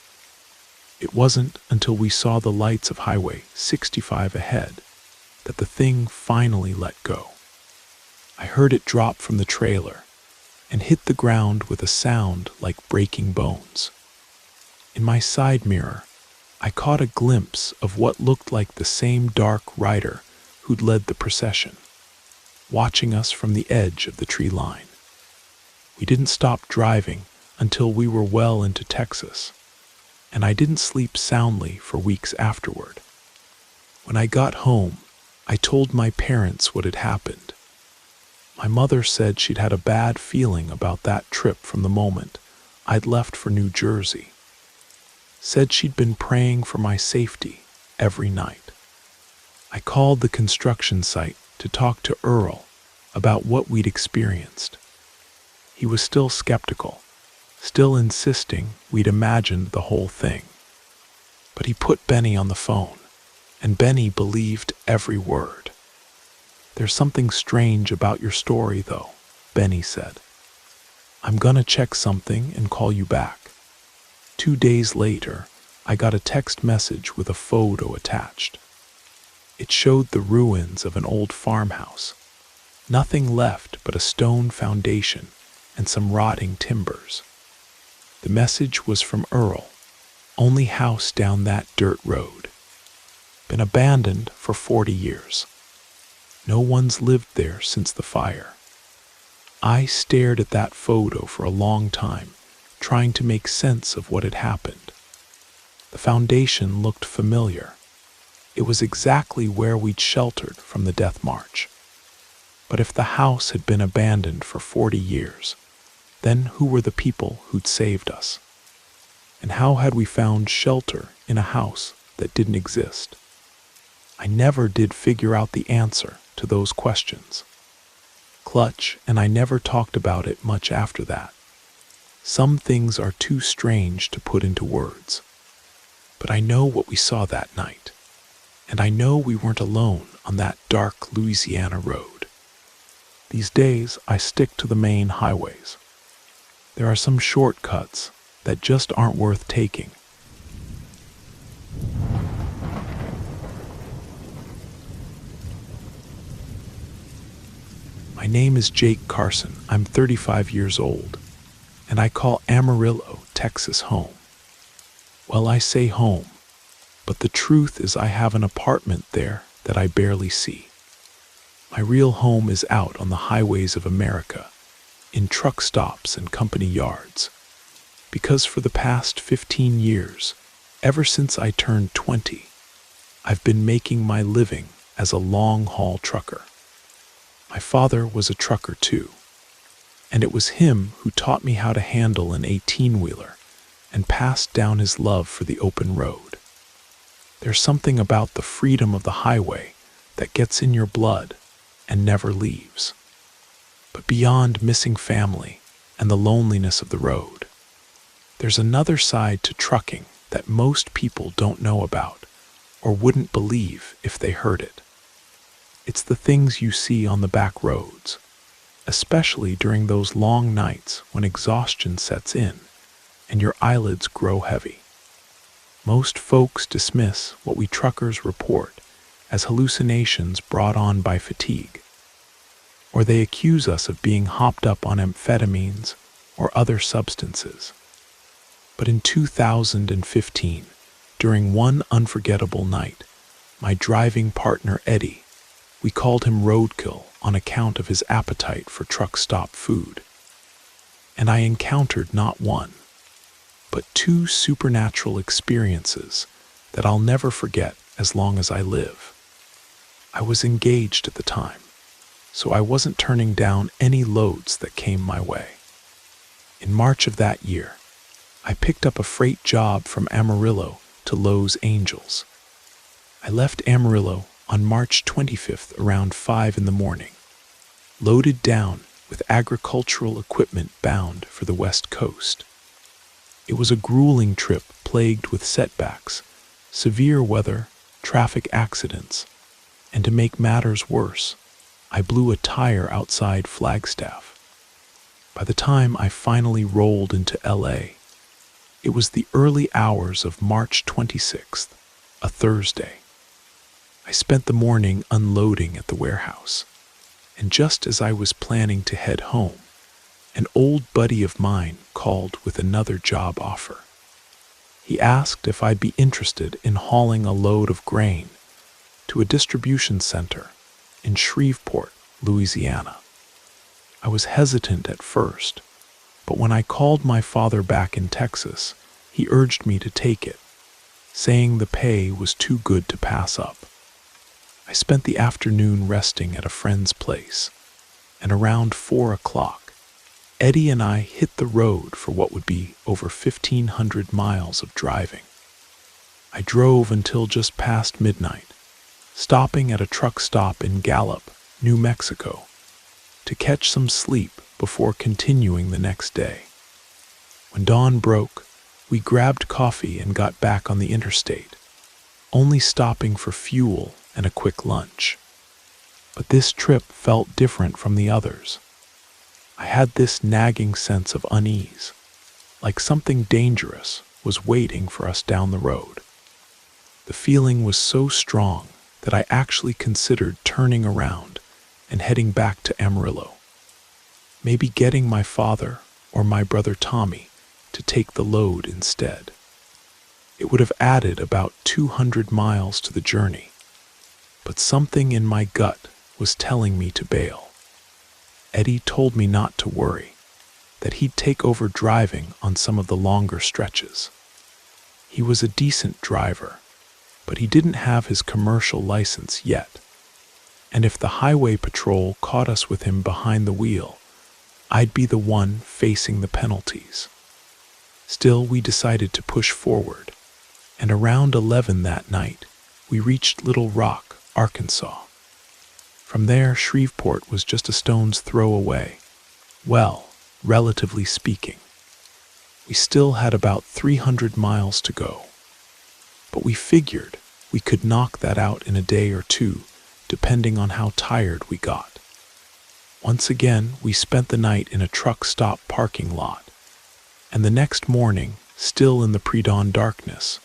It wasn't until we saw the lights of Highway 65 ahead that the thing finally let go. I heard it drop from the trailer and hit the ground with a sound like breaking bones. In my side mirror, I caught a glimpse of what looked like the same dark rider who'd led the procession, watching us from the edge of the tree line. We didn't stop driving until we were well into Texas, and I didn't sleep soundly for weeks afterward. When I got home, I told my parents what had happened. My mother said she'd had a bad feeling about that trip from the moment I'd left for New Jersey. Said she'd been praying for my safety every night. I called the construction site to talk to Earl about what we'd experienced. He was still skeptical, still insisting we'd imagined the whole thing. But he put Benny on the phone, and Benny believed every word. "There's something strange about your story, though," Benny said. "I'm gonna check something and call you back." 2 days later, I got a text message with a photo attached. It showed the ruins of an old farmhouse, nothing left but a stone foundation and some rotting timbers. The message was from Earl, only house down that dirt road. Been abandoned for 40 years. No one's lived there since the fire. I stared at that photo for a long time, trying to make sense of what had happened. The foundation looked familiar. It was exactly where we'd sheltered from the death march. But if the house had been abandoned for 40 years, then who were the people who'd saved us? And how had we found shelter in a house that didn't exist? I never did figure out the answer to those questions. Clutch and I never talked about it much after that. Some things are too strange to put into words. But I know what we saw that night, and I know we weren't alone on that dark Louisiana road. These days, I stick to the main highways. There are some shortcuts that just aren't worth taking. My name is Jake Carson. I'm 35 years old, and I call Amarillo, Texas home. Well, I say home, But the truth is I have an apartment there that I barely see. My real home is out on the highways of America, in truck stops and company yards. Because for the past 15 years, ever since I turned 20, I've been making my living as a long-haul trucker. My father was a trucker too, and it was him who taught me how to handle an 18-wheeler and passed down his love for the open road. There's something about the freedom of the highway that gets in your blood and never leaves. But beyond missing family and the loneliness of the road, there's another side to trucking that most people don't know about or wouldn't believe if they heard it. It's the things you see on the back roads, especially during those long nights when exhaustion sets in and your eyelids grow heavy. Most folks dismiss what we truckers report as hallucinations brought on by fatigue, or they accuse us of being hopped up on amphetamines or other substances. But in 2015, during one unforgettable night, my driving partner Eddie, we called him Roadkill on account of his appetite for truck stop food, and I encountered not one, but two supernatural experiences that I'll never forget as long as I live. I was engaged at the time, so I wasn't turning down any loads that came my way. In March of that year, I picked up a freight job from Amarillo to Los Angeles. I left Amarillo on March 25th around 5 in the morning, loaded down with agricultural equipment bound for the West Coast. It was a grueling trip plagued with setbacks, severe weather, traffic accidents, and to make matters worse, I blew a tire outside Flagstaff. By the time I finally rolled into LA, it was the early hours of March 26th, a Thursday. I spent the morning unloading at the warehouse, and just as I was planning to head home, an old buddy of mine called with another job offer. He asked if I'd be interested in hauling a load of grain to a distribution center in Shreveport, Louisiana. I was hesitant at first, but when I called my father back in Texas, he urged me to take it, saying the pay was too good to pass up. I spent the afternoon resting at a friend's place, and around 4 o'clock, Eddie and I hit the road for what would be over 1,500 miles of driving. I drove until just past midnight, stopping at a truck stop in Gallup, New Mexico, to catch some sleep before continuing the next day. When dawn broke, we grabbed coffee and got back on the interstate, only stopping for fuel and a quick lunch. But this trip felt different from the others. I had this nagging sense of unease, like something dangerous was waiting for us down the road. The feeling was so strong that I actually considered turning around and heading back to Amarillo, maybe getting my father or my brother Tommy to take the load instead. It would have added about 200 miles to the journey, but something in my gut was telling me to bail. Eddie told me not to worry, that he'd take over driving on some of the longer stretches. He was a decent driver, but he didn't have his commercial license yet, and if the highway patrol caught us with him behind the wheel, I'd be the one facing the penalties. Still, we decided to push forward, and around 11 that night, we reached Little Rock, Arkansas. From there, Shreveport was just a stone's throw away. Well, relatively speaking. We still had about 300 miles to go, but we figured we could knock that out in a day or two, depending on how tired we got. Once again, we spent the night in a truck stop parking lot, and the next morning, still in the pre-dawn darkness,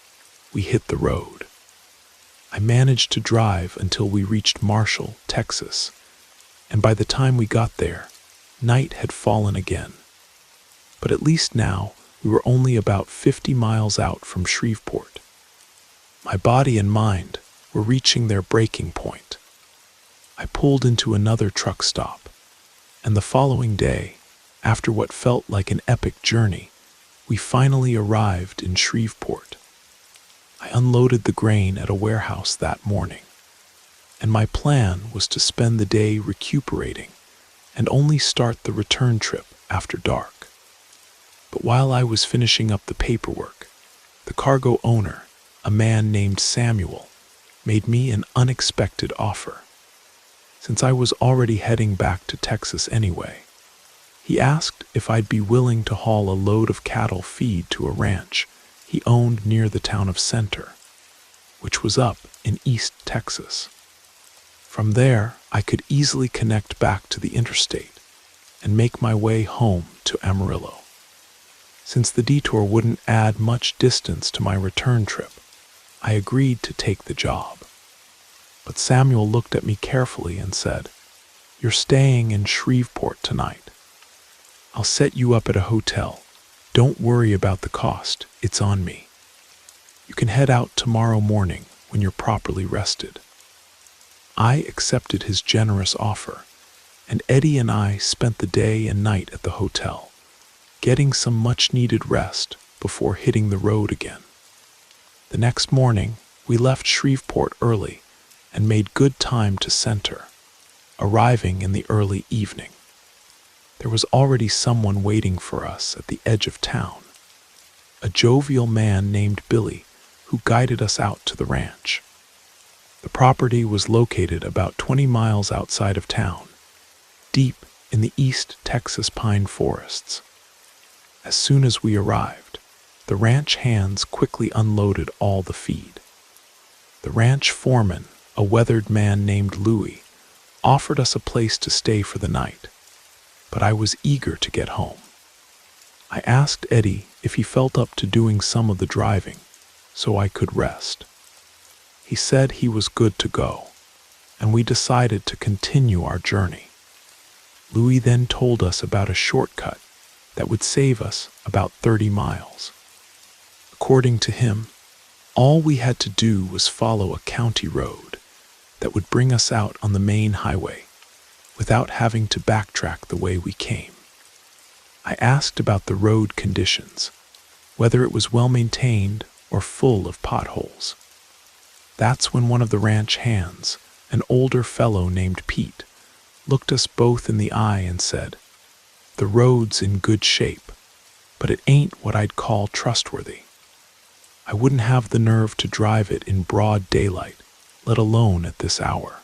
we hit the road. I managed to drive until we reached Marshall, Texas, and by the time we got there, night had fallen again. But at least now, we were only about 50 miles out from Shreveport. My body and mind were reaching their breaking point. I pulled into another truck stop, and the following day, after what felt like an epic journey, we finally arrived in Shreveport. I unloaded the grain at a warehouse that morning, and my plan was to spend the day recuperating and only start the return trip after dark. But while I was finishing up the paperwork, the cargo owner, a man named Samuel, made me an unexpected offer. Since I was already heading back to Texas anyway, he asked if I'd be willing to haul a load of cattle feed to a ranch he owned near the town of Center, which was up in East Texas. From there, I could easily connect back to the interstate and make my way home to Amarillo. Since the detour wouldn't add much distance to my return trip, I agreed to take the job. But Samuel looked at me carefully and said, "You're staying in Shreveport tonight. I'll set you up at a hotel. Don't worry about the cost, it's on me. You can head out tomorrow morning when you're properly rested." I accepted his generous offer, and Eddie and I spent the day and night at the hotel, getting some much-needed rest before hitting the road again. The next morning, we left Shreveport early and made good time to Center, arriving in the early evening. There was already someone waiting for us at the edge of town, a jovial man named Billy who guided us out to the ranch. The property was located about 20 miles outside of town, deep in the East Texas pine forests. As soon as we arrived, the ranch hands quickly unloaded all the feed. The ranch foreman, a weathered man named Louis, offered us a place to stay for the night, but I was eager to get home. I asked Eddie if he felt up to doing some of the driving so I could rest. He said he was good to go, and we decided to continue our journey. Louis then told us about a shortcut that would save us about 30 miles. According to him, all we had to do was follow a county road that would bring us out on the main highway without having to backtrack the way we came. I asked about the road conditions, whether it was well maintained or full of potholes. That's when one of the ranch hands, an older fellow named Pete, looked us both in the eye and said, "The road's in good shape, but it ain't what I'd call trustworthy. I wouldn't have the nerve to drive it in broad daylight, let alone at this hour."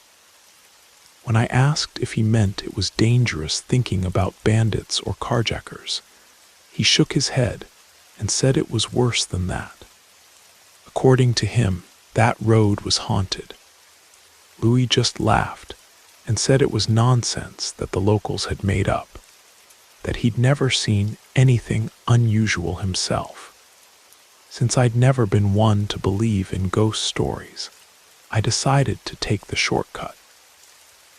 When I asked if he meant it was dangerous thinking about bandits or carjackers, he shook his head and said it was worse than that. According to him, that road was haunted. Louis just laughed and said it was nonsense that the locals had made up, that he'd never seen anything unusual himself. Since I'd never been one to believe in ghost stories, I decided to take the shortcut.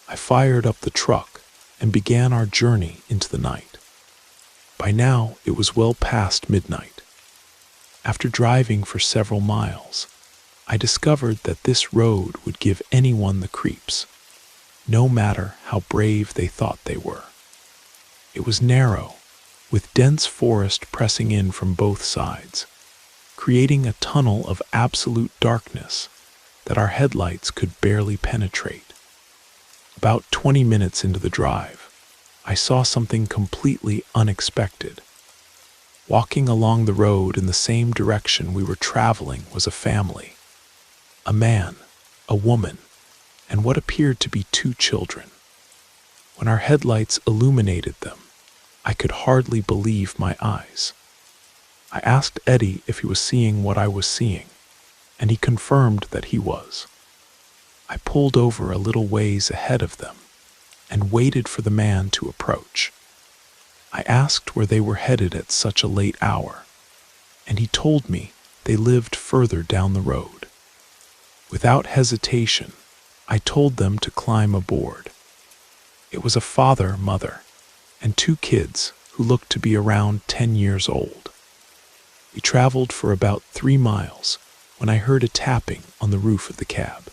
I fired up the truck and began our journey into the night. By now, it was well past midnight. After driving for several miles, I discovered that this road would give anyone the creeps, no matter how brave they thought they were. It was narrow, with dense forest pressing in from both sides, creating a tunnel of absolute darkness that our headlights could barely penetrate. About 20 minutes into the drive, I saw something completely unexpected. Walking along the road in the same direction we were traveling was a family. A man, a woman, and what appeared to be 2 children. When our headlights illuminated them, I could hardly believe my eyes. I asked Eddie if he was seeing what I was seeing, and he confirmed that he was. I pulled over a little ways ahead of them and waited for the man to approach. I asked where they were headed at such a late hour, and he told me they lived further down the road. Without hesitation, I told them to climb aboard. It was a father, mother, and 2 kids who looked to be around 10 years old. We traveled for about 3 miles when I heard a tapping on the roof of the cab.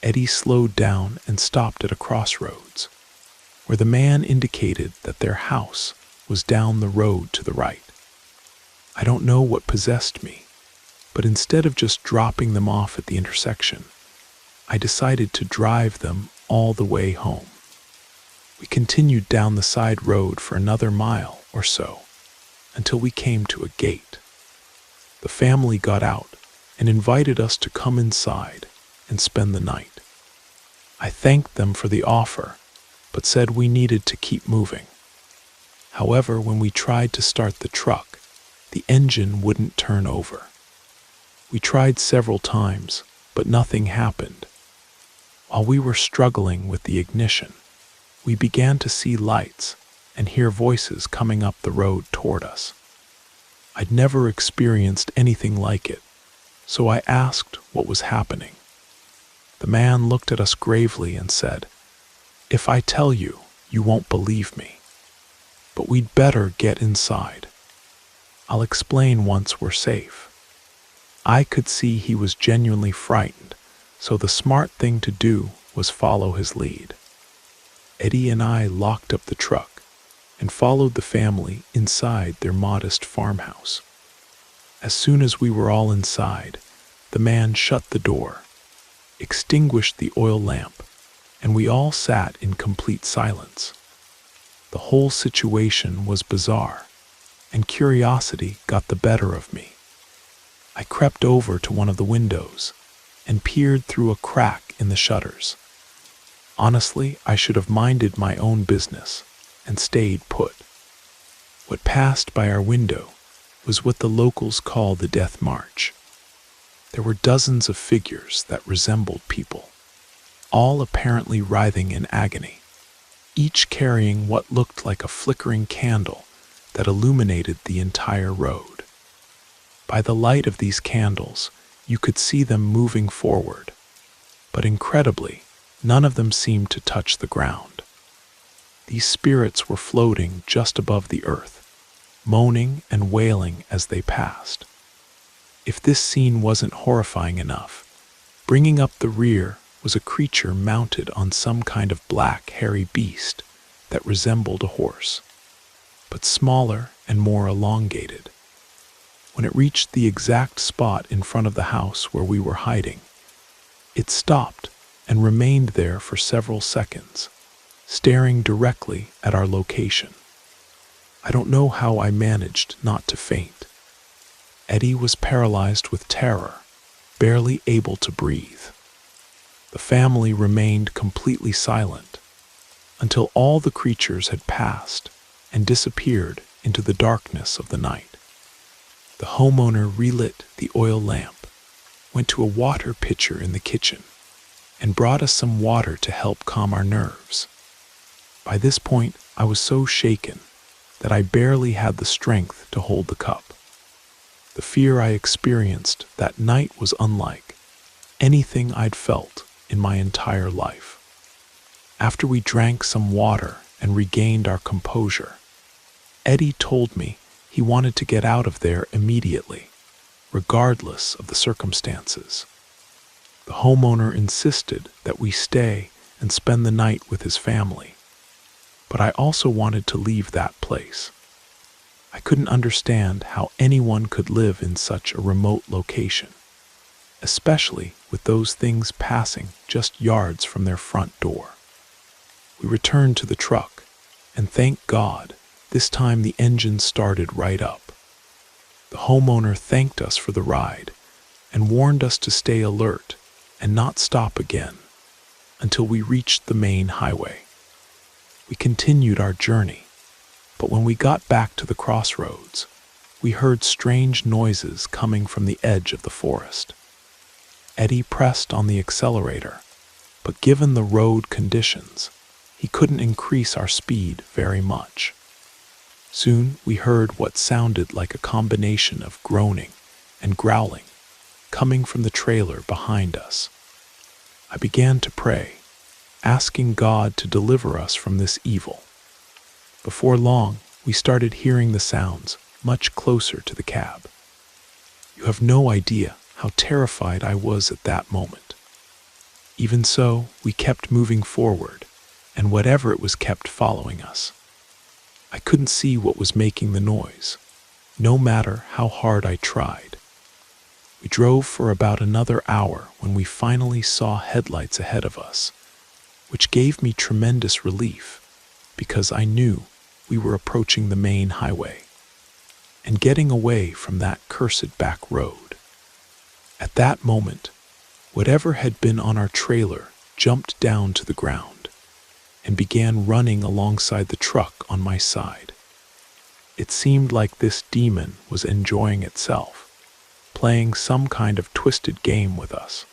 Eddie slowed down and stopped at a crossroads, where the man indicated that their house was down the road to the right. I don't know what possessed me, but instead of just dropping them off at the intersection, I decided to drive them all the way home. We continued down the side road for another mile or so until we came to a gate. The family got out and invited us to come inside and spend the night. I thanked them for the offer, but said we needed to keep moving. However, when we tried to start the truck, the engine wouldn't turn over. We tried several times, but nothing happened. While we were struggling with the ignition, we began to see lights and hear voices coming up the road toward us. I'd never experienced anything like it, so I asked what was happening. The man looked at us gravely and said, "If I tell you, you won't believe me. But we'd better get inside. I'll explain once we're safe." I could see he was genuinely frightened, so the smart thing to do was follow his lead. Eddie and I locked up the truck and followed the family inside their modest farmhouse. As soon as we were all inside, the man shut the door, extinguished the oil lamp, and we all sat in complete silence. The whole situation was bizarre, and curiosity got the better of me. I crept over to one of the windows and peered through a crack in the shutters. Honestly, I should have minded my own business and stayed put. What passed by our window was what the locals call the Death March. There were dozens of figures that resembled people, all apparently writhing in agony, each carrying what looked like a flickering candle that illuminated the entire road. By the light of these candles, you could see them moving forward, but incredibly, none of them seemed to touch the ground. These spirits were floating just above the earth, moaning and wailing as they passed. If this scene wasn't horrifying enough, bringing up the rear was a creature mounted on some kind of black, hairy beast that resembled a horse, but smaller and more elongated. When it reached the exact spot in front of the house where we were hiding, it stopped and remained there for several seconds, staring directly at our location. I don't know how I managed not to faint. Eddie was paralyzed with terror, barely able to breathe. The family remained completely silent until all the creatures had passed and disappeared into the darkness of the night. The homeowner relit the oil lamp, went to a water pitcher in the kitchen, and brought us some water to help calm our nerves. By this point, I was so shaken that I barely had the strength to hold the cup. The fear I experienced that night was unlike anything I'd felt in my entire life. After we drank some water and regained our composure, Eddie told me he wanted to get out of there immediately, regardless of the circumstances. The homeowner insisted that we stay and spend the night with his family, but I also wanted to leave that place. I couldn't understand how anyone could live in such a remote location, especially with those things passing just yards from their front door. We returned to the truck, and thank God, this time the engine started right up. The homeowner thanked us for the ride and warned us to stay alert and not stop again until we reached the main highway. We continued our journey, but when we got back to the crossroads, we heard strange noises coming from the edge of the forest. Eddie pressed on the accelerator, but given the road conditions, he couldn't increase our speed very much. Soon we heard what sounded like a combination of groaning and growling coming from the trailer behind us. I began to pray, asking God to deliver us from this evil. Before long, we started hearing the sounds much closer to the cab. You have no idea how terrified I was at that moment. Even so, we kept moving forward, and whatever it was kept following us. I couldn't see what was making the noise, no matter how hard I tried. We drove for about another hour when we finally saw headlights ahead of us, which gave me tremendous relief because I knew we were approaching the main highway and getting away from that cursed back road. At that moment, whatever had been on our trailer jumped down to the ground and began running alongside the truck on my side. It seemed like this demon was enjoying itself, playing some kind of twisted game with us.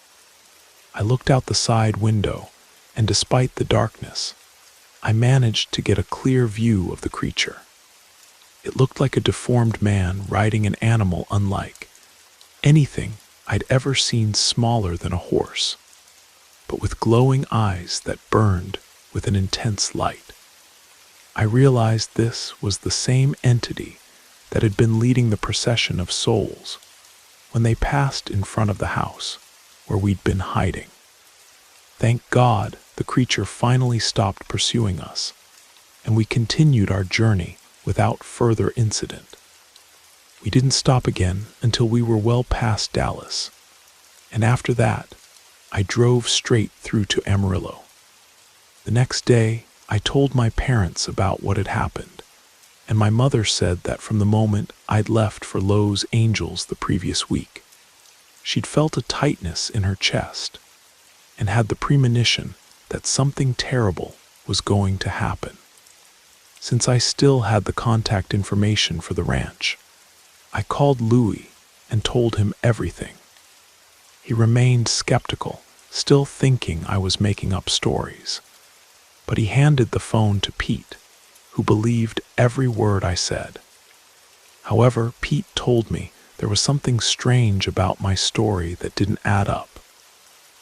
I looked out the side window, and despite the darkness, I managed to get a clear view of the creature. It looked like a deformed man riding an animal unlike anything I'd ever seen, smaller than a horse, but with glowing eyes that burned with an intense light. I realized this was the same entity that had been leading the procession of souls when they passed in front of the house where we'd been hiding. Thank God the creature finally stopped pursuing us, and we continued our journey without further incident. We didn't stop again until we were well past Dallas, and after that, I drove straight through to Amarillo. The next day, I told my parents about what had happened, and my mother said that from the moment I'd left for Los Angeles the previous week, she'd felt a tightness in her chest and had the premonition that something terrible was going to happen. Since I still had the contact information for the ranch, I called Louis and told him everything. He remained skeptical, still thinking I was making up stories, but he handed the phone to Pete, who believed every word I said. However, Pete told me there was something strange about my story that didn't add up,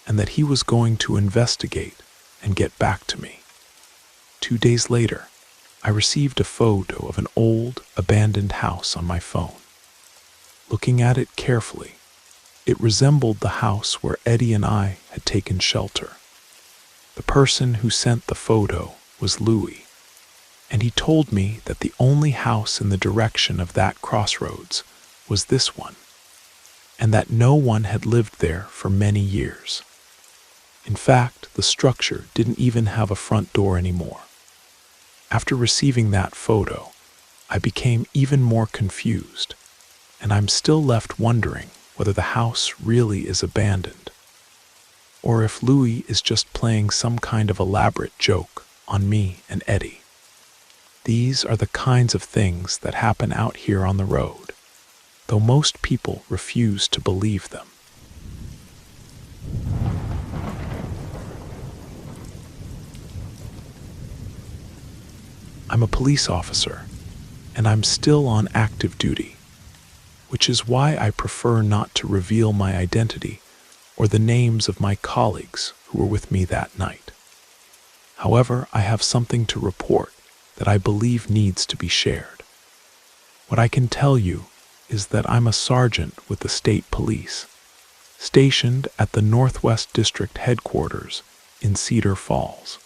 and that he was going to investigate and get back to me. 2 days later, I received a photo of an old, abandoned house on my phone. Looking at it carefully, it resembled the house where Eddie and I had taken shelter. The person who sent the photo was Louis, and he told me that the only house in the direction of that crossroads was this one, and that no one had lived there for many years. In fact, the structure didn't even have a front door anymore. After receiving that photo, I became even more confused, and I'm still left wondering whether the house really is abandoned, or if Louis is just playing some kind of elaborate joke on me and Eddie. These are the kinds of things that happen out here on the road, though most people refuse to believe them. I'm a police officer, and I'm still on active duty, which is why I prefer not to reveal my identity or the names of my colleagues who were with me that night. However, I have something to report that I believe needs to be shared. What I can tell you is that I'm a sergeant with the state police, stationed at the Northwest District headquarters in Cedar Falls.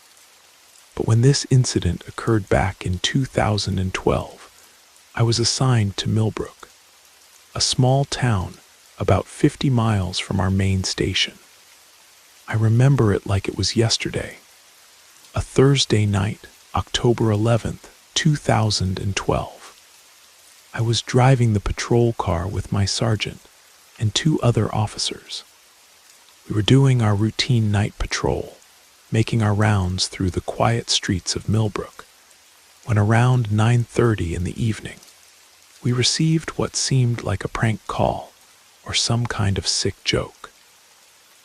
But when this incident occurred back in 2012, I was assigned to Millbrook, a small town about 50 miles from our main station. I remember it like it was yesterday, a Thursday night, October 11th, 2012. I was driving the patrol car with my sergeant and 2 other officers. We were doing our routine night patrol, making our rounds through the quiet streets of Millbrook, when around 9:30 in the evening, we received what seemed like a prank call or some kind of sick joke.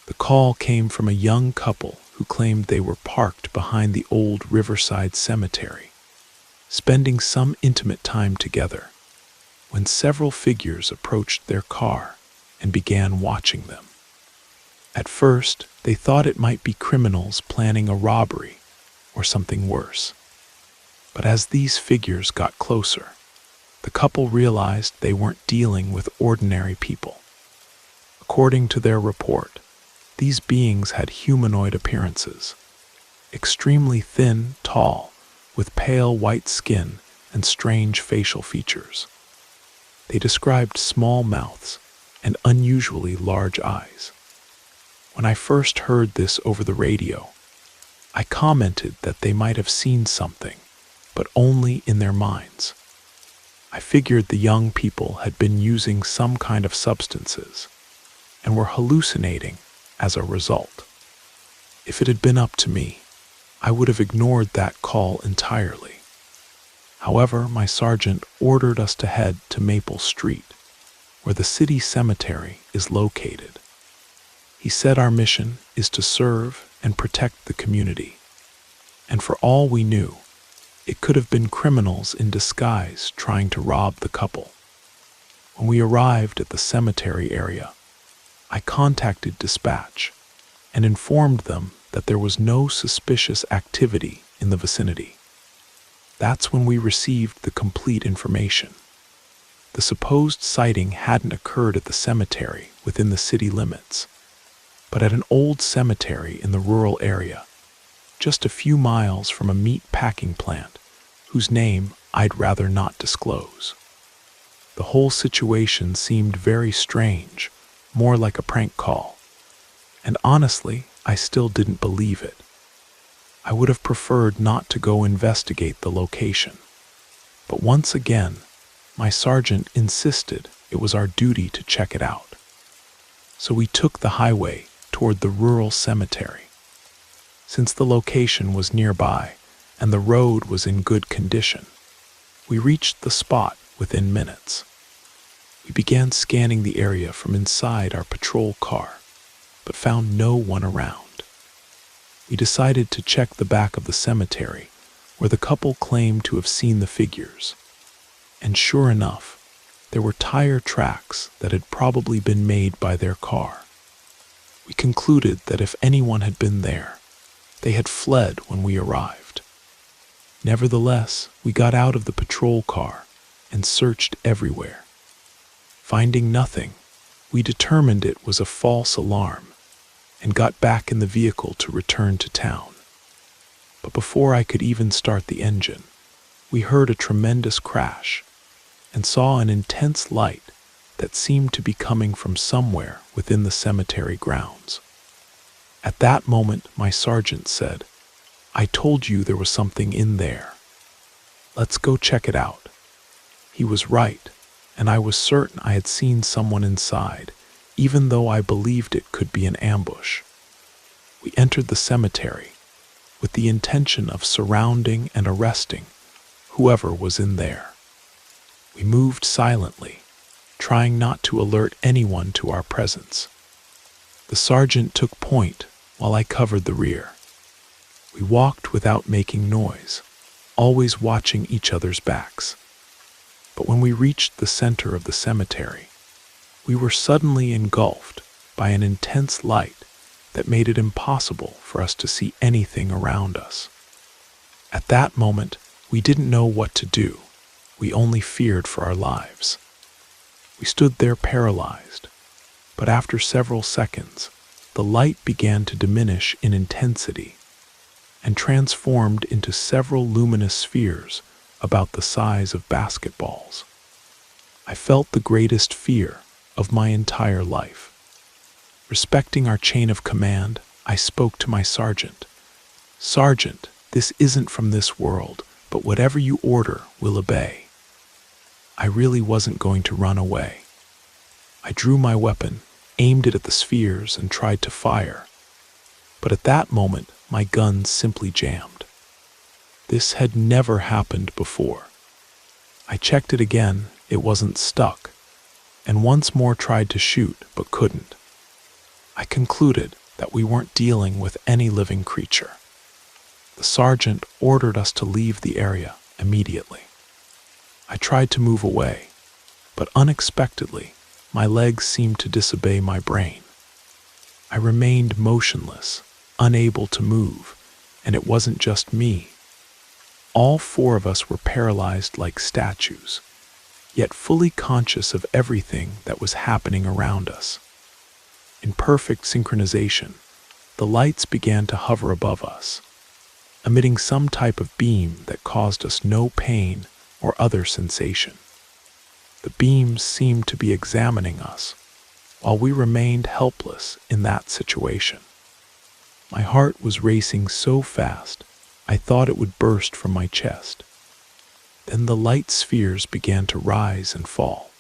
The call came from a young couple who claimed they were parked behind the old Riverside Cemetery, spending some intimate time together, when several figures approached their car and began watching them. At first, they thought it might be criminals planning a robbery or something worse. But as these figures got closer, the couple realized they weren't dealing with ordinary people. According to their report, these beings had humanoid appearances, extremely thin, tall, with pale white skin and strange facial features. They described small mouths and unusually large eyes. When I first heard this over the radio, I commented that they might have seen something, but only in their minds. I figured the young people had been using some kind of substances and were hallucinating as a result. If it had been up to me, I would have ignored that call entirely. However, my sergeant ordered us to head to Maple Street, where the city cemetery is located. He said our mission is to serve and protect the community, and for all we knew, it could have been criminals in disguise trying to rob the couple. When we arrived at the cemetery area, I contacted dispatch and informed them that there was no suspicious activity in the vicinity. That's when we received the complete information. The supposed sighting hadn't occurred at the cemetery within the city limits, but at an old cemetery in the rural area, just a few miles from a meat packing plant whose name I'd rather not disclose. The whole situation seemed very strange, more like a prank call, and honestly, I still didn't believe it. I would have preferred not to go investigate the location, but once again, my sergeant insisted it was our duty to check it out. So we took the highway toward the rural cemetery. Since the location was nearby and the road was in good condition, we reached the spot within minutes. We began scanning the area from inside our patrol car, but found no one around. We decided to check the back of the cemetery, where the couple claimed to have seen the figures. And sure enough, there were tire tracks that had probably been made by their car. We concluded that if anyone had been there, they had fled when we arrived. Nevertheless, we got out of the patrol car and searched everywhere. Finding nothing, we determined it was a false alarm and got back in the vehicle to return to town. But before I could even start the engine, we heard a tremendous crash and saw an intense light that seemed to be coming from somewhere within the cemetery grounds. At that moment, my sergeant said, "I told you there was something in there. Let's go check it out." He was right, and I was certain I had seen someone inside, even though I believed it could be an ambush. We entered the cemetery with the intention of surrounding and arresting whoever was in there. We moved silently, trying not to alert anyone to our presence. The sergeant took point while I covered the rear. We walked without making noise, always watching each other's backs. But when we reached the center of the cemetery, we were suddenly engulfed by an intense light that made it impossible for us to see anything around us. At that moment, we didn't know what to do. We only feared for our lives. We stood there paralyzed, but after several seconds, the light began to diminish in intensity and transformed into several luminous spheres about the size of basketballs. I felt the greatest fear of my entire life. Respecting our chain of command, I spoke to my sergeant. "Sergeant, this isn't from this world, but whatever you order, we'll obey." I really wasn't going to run away. I drew my weapon, aimed it at the spheres, and tried to fire. But at that moment, my gun simply jammed. This had never happened before. I checked it again, it wasn't stuck, and once more tried to shoot, but couldn't. I concluded that we weren't dealing with any living creature. The sergeant ordered us to leave the area immediately. I tried to move away, but unexpectedly, my legs seemed to disobey my brain. I remained motionless, unable to move, and it wasn't just me. All four of us were paralyzed like statues, yet fully conscious of everything that was happening around us. In perfect synchronization, the lights began to hover above us, emitting some type of beam that caused us no pain or other sensation. The beams seemed to be examining us, while we remained helpless in that situation. My heart was racing so fast, I thought it would burst from my chest. Then the light spheres began to rise and fall,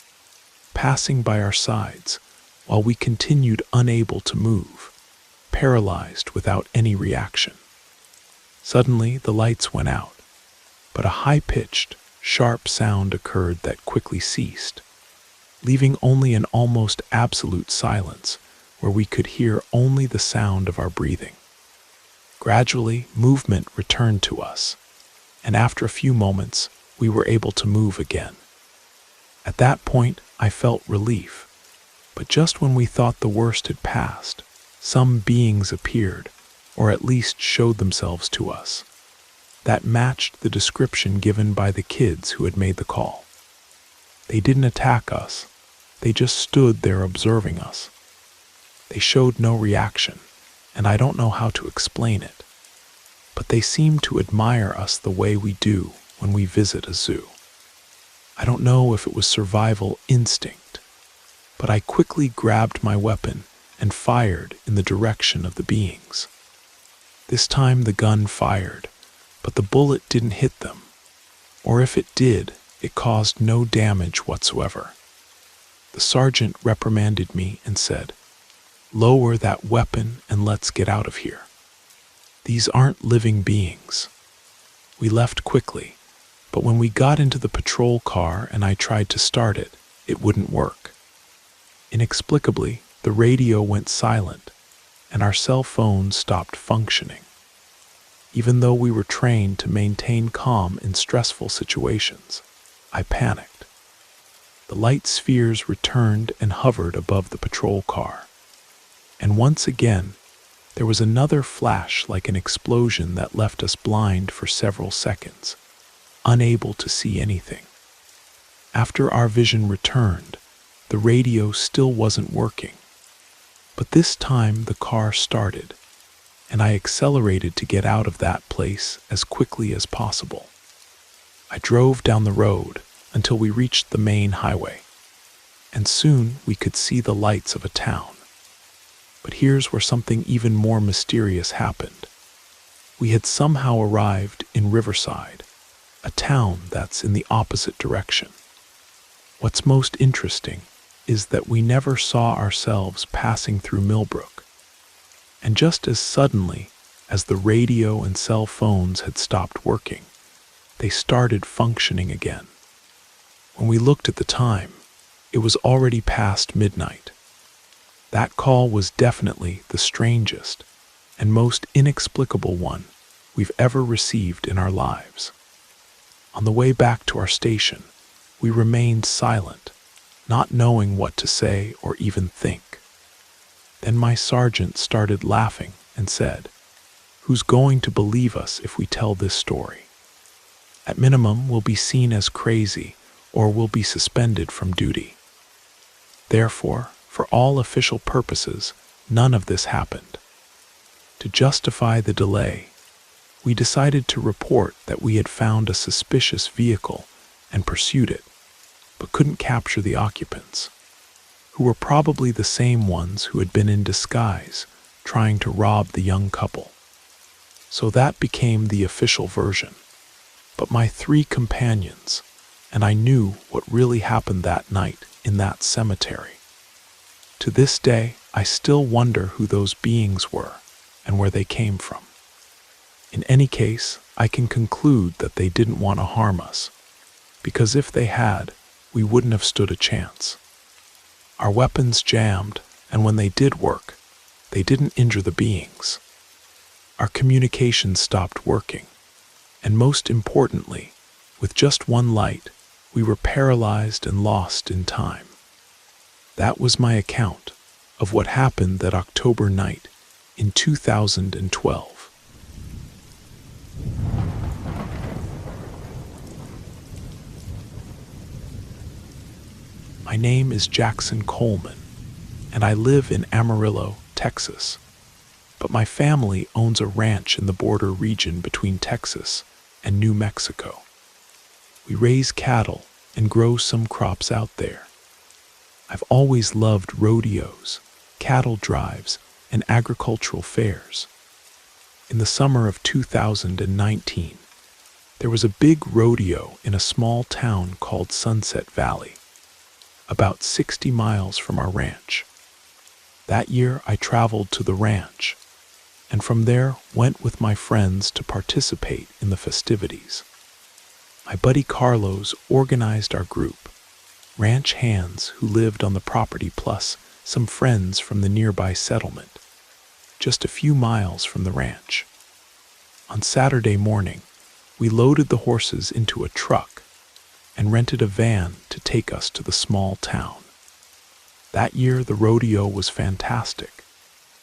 passing by our sides, while we continued unable to move, paralyzed without any reaction. Suddenly, the lights went out, but a high-pitched, sharp sound occurred that quickly ceased, leaving only an almost absolute silence where we could hear only the sound of our breathing. Gradually, movement returned to us, and after a few moments, we were able to move again. At that point, I felt relief, but just when we thought the worst had passed, some beings appeared, or at least showed themselves to us, that matched the description given by the kids who had made the call. They didn't attack us, they just stood there observing us. They showed no reaction, and I don't know how to explain it, but they seemed to admire us the way we do when we visit a zoo. I don't know if it was survival instinct, but I quickly grabbed my weapon and fired in the direction of the beings. This time the gun fired, but the bullet didn't hit them, or if it did, it caused no damage whatsoever. The sergeant reprimanded me and said, "Lower that weapon and let's get out of here. These aren't living beings." We left quickly, but when we got into the patrol car and I tried to start it, it wouldn't work. Inexplicably, the radio went silent, and our cell phones stopped functioning. Even though we were trained to maintain calm in stressful situations, I panicked. The light spheres returned and hovered above the patrol car. And once again, there was another flash like an explosion that left us blind for several seconds, unable to see anything. After our vision returned, the radio still wasn't working. But this time the car started, and I accelerated to get out of that place as quickly as possible. I drove down the road until we reached the main highway, and soon we could see the lights of a town. But here's where something even more mysterious happened. We had somehow arrived in Riverside, a town that's in the opposite direction. What's most interesting is that we never saw ourselves passing through Millbrook. And just as suddenly as the radio and cell phones had stopped working, they started functioning again. When we looked at the time, it was already past midnight. That call was definitely the strangest and most inexplicable one we've ever received in our lives. On the way back to our station, we remained silent, not knowing what to say or even think. Then my sergeant started laughing and said, "Who's going to believe us if we tell this story? At minimum, we'll be seen as crazy or we'll be suspended from duty. Therefore, for all official purposes, none of this happened. To justify the delay, we decided to report that we had found a suspicious vehicle and pursued it, but couldn't capture the occupants, who were probably the same ones who had been in disguise trying to rob the young couple. So that became the official version. But my 3 companions, and I knew what really happened that night in that cemetery. To this day, I still wonder who those beings were and where they came from. In any case, I can conclude that they didn't want to harm us, because if they had, we wouldn't have stood a chance. Our weapons jammed, and when they did work, they didn't injure the beings. Our communication stopped working, and most importantly, with just one light, we were paralyzed and lost in time. That was my account of what happened that October night in 2012. My name is Jackson Coleman, and I live in Amarillo, Texas. But my family owns a ranch in the border region between Texas and New Mexico. We raise cattle and grow some crops out there. I've always loved rodeos, cattle drives, and agricultural fairs. In the summer of 2019, there was a big rodeo in a small town called Sunset Valley, about 60 miles from our ranch. That year I traveled to the ranch, and from there went with my friends to participate in the festivities. My buddy Carlos organized our group, ranch hands who lived on the property plus some friends from the nearby settlement, just a few miles from the ranch. On Saturday morning, we loaded the horses into a truck and rented a van to take us to the small town. That year the rodeo was fantastic,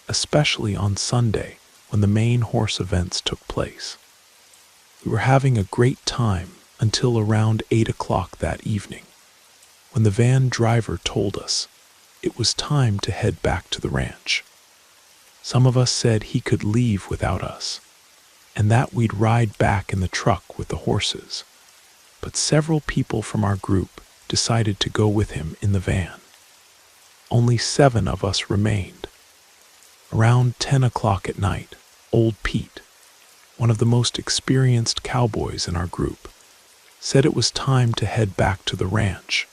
especially on Sunday when the main horse events took place. We were having a great time until around 8 o'clock that evening, when the van driver told us it was time to head back to the ranch. Some of us said he could leave without us, and that we'd ride back in the truck with the horses. But several people from our group decided to go with him in the van. Only 7 of us remained. Around 10 o'clock at night, old Pete, one of the most experienced cowboys in our group, said it was time to head back to the ranch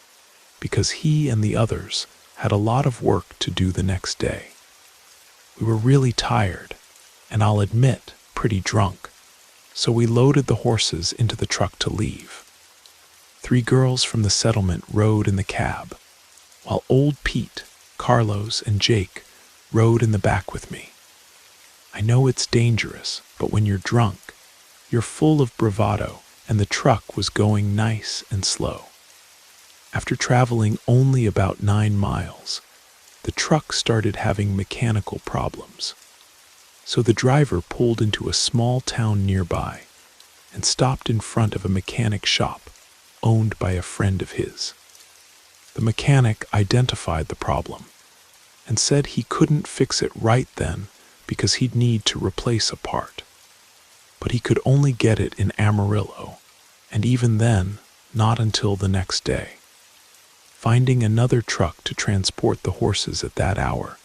because he and the others had a lot of work to do the next day. We were really tired, and I'll admit, pretty drunk, so we loaded the horses into the truck to leave. 3 girls from the settlement rode in the cab, while old Pete, Carlos, and Jake rode in the back with me. I know it's dangerous, but when you're drunk, you're full of bravado, and the truck was going nice and slow. After traveling only about 9 miles, the truck started having mechanical problems. So the driver pulled into a small town nearby and stopped in front of a mechanic shop owned by a friend of his. The mechanic identified the problem and said he couldn't fix it right then because he'd need to replace a part. But he could only get it in Amarillo, and even then, not until the next day. Finding another truck to transport the horses at that hour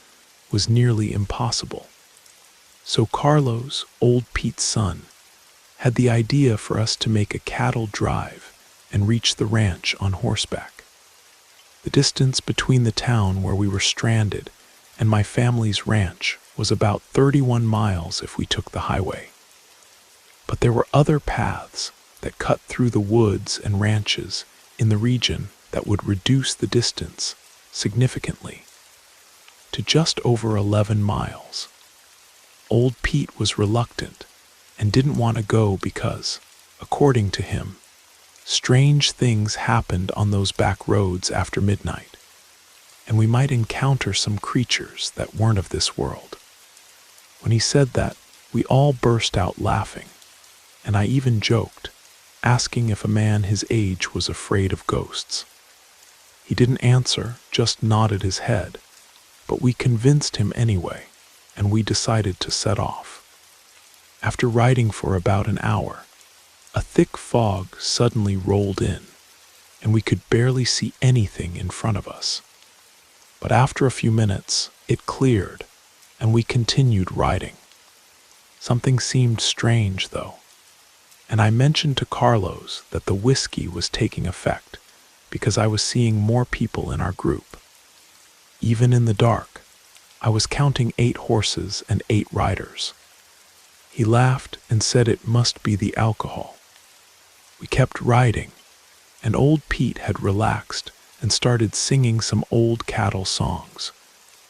was nearly impossible. So Carlos, old Pete's son, had the idea for us to make a cattle drive and reach the ranch on horseback. The distance between the town where we were stranded and my family's ranch was about 31 miles if we took the highway. But there were other paths that cut through the woods and ranches in the region that would reduce the distance significantly to just over 11 miles. Old Pete was reluctant and didn't want to go because, according to him, strange things happened on those back roads after midnight, and we might encounter some creatures that weren't of this world. When he said that, we all burst out laughing, and I even joked, asking if a man his age was afraid of ghosts. He didn't answer, just nodded his head, but we convinced him anyway, and we decided to set off. After riding for about an hour, a thick fog suddenly rolled in, and we could barely see anything in front of us. But after a few minutes, it cleared, and we continued riding. Something seemed strange, though, and I mentioned to Carlos that the whiskey was taking effect because I was seeing more people in our group. Even in the dark, I was counting 8 horses and 8 riders. He laughed and said it must be the alcohol. We kept riding, and old Pete had relaxed and started singing some old cattle songs,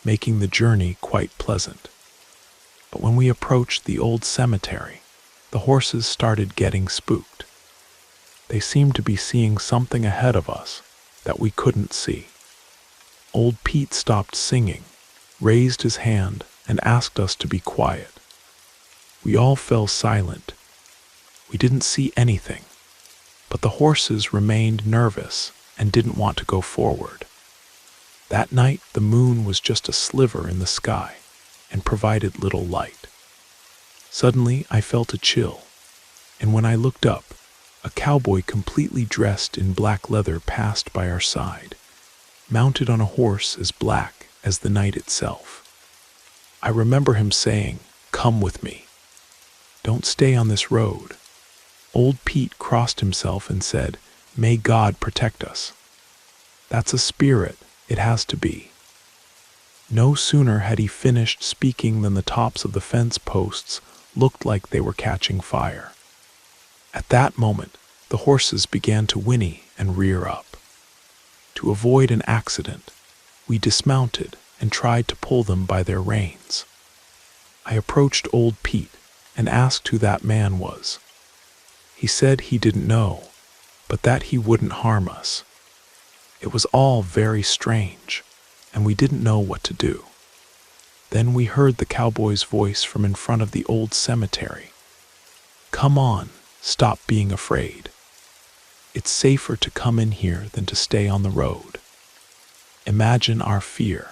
making the journey quite pleasant. But when we approached the old cemetery, the horses started getting spooked. They seemed to be seeing something ahead of us that we couldn't see. Old Pete stopped singing, raised his hand, and asked us to be quiet. We all fell silent. We didn't see anything, but the horses remained nervous and didn't want to go forward. That night, the moon was just a sliver in the sky and provided little light. Suddenly, I felt a chill, and when I looked up, a cowboy completely dressed in black leather passed by our side, mounted on a horse as black as the night itself. I remember him saying, "Come with me. Don't stay on this road." Old Pete crossed himself and said, "May God protect us." That's a spirit, it has to be. No sooner had he finished speaking than the tops of the fence posts looked like they were catching fire. At that moment, the horses began to whinny and rear up. To avoid an accident, we dismounted and tried to pull them by their reins. I approached old Pete and asked who that man was. He said he didn't know, but that he wouldn't harm us. It was all very strange, and we didn't know what to do. Then we heard the cowboy's voice from in front of the old cemetery. "Come on, stop being afraid. It's safer to come in here than to stay on the road." Imagine our fear,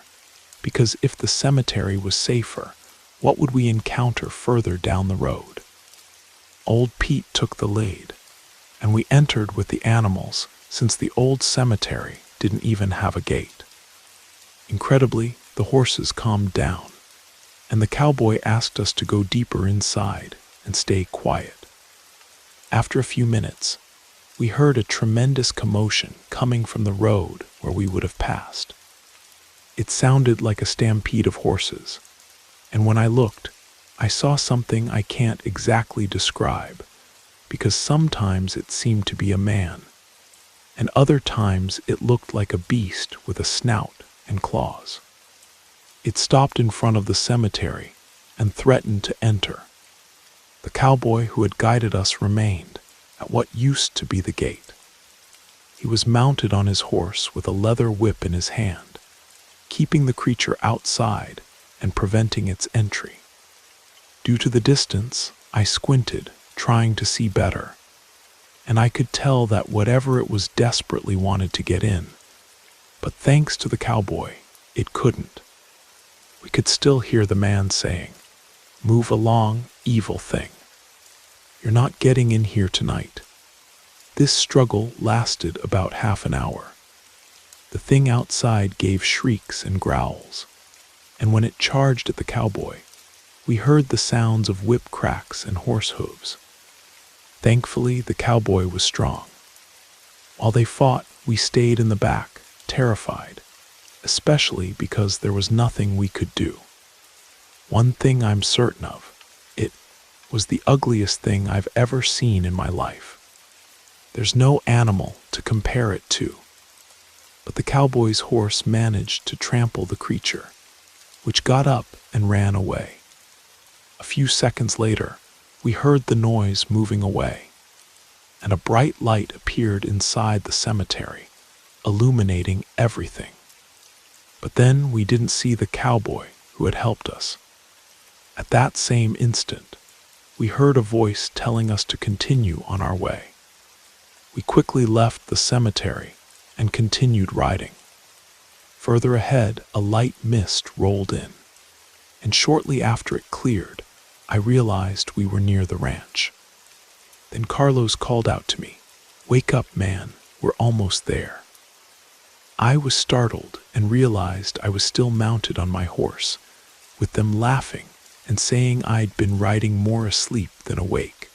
because if the cemetery was safer, what would we encounter further down the road? Old Pete took the lead, and we entered with the animals since the old cemetery didn't even have a gate. Incredibly, the horses calmed down, and the cowboy asked us to go deeper inside and stay quiet. After a few minutes, we heard a tremendous commotion coming from the road where we would have passed. It sounded like a stampede of horses, and when I looked, I saw something I can't exactly describe, because sometimes it seemed to be a man, and other times it looked like a beast with a snout and claws. It stopped in front of the cemetery and threatened to enter. The cowboy who had guided us remained at what used to be the gate. He was mounted on his horse with a leather whip in his hand, keeping the creature outside and preventing its entry. Due to the distance, I squinted, trying to see better, and I could tell that whatever it was desperately wanted to get in, but thanks to the cowboy, it couldn't. We could still hear the man saying, "Move along, evil thing. You're not getting in here tonight." This struggle lasted about half an hour. The thing outside gave shrieks and growls, and when it charged at the cowboy, we heard the sounds of whip cracks and horse hooves. Thankfully, the cowboy was strong. While they fought, we stayed in the back, terrified, especially because there was nothing we could do. One thing I'm certain of, it was the ugliest thing I've ever seen in my life. There's no animal to compare it to, but the cowboy's horse managed to trample the creature, which got up and ran away. A few seconds later, we heard the noise moving away, and a bright light appeared inside the cemetery, illuminating everything. But then we didn't see the cowboy who had helped us. At that same instant, we heard a voice telling us to continue on our way. We quickly left the cemetery and continued riding. Further ahead, a light mist rolled in, and shortly after it cleared, I realized we were near the ranch. Then Carlos called out to me, "Wake up, man, we're almost there." I was startled and realized I was still mounted on my horse, with them laughing and saying I'd been riding more asleep than awake.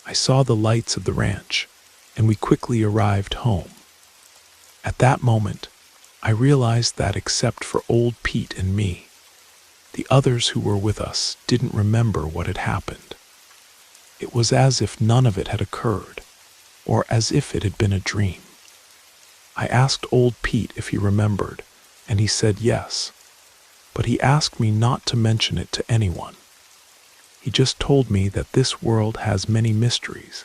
I saw the lights of the ranch, and we quickly arrived home. At that moment, I realized that except for old Pete and me, the others who were with us didn't remember what had happened. It was as if none of it had occurred, or as if it had been a dream. I asked old Pete if he remembered, and he said yes, but he asked me not to mention it to anyone. He just told me that this world has many mysteries,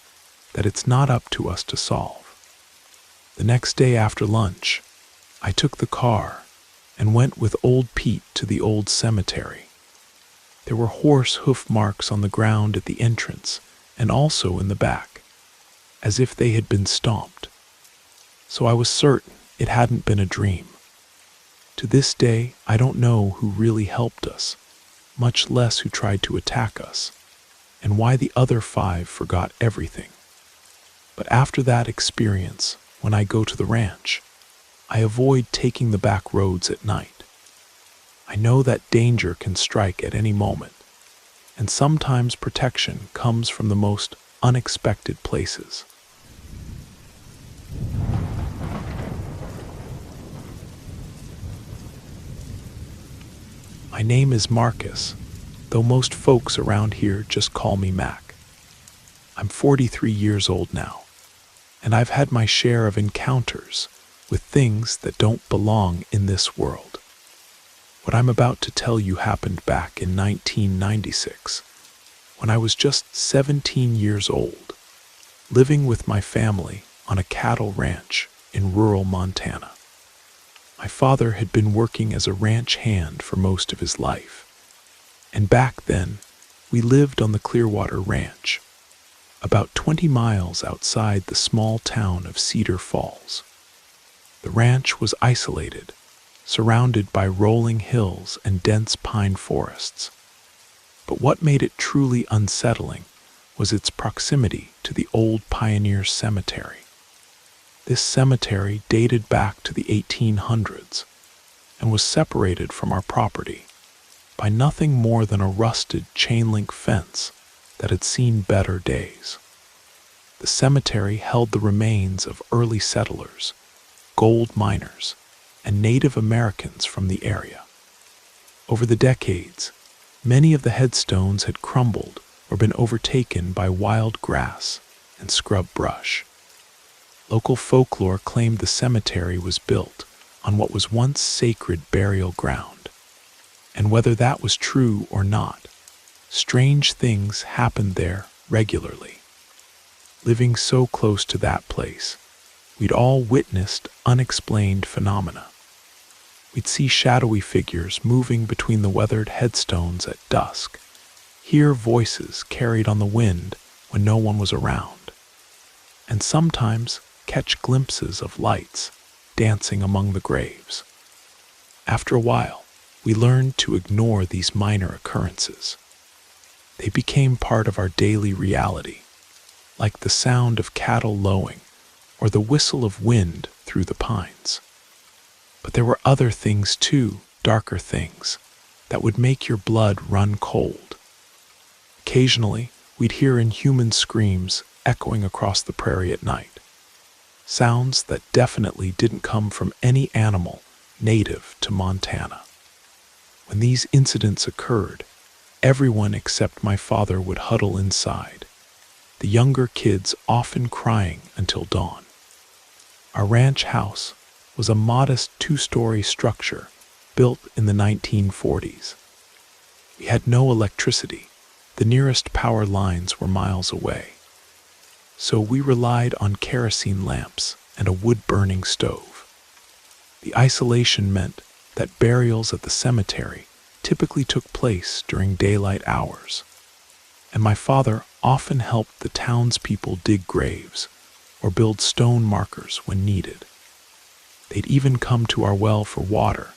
that it's not up to us to solve. The next day after lunch, I took the car and went with old Pete to the old cemetery. There were horse hoof marks on the ground at the entrance and also in the back, as if they had been stomped. So I was certain it hadn't been a dream. To this day, I don't know who really helped us, much less who tried to attack us, and why the other 5 forgot everything. But after that experience, when I go to the ranch, I avoid taking the back roads at night. I know that danger can strike at any moment, and sometimes protection comes from the most unexpected places. My name is Marcus, though most folks around here just call me Mac. I'm 43 years old now, and I've had my share of encounters with things that don't belong in this world. What I'm about to tell you happened back in 1996, when I was just 17 years old, living with my family on a cattle ranch in rural Montana. My father had been working as a ranch hand for most of his life, and back then, we lived on the Clearwater Ranch, about 20 miles outside the small town of Cedar Falls. The ranch was isolated, surrounded by rolling hills and dense pine forests. But what made it truly unsettling was its proximity to the old Pioneer Cemetery. This cemetery dated back to the 1800s and was separated from our property by nothing more than a rusted chain-link fence that had seen better days. The cemetery held the remains of early settlers, gold miners, and Native Americans from the area. Over the decades, many of the headstones had crumbled or been overtaken by wild grass and scrub brush. Local folklore claimed the cemetery was built on what was once sacred burial ground. And whether that was true or not, strange things happened there regularly. Living so close to that place, we'd all witnessed unexplained phenomena. We'd see shadowy figures moving between the weathered headstones at dusk, hear voices carried on the wind when no one was around, and sometimes catch glimpses of lights dancing among the graves. After a while, we learned to ignore these minor occurrences. They became part of our daily reality, like the sound of cattle lowing or the whistle of wind through the pines. But there were other things too, darker things, that would make your blood run cold. Occasionally, we'd hear inhuman screams echoing across the prairie at night. Sounds that definitely didn't come from any animal native to Montana. When these incidents occurred, everyone except my father would huddle inside, the younger kids often crying until dawn. Our ranch house was a modest 2-story structure built in the 1940s. We had no electricity. The nearest power lines were miles away. So we relied on kerosene lamps and a wood-burning stove. The isolation meant that burials at the cemetery typically took place during daylight hours, and my father often helped the townspeople dig graves or build stone markers when needed. They'd even come to our well for water,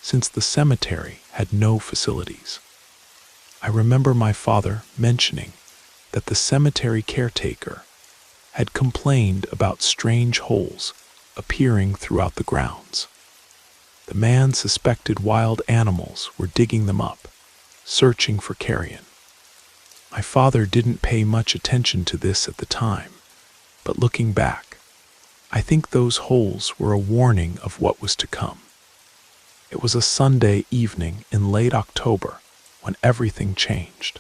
since the cemetery had no facilities. I remember my father mentioning that the cemetery caretaker had complained about strange holes appearing throughout the grounds. The man suspected wild animals were digging them up, searching for carrion. My father didn't pay much attention to this at the time, but looking back, I think those holes were a warning of what was to come. It was a Sunday evening in late October when everything changed.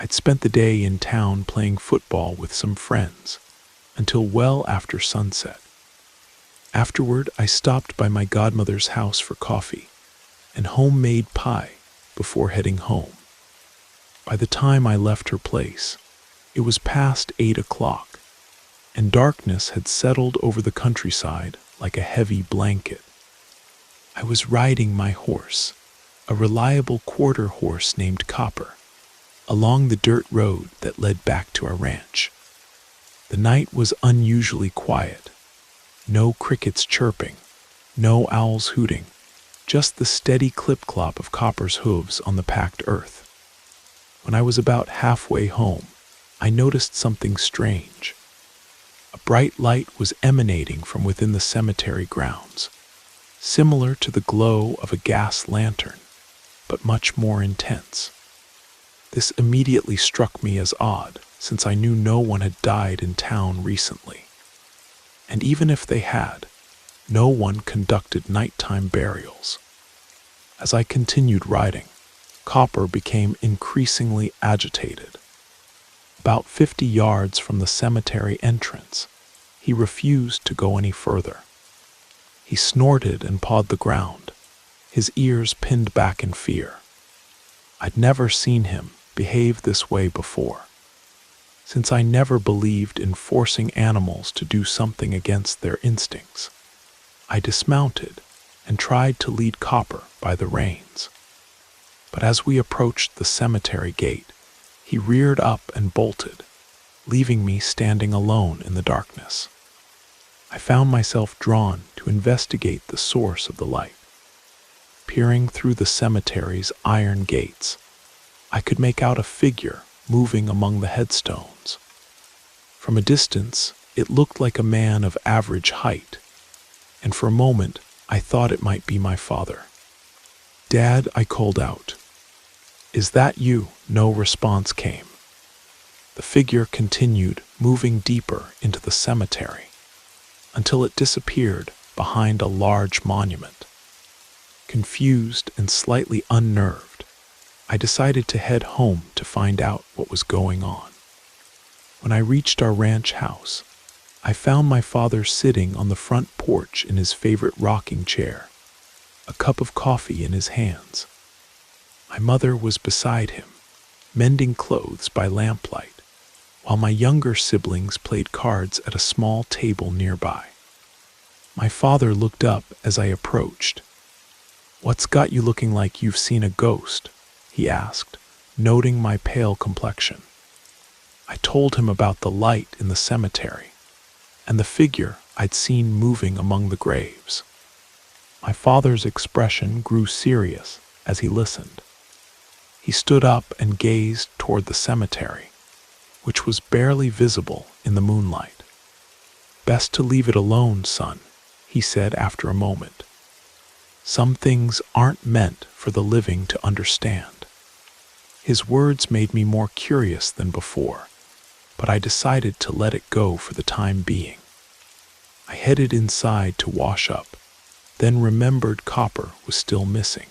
I'd spent the day in town playing football with some friends until well after sunset. Afterward, I stopped by my godmother's house for coffee and homemade pie before heading home. By the time I left her place, it was past 8 o'clock, and darkness had settled over the countryside like a heavy blanket. I was riding my horse, a reliable quarter horse named Copper, along the dirt road that led back to our ranch. The night was unusually quiet. No crickets chirping, no owls hooting, just the steady clip-clop of Copper's hooves on the packed earth. When I was about halfway home, I noticed something strange. A bright light was emanating from within the cemetery grounds, similar to the glow of a gas lantern, but much more intense. This immediately struck me as odd, since I knew no one had died in town recently. And even if they had, no one conducted nighttime burials. As I continued riding, Copper became increasingly agitated. About 50 yards from the cemetery entrance, he refused to go any further. He snorted and pawed the ground, his ears pinned back in fear. I'd never seen him behave this way before, since I never believed in forcing animals to do something against their instincts. I dismounted and tried to lead Copper by the reins. But as we approached the cemetery gate, he reared up and bolted, leaving me standing alone in the darkness. I found myself drawn to investigate the source of the light. Peering through the cemetery's iron gates, I could make out a figure moving among the headstones. From a distance, it looked like a man of average height, and for a moment I thought it might be my father. "Dad," I called out. "Is that you?" No response came. The figure continued moving deeper into the cemetery until it disappeared behind a large monument. Confused and slightly unnerved, I decided to head home to find out what was going on. When I reached our ranch house, I found my father sitting on the front porch in his favorite rocking chair, a cup of coffee in his hands. My mother was beside him, mending clothes by lamplight, while my younger siblings played cards at a small table nearby. My father looked up as I approached. "What's got you looking like you've seen a ghost?" he asked, noting my pale complexion. I told him about the light in the cemetery and the figure I'd seen moving among the graves. My father's expression grew serious as he listened. He stood up and gazed toward the cemetery, which was barely visible in the moonlight. "Best to leave it alone, son," he said after a moment. "Some things aren't meant for the living to understand." His words made me more curious than before, but I decided to let it go for the time being. I headed inside to wash up, then remembered Copper was still missing.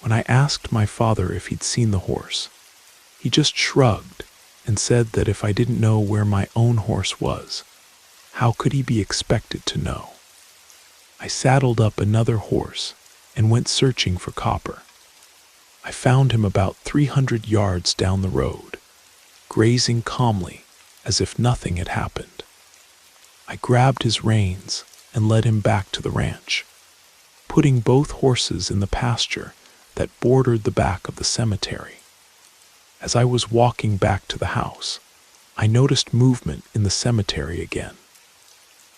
When I asked my father if he'd seen the horse, he just shrugged and said that if I didn't know where my own horse was, how could he be expected to know? I saddled up another horse and went searching for Copper. I found him about 300 yards down the road, grazing calmly as if nothing had happened. I grabbed his reins and led him back to the ranch, putting both horses in the pasture that bordered the back of the cemetery. As I was walking back to the house, I noticed movement in the cemetery again.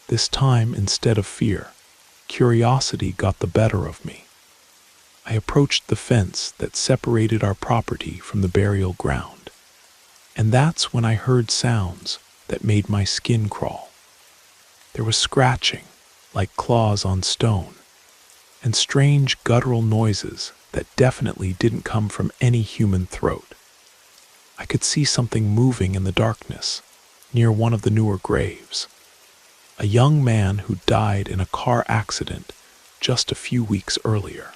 This time, instead of fear, curiosity got the better of me. I approached the fence that separated our property from the burial ground, and that's when I heard sounds that made my skin crawl. There was scratching, like claws on stone, and strange guttural noises that definitely didn't come from any human throat. I could see something moving in the darkness near one of the newer graves. A young man who died in a car accident just a few weeks earlier.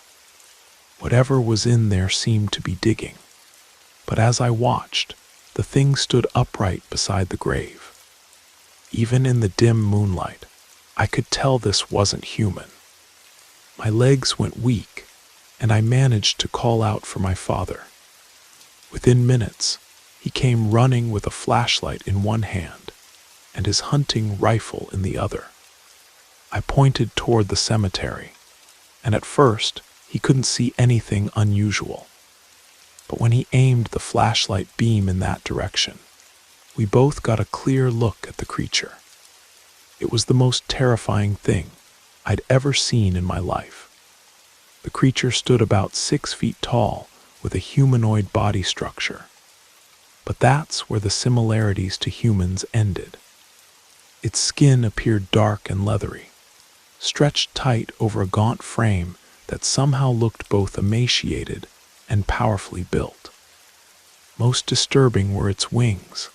Whatever was in there seemed to be digging, but as I watched, the thing stood upright beside the grave. Even in the dim moonlight, I could tell this wasn't human. My legs went weak, and I managed to call out for my father. Within minutes, he came running with a flashlight in one hand and his hunting rifle in the other. I pointed toward the cemetery, and at first he couldn't see anything unusual. But when he aimed the flashlight beam in that direction, we both got a clear look at the creature. It was the most terrifying thing I'd ever seen in my life. The creature stood about 6 feet tall with a humanoid body structure. But that's where the similarities to humans ended. Its skin appeared dark and leathery, stretched tight over a gaunt frame that somehow looked both emaciated and powerfully built. Most disturbing were its wings,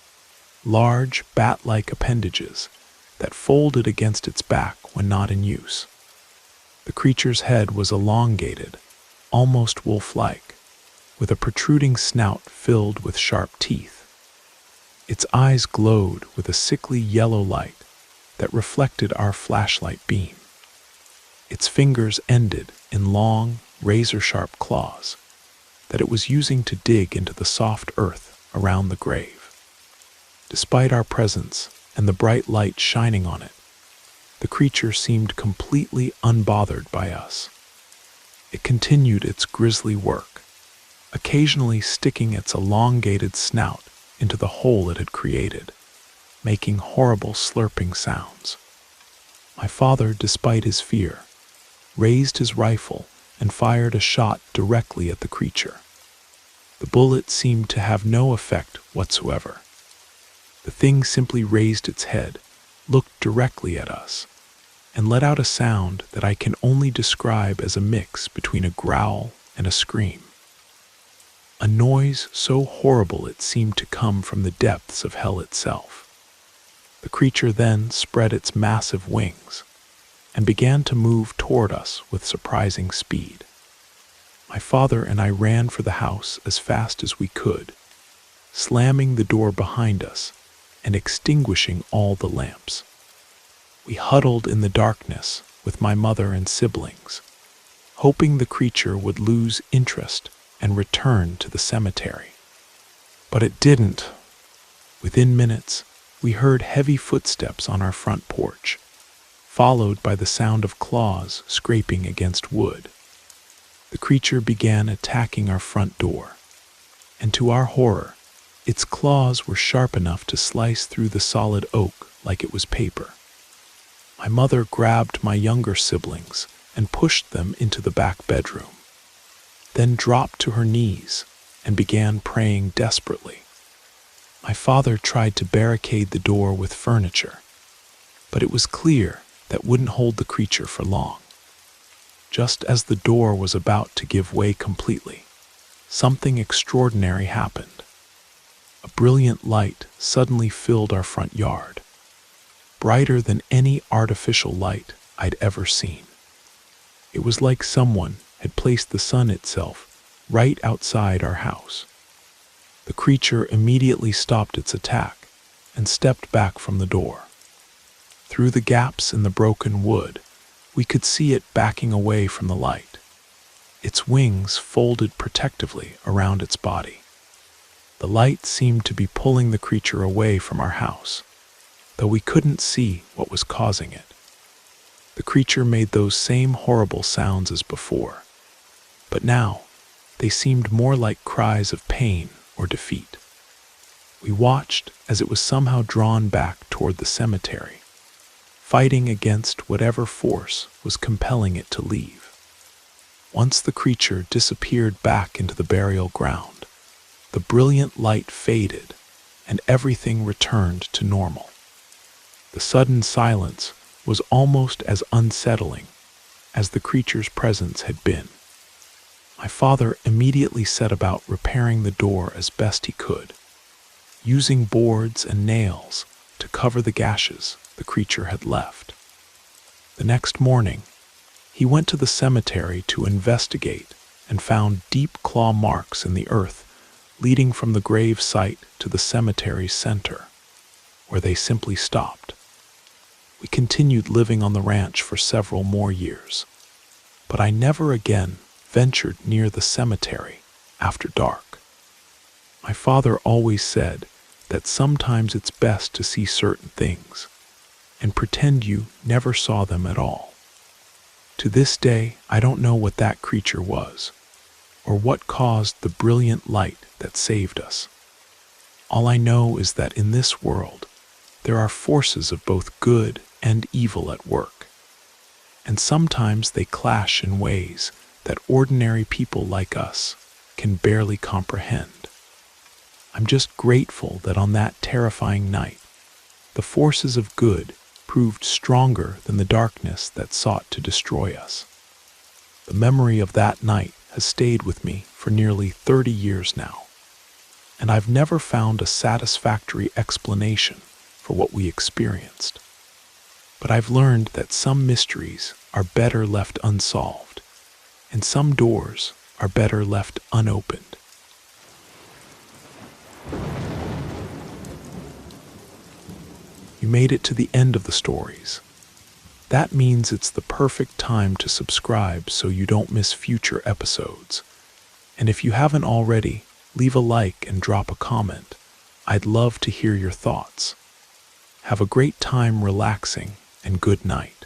large bat-like appendages that folded against its back when not in use. The creature's head was elongated, almost wolf-like, with a protruding snout filled with sharp teeth. Its eyes glowed with a sickly yellow light that reflected our flashlight beam. Its fingers ended in long, razor-sharp claws that it was using to dig into the soft earth around the grave. Despite our presence and the bright light shining on it, the creature seemed completely unbothered by us. It continued its grisly work, occasionally sticking its elongated snout into the hole it had created, making horrible slurping sounds. My father, despite his fear, raised his rifle and fired a shot directly at the creature. The bullet seemed to have no effect whatsoever. The thing simply raised its head, looked directly at us, and let out a sound that I can only describe as a mix between a growl and a scream. A noise so horrible it seemed to come from the depths of hell itself. The creature then spread its massive wings and began to move toward us with surprising speed. My father and I ran for the house as fast as we could, slamming the door behind us and extinguishing all the lamps. We huddled in the darkness with my mother and siblings, hoping the creature would lose interest and return to the cemetery. But it didn't. Within minutes, we heard heavy footsteps on our front porch, followed by the sound of claws scraping against wood. The creature began attacking our front door, and to our horror, its claws were sharp enough to slice through the solid oak like it was paper. My mother grabbed my younger siblings and pushed them into the back bedroom, then dropped to her knees and began praying desperately. My father tried to barricade the door with furniture, but it was clear that wouldn't hold the creature for long. Just as the door was about to give way completely, something extraordinary happened. A brilliant light suddenly filled our front yard, brighter than any artificial light I'd ever seen. It was like someone had placed the sun itself right outside our house. The creature immediately stopped its attack and stepped back from the door. Through the gaps in the broken wood, we could see it backing away from the light, its wings folded protectively around its body. The light seemed to be pulling the creature away from our house, though we couldn't see what was causing it. The creature made those same horrible sounds as before, but now they seemed more like cries of pain or defeat. We watched as it was somehow drawn back toward the cemetery, fighting against whatever force was compelling it to leave. Once the creature disappeared back into the burial ground, the brilliant light faded and everything returned to normal. The sudden silence was almost as unsettling as the creature's presence had been. My father immediately set about repairing the door as best he could, using boards and nails to cover the gashes the creature had left. The next morning, he went to the cemetery to investigate and found deep claw marks in the earth leading from the grave site to the cemetery's center, where they simply stopped. We continued living on the ranch for several more years, but I never again ventured near the cemetery after dark. My father always said that sometimes it's best to see certain things and pretend you never saw them at all. To this day, I don't know what that creature was, or what caused the brilliant light that saved us. All I know is that in this world, there are forces of both good and evil at work, and sometimes they clash in ways that ordinary people like us can barely comprehend. I'm just grateful that on that terrifying night, the forces of good proved stronger than the darkness that sought to destroy us. The memory of that night has stayed with me for nearly 30 years now, and I've never found a satisfactory explanation for what we experienced. But I've learned that some mysteries are better left unsolved, and some doors are better left unopened. You made it to the end of the stories. That means it's the perfect time to subscribe so you don't miss future episodes. And if you haven't already, leave a like and drop a comment. I'd love to hear your thoughts. Have a great time relaxing, and good night.